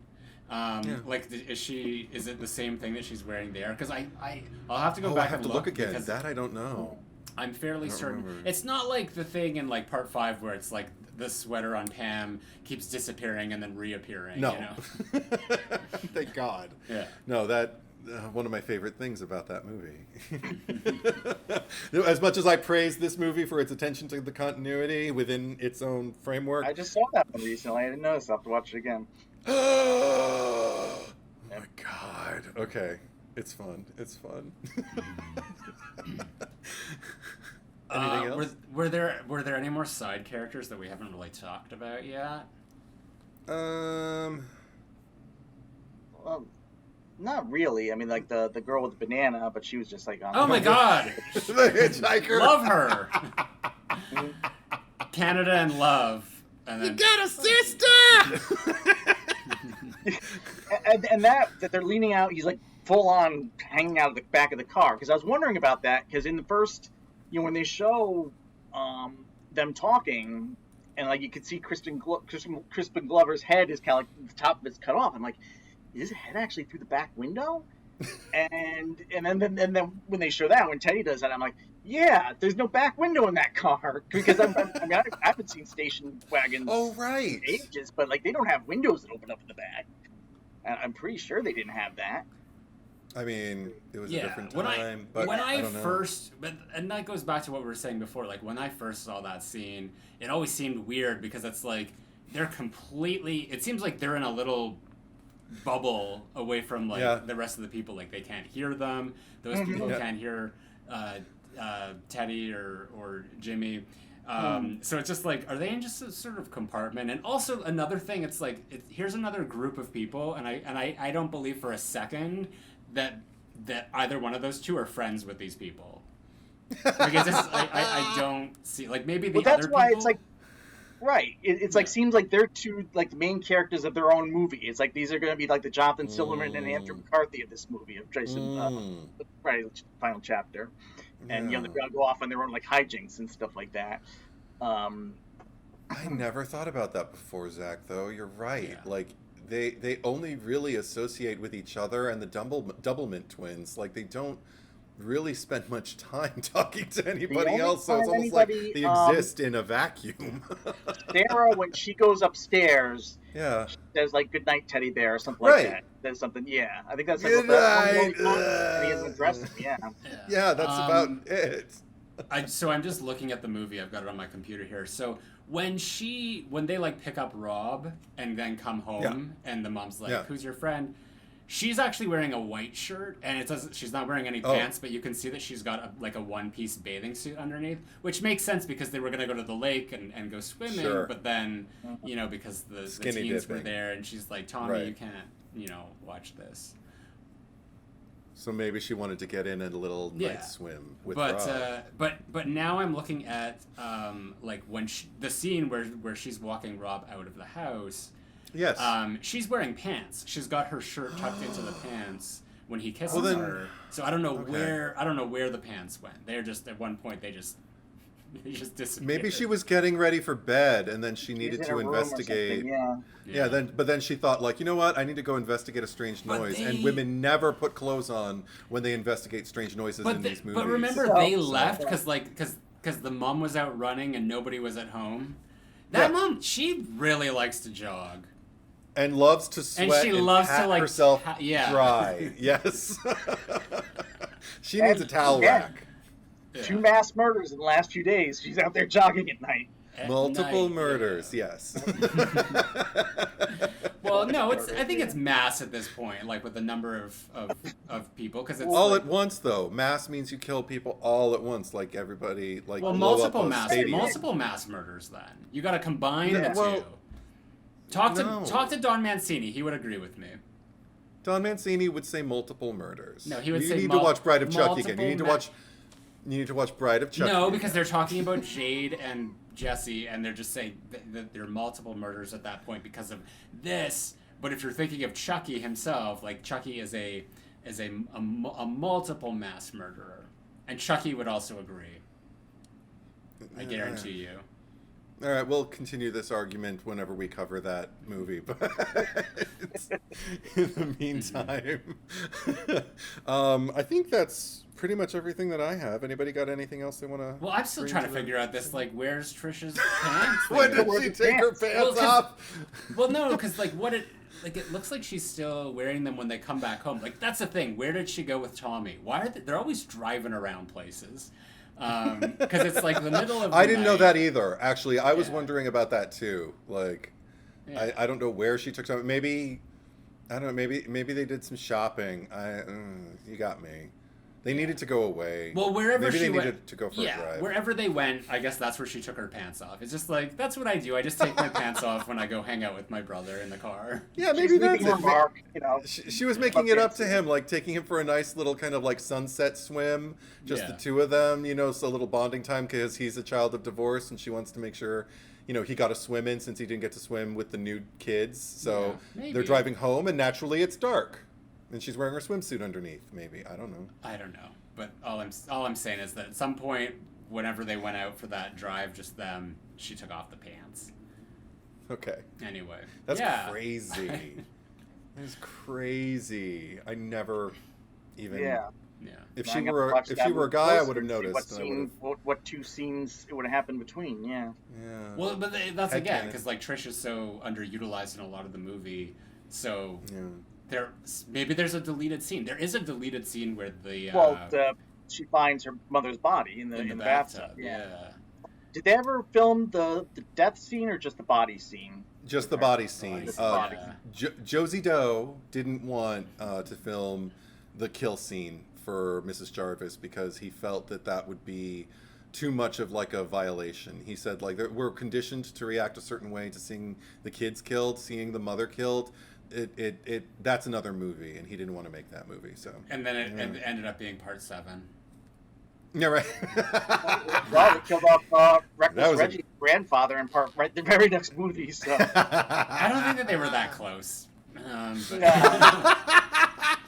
Like, is it the same thing that she's wearing there? Because I'll have to go back. I have to look again. That I don't know. I'm fairly certain. Remember. It's not like the thing in like part 5 where it's like the sweater on Pam keeps disappearing and then reappearing. No. You know? Thank God. Yeah. No, that one of my favorite things about that movie. As much as I praise this movie for its attention to the continuity within its own framework. I just saw that one recently. I didn't notice. I'll have to watch it again. Oh my God. Okay. It's fun. Anything else? Were there any more side characters that we haven't really talked about yet? Well, not really. I mean, like the girl with the banana, but she was just like on. Oh my God! The hitchhiker. Love her. Canada and love. And then... You got a sister. and that they're leaning out. He's like full on hanging out of the back of the car. Because I was wondering about that. Because in the first, when they show them talking, and like you could see Crispin Glover's head is kind of like the top of it's cut off. I'm like, is his head actually through the back window? and then when they show that, when Teddy does that, I'm like, yeah, there's no back window in that car, because I haven't seen station wagons in ages, but like they don't have windows that open up in the back. And I'm pretty sure they didn't have that. I mean, it was a different time. And that goes back to what we were saying before. Like when I first saw that scene, it always seemed weird because it's like they're completely. It seems like they're in a little bubble away from like the rest of the people. Like they can't hear them. Those people can't hear Teddy or Jimmy. So it's just like, are they in just a sort of compartment? And also another thing, it's like here's another group of people, and I don't believe for a second that either one of those two are friends with these people, because I don't see, like, maybe the other people. That's why it's like. Right. It's like, seems like they're two, like, the main characters of their own movie. It's like these are going to be like the Jonathan Silverman and Andrew McCarthy of this movie, of Jason, Freddy's final chapter. And, they're going to go off on their own, like, hijinks and stuff like that. I never thought about that before, Zach, though. You're right. Yeah. Like, they only really associate with each other and the Doublemint twins. Like, they don't really spend much time talking to anybody else, so it's almost like they exist in a vacuum. Sarah, when she goes upstairs, she says like "Good night, teddy bear" or something like that. There's something, I think that's like good night. And he hasn't addressed him, yeah, that's about it. So I'm just looking at the movie. I've got it on my computer here. So when they like pick up Rob and then come home, and the mom's like, "Who's your friend?" She's actually wearing a white shirt, and it doesn't. She's not wearing any pants, but you can see that she's got a one-piece bathing suit underneath, which makes sense because they were going to go to the lake and go swimming, but then, because the teens were there, and she's like, Tommy, you can't, watch this. So maybe she wanted to get in a little night swim with Rob. But now I'm looking at like when the scene where she's walking Rob out of the house. Yes. She's wearing pants. She's got her shirt tucked into the pants when he kisses her. So I don't know where the pants went. They're just at one point they just disappeared. Maybe she was getting ready for bed and then she needed to investigate. But then she thought, like, you know what? I need to go investigate a strange noise. And women never put clothes on when they investigate strange noises in these movies. But remember, they left because the mom was out running and nobody was at home. That mom, she really likes to jog. And loves to sweat and, she loves pat to, like, herself dry. Yes. She needs a towel rack. 2 mass murders in the last few days. She's out there jogging at night. Multiple murders, yes. Well, no, I think it's mass at this point, like with the number of people, because it's all at once though. Mass means you kill people all at once, like everybody, like multiple mass murders. Then you got to combine the two. Talk to Don Mancini. He would agree with me. Don Mancini would say multiple murders. No, he would say you need to watch Bride of Chucky again. You need to watch Bride of Chucky. No, because they're talking about Jade and Jesse, and they're just saying that there are multiple murders at that point because of this. But if you're thinking of Chucky himself, like Chucky is a multiple mass murderer, and Chucky would also agree. I guarantee you. All right, we'll continue this argument whenever we cover that movie. But in the meantime, I think that's pretty much everything that I have. Anybody got anything else they want to? Well, I'm still trying to figure out this. Like, where's Trisha's pants? When did she take her pants off? Well, no, because it looks like she's still wearing them when they come back home. Like, that's the thing. Where did she go with Tommy? Why are they're always driving around places? Because it's like the middle of the I didn't night. know that either. Actually, I was wondering about that too. Like, I don't know where she took some. Maybe I don't know. Maybe they did some shopping. You got me. They needed to go away. Well, wherever maybe she they went, needed to go for a drive. Wherever they went, I guess that's where she took her pants off. It's just like that's what I do. I just take my pants off when I go hang out with my brother in the car. Yeah, maybe that's it. Mark, she was making it up to him, like taking him for a nice little kind of like sunset swim, just the two of them. So a little bonding time because he's a child of divorce and she wants to make sure. He got to swim in since he didn't get to swim with the new kids. So they're driving home, and naturally it's dark, and she's wearing her swimsuit underneath. Maybe I don't know. But all I'm saying is that at some point, whenever they went out for that drive, just them, she took off the pants. Okay. Anyway, that's crazy. That's crazy. I never even. Yeah. If she were a guy, I would have noticed. What 2 scenes it would have happened between? Yeah. Yeah. Well, but that's again because like Trish is so underutilized in a lot of the movie, so. Yeah. Maybe there's a deleted scene. There is a deleted scene where she finds her mother's body in the bathtub. Yeah. Did they ever film the death scene or just the body scene? Just the body scene. Josie Doe didn't want to film the kill scene for Mrs. Jarvis because he felt that would be too much of like a violation. He said like we're conditioned to react a certain way to seeing the kids killed, seeing the mother killed. That's another movie, and he didn't want to make that movie. So and then it ended up being part 7. Yeah, right. Well, they killed off Reckless Reggie's grandfather in the very next movie. So I don't think that they were that close. But...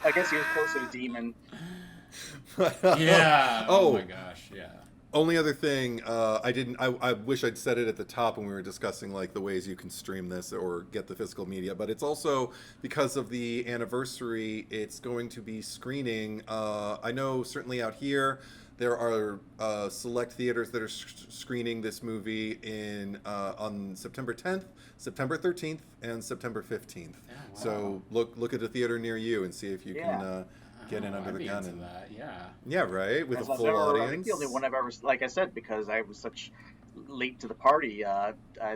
I guess he was close to the demon. Yeah. Oh my gosh. Yeah. Only other thing, I wish I'd said it at the top when we were discussing like the ways you can stream this or get the physical media, but it's also because of the anniversary, it's going to be screening. I know certainly out here, there are select theaters that are screening this movie on September 10th, September 13th, and September 15th. Oh, wow. So look at a theater near you and see if you can get in under the gun. And that. Yeah, right, with a full audience. I think the only one I've ever, like I said, because I was such late to the party, I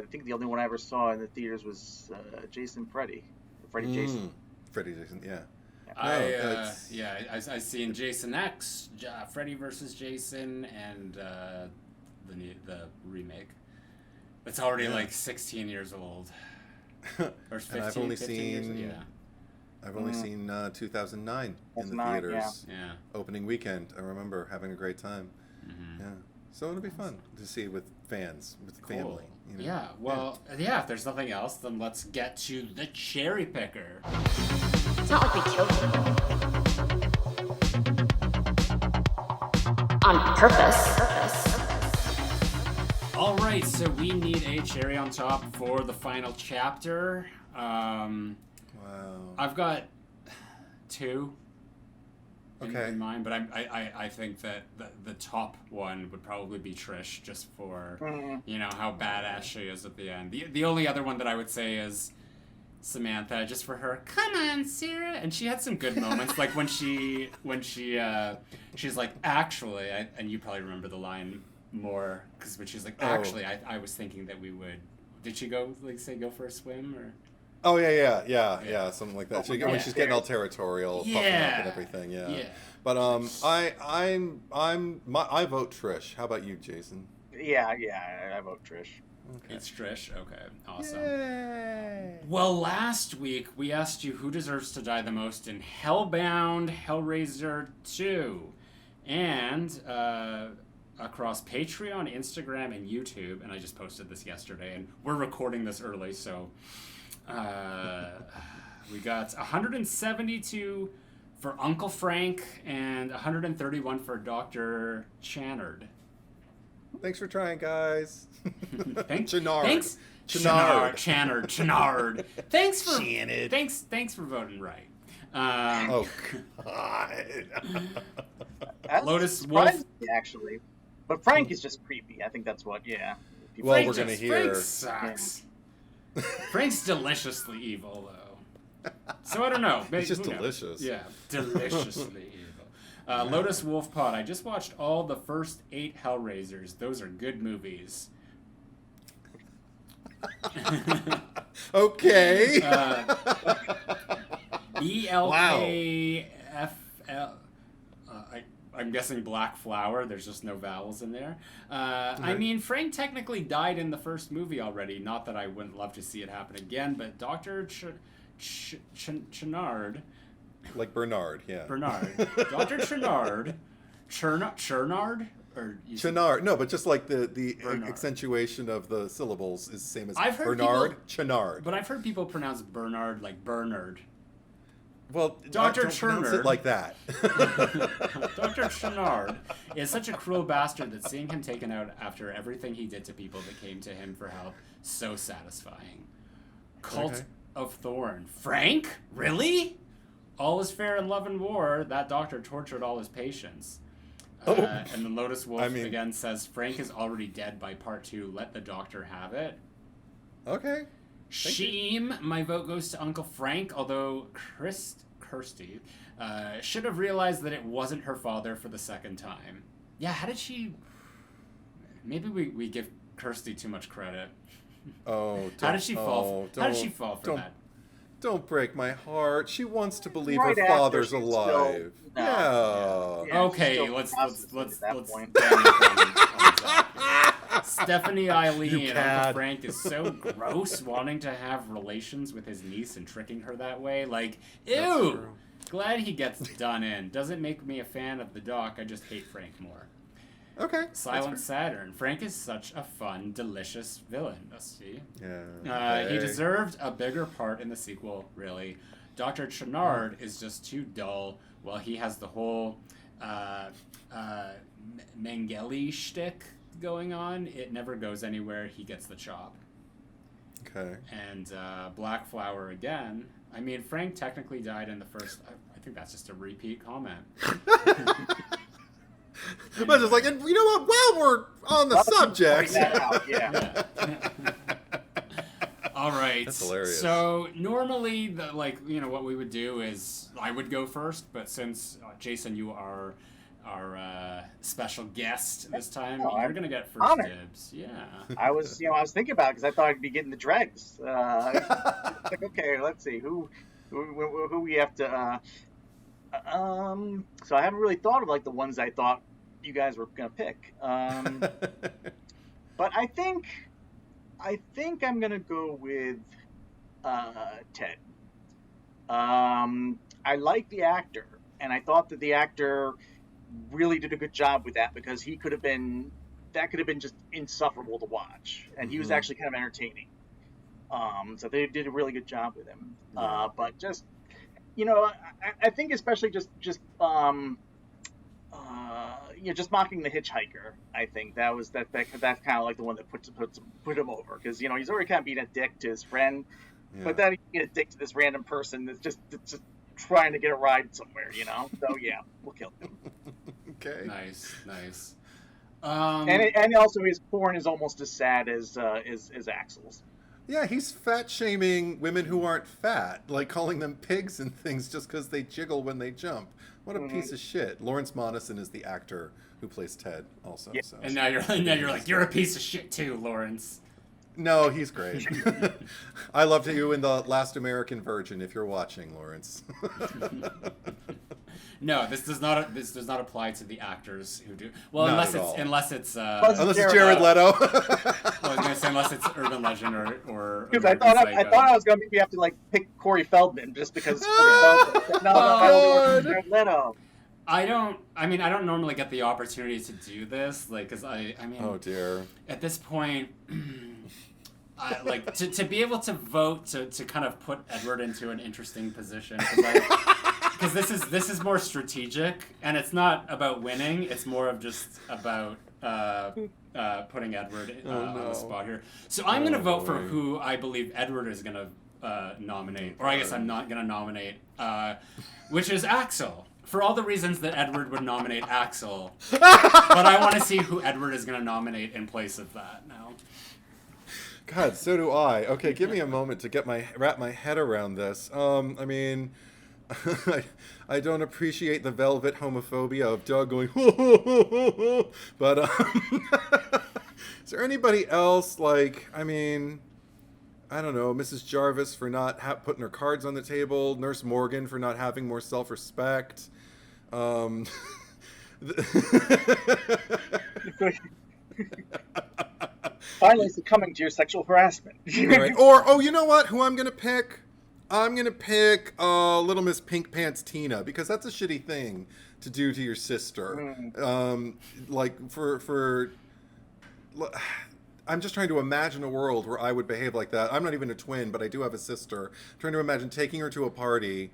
think the only one I ever saw in the theaters was Jason Freddy. Freddy Jason, yeah. I seen Jason X, Freddy versus Jason, and the remake. It's already like 16 years old. Or 15, and I've only 15 seen years, I've only seen 2009 in the theaters. Yeah. Opening weekend. I remember having a great time. Mm-hmm. Yeah. So it'll be fun to see with fans, with family. Yeah. Well, if there's nothing else, then let's get to the cherry picker. It's not like we killed people. On purpose. All right, so we need a cherry on top for the final chapter. Wow. I've got 2 in mind, but I think that the top one would probably be Trish, just for how badass she is at the end. The only other one that I would say is Samantha just for her. Come on, Sarah. And she had some good moments, like when she's like, actually, and you probably remember the line more, because when she's like, actually, I was thinking that we would. Did she go go for a swim or? Oh yeah, something like that. When she's getting all territorial, puffing up and everything, yeah. But I vote Trish. How about you, Jason? Yeah, I vote Trish. Okay. It's Trish. Okay, awesome. Yay. Well, last week we asked you who deserves to die the most in Hellbound Hellraiser 2, and across Patreon, Instagram, and YouTube. And I just posted this yesterday, and we're recording this early, so we got 172 for Uncle Frank and 131 for Dr. Channard. Thanks for trying, guys. Thanks, Channard. Thanks, Channard. Thanks for voting right. Oh God. Lotus Wolf, actually, but Frank is just creepy. I think that's what. Yeah. Well, we're gonna hear. Frank sucks. Frank's deliciously evil, though. So I don't know. It's just delicious. Yeah, deliciously evil. Lotus Wolf Pod. I just watched all the first 8 Hellraisers. Those are good movies. Okay. BLKFL. I'm guessing Black Flower. There's just no vowels in there. I mean, Frank technically died in the first movie already. Not that I wouldn't love to see it happen again, but Dr. Channard... Like Bernard, yeah. Bernard. Dr. Channard. Chernard? Or Channard. No, but just like the accentuation of the syllables is the same as Bernard, Channard. But I've heard people pronounce Bernard like Bernard. Well, Dr. don't pronounce it like that. Dr. Channard is such a cruel bastard that seeing him taken out after everything he did to people that came to him for help, so satisfying. Cult of Thorn. Frank? Really? All is fair in love and war. That doctor tortured all his patients. And the Lotus Wolf again says, Frank is already dead by part 2. Let the doctor have it. Okay. Sheem, my vote goes to Uncle Frank, although Kirsty should have realized that it wasn't her father for the second time. Yeah, how did she... Maybe we give Kirsty too much credit. How did she fall for that? Don't break my heart. She wants to believe her father's alive. Yeah. Okay, let's Stephanie Eileen and Uncle Frank is so gross, wanting to have relations with his niece and tricking her that way. Like, ew! Glad he gets done in. Doesn't make me a fan of the doc, I just hate Frank more. Okay. Silent Saturn. Frank is such a fun, delicious villain. Let's see. Yeah. He deserved a bigger part in the sequel, really. Dr. Channard is just too dull, while he has the whole Mengele shtick going on. It never goes anywhere. He gets the chop. Okay. And Black Flower again. I mean, Frank technically died in the first... I think that's just a repeat comment. But just like, and you know what? While we're on the subject, all right. That's hilarious. So normally, what we would do is I would go first, but since Jason, you are our special guest this time, you're gonna get first dibs. Yeah. I was thinking about it because I thought I'd be getting the dregs. Like, okay, let's see who we have to. So I haven't really thought of like the ones I thought you guys were gonna pick. But I think I'm gonna go with Ted. I like the actor, and I thought that the actor really did a good job with that because he could have been just insufferable to watch, and he was actually kind of entertaining. So they did a really good job with him. But just I think especially just mocking the hitchhiker. I think that's kind of like the one that put him over because he's already kind of being a dick to his friend, but then he's being a dick to this random person that's just trying to get a ride somewhere. So yeah, we'll kill him. Okay. Nice. And also his porn is almost as sad as Axel's. Yeah, he's fat shaming women who aren't fat, like calling them pigs and things just because they jiggle when they jump. What a piece of shit. Lawrence Monason is the actor who plays Ted, also. Yeah. So. And now you're like, you're a piece of shit too, Lawrence. No, he's great. I loved you in The Last American Virgin. If you're watching, Lawrence. No, this does not apply to the actors who do. Well, Not unless it's Unless it's Jared Leto. well, I was gonna say unless it's urban legend or Because I thought I was gonna maybe have to like pick Corey Feldman just because. I only work with Jared Leto. I don't normally get the opportunity to do this, like, because I mean. Oh dear. At this point, like to be able to vote to kind of put Edward into an interesting position, because this is more strategic, and it's not about winning. It's more of just about putting Edward on the spot here. So I'm going to vote for who I believe Edward is going to nominate, or I guess I'm not going to nominate, which is Axel. For all the reasons that Edward would nominate Axel, but I want to see who Edward is going to nominate in place of that now. God, so do I. Okay, give me a moment to wrap my head around this. I mean, I don't appreciate the velvet homophobia of Doug going, but is there anybody else, like, I mean, I don't know, Mrs. Jarvis for not putting her cards on the table, Nurse Morgan for not having more self-respect. Finally succumbing to your sexual harassment. Right. Or, oh, you know what? Who I'm going to pick? I'm going to pick Little Miss Pink Pants Tina, because that's a shitty thing to do to your sister. Like, I'm just trying to imagine a world where I would behave like that. I'm not even a twin, but I do have a sister. I'm trying to imagine taking her to a party,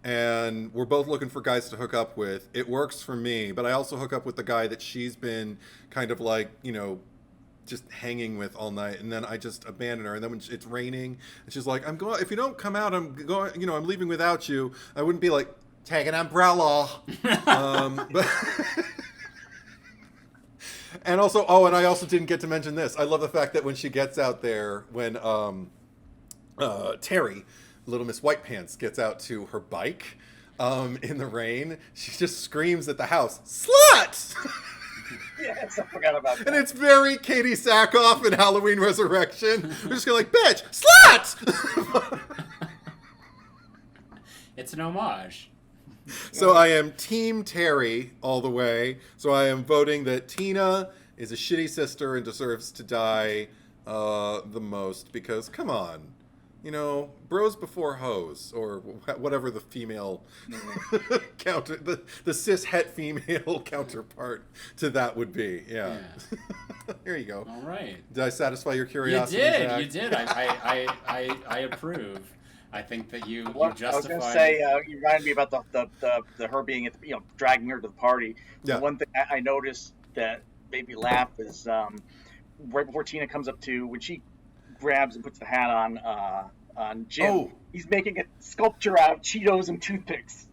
and we're both looking for guys to hook up with. It works for me, but I also hook up with the guy that she's been kind of like, you know, just hanging with all night, and then I just abandon her. And then when it's raining, and she's like, "I'm going. If you don't come out, I'm going. You know, I'm leaving without you." I wouldn't be like, "Take an umbrella." But and also, and I also didn't get to mention this. I love the fact that when she gets out there, when Terry, Little Miss White Pants, gets out to her bike in the rain, she just screams at the house, "Slut!" Yes, I forgot about that. And it's very Katie Sackhoff in Halloween Resurrection. We're just going like, "Bitch, slut!" It's an homage. So I am Team Terry all the way. So I am voting that Tina is a shitty sister and deserves to die the most, because, come on. You know, bros before hoes, or whatever the female counter, the cis-het female counterpart to that would be. Yeah. Here you go. All right. Did I satisfy your curiosity? You did. I approve. I think that you justified. I was going to say, you reminded me about the her being at the, dragging her to the party. Yeah. The one thing I noticed that made me laugh is right before Tina comes up to, when she grabs and puts the hat on Jim. Oh. He's making a sculpture out of Cheetos and toothpicks.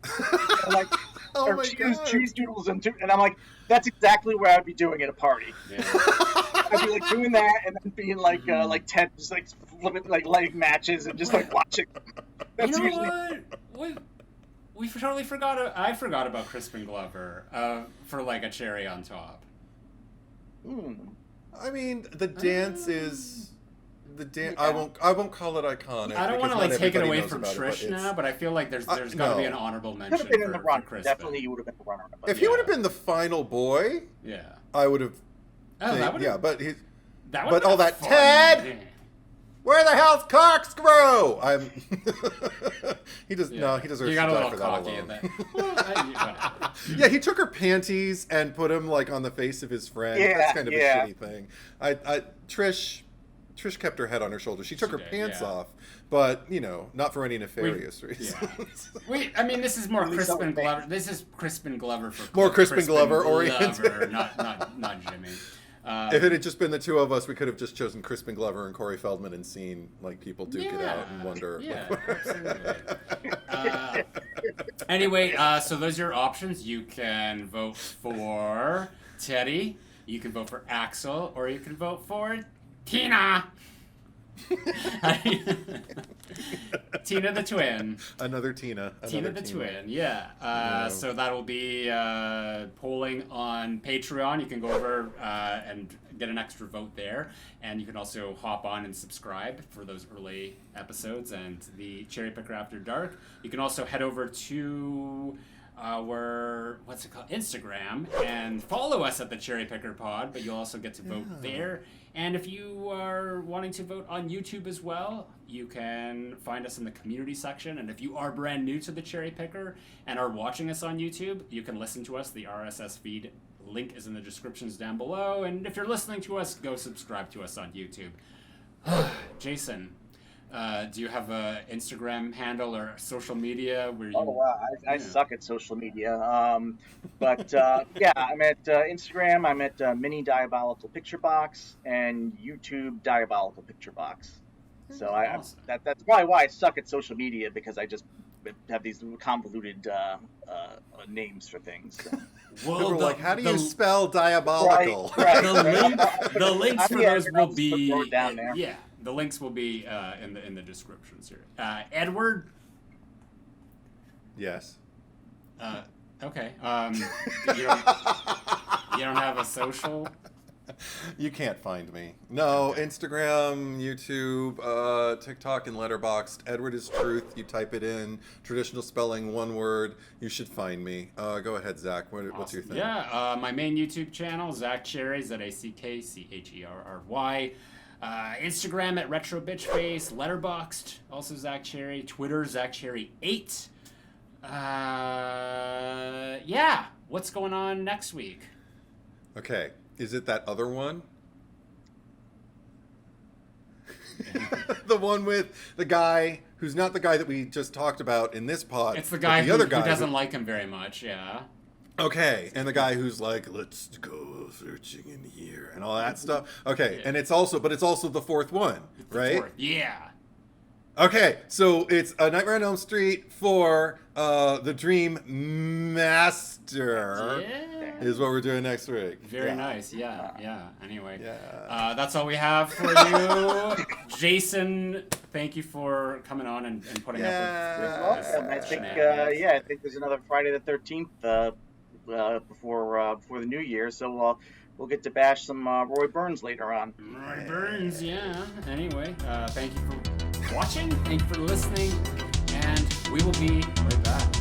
And like, Oh or my Cheetos, God. cheese doodles and and I'm like, that's exactly what I'd be doing at a party. Yeah. I'd be like doing that and then being like Ted, just like flipping, like lighting matches and just like watching. That's You know usually what? We totally forgot. I forgot about Crispin Glover for like a cherry on top. I mean, the dance is... The dance. I won't call it iconic. I don't want to like take it away from knows about it, Trish now, but I feel like there's got to be an honorable could mention have been in the for runner. Crispin. Definitely, you would have been the runner. If he would have been the final boy, Yeah. I would have. Oh, that would. Yeah, but he. That but all that fun. Ted. Yeah. Where the hell's Corkscrew? I'm. He does. Yeah. No, he deserves You to got a die little for that cocky alone. in that. Well, whatever. Yeah, he took her panties and put them like on the face of his friend. Yeah, That's kind of yeah. a shitty thing. Trish kept her head on her shoulders. She took her did, pants yeah. off, but not for any nefarious reasons. Yeah. I mean, this is more Crispin Glover. This is Crispin Glover for More Crispin Glover oriented. Glover, not Jimmy. If it had just been the two of us, we could have just chosen Crispin Glover and Corey Feldman and seen like people duke it out and wonder. Yeah, absolutely. Anyway, so those are your options. You can vote for Teddy, you can vote for Axel, or you can vote for Tina. Tina the Twin. Another Tina. Tina the Twin, yeah. So that'll be polling on Patreon. You can go over and get an extra vote there. And you can also hop on and subscribe for those early episodes and the Cherry Picker After Dark. You can also head over to our, Instagram, and follow us at the Cherry Picker Pod, but you'll also get to vote there. And if you are wanting to vote on YouTube as well, you can find us in the community section. And if you are brand new to the Cherry Picker and are watching us on YouTube, you can listen to us. The RSS feed link is in the descriptions down below. And if you're listening to us, go subscribe to us on YouTube. Jason, do you have an Instagram handle or social media where you... Oh, wow. I suck at social media. But yeah, I'm at Instagram. I'm at Mini Diabolical Picture Box and YouTube Diabolical Picture Box. So Awesome. That's probably why I suck at social media, because I just have these convoluted names for things. So. Well, like, how do you spell diabolical? Right. The links for those will be down there. Yeah, the links will be in the descriptions here. Edward. Yes. Okay. You don't have a social. You can't find me. No, Instagram, YouTube, TikTok, and Letterboxd. Edward is Truth. You type it in. Traditional spelling, one word. You should find me. Go ahead, Zach. What's your thing? Yeah, my main YouTube channel, Zach Cherry, ZACKCHERRY. Instagram at Retro Bitch Face. Letterboxd, also Zach Cherry. Twitter, Zach Cherry 8. Yeah. What's going on next week? Okay. Is it that other one? The one with the guy who's not the guy that we just talked about in this pod. It's the guy, who who doesn't like him very much, yeah. Okay, and the guy who's like, let's go searching in here and all that stuff. Okay, yeah. And it's also the fourth one, right? Yeah. Okay, so it's A Nightmare on Elm Street for the Dream Master. Yeah. Is what we're doing next week. Very nice, yeah. Anyway, that's all we have for you. Jason, thank you for coming on and putting up with this. I think there's another Friday the 13th before the new year, so we'll get to bash some Roy Burns later on. Roy Burns, yeah. Anyway, thank you for watching, thank you for listening, and we will be right back.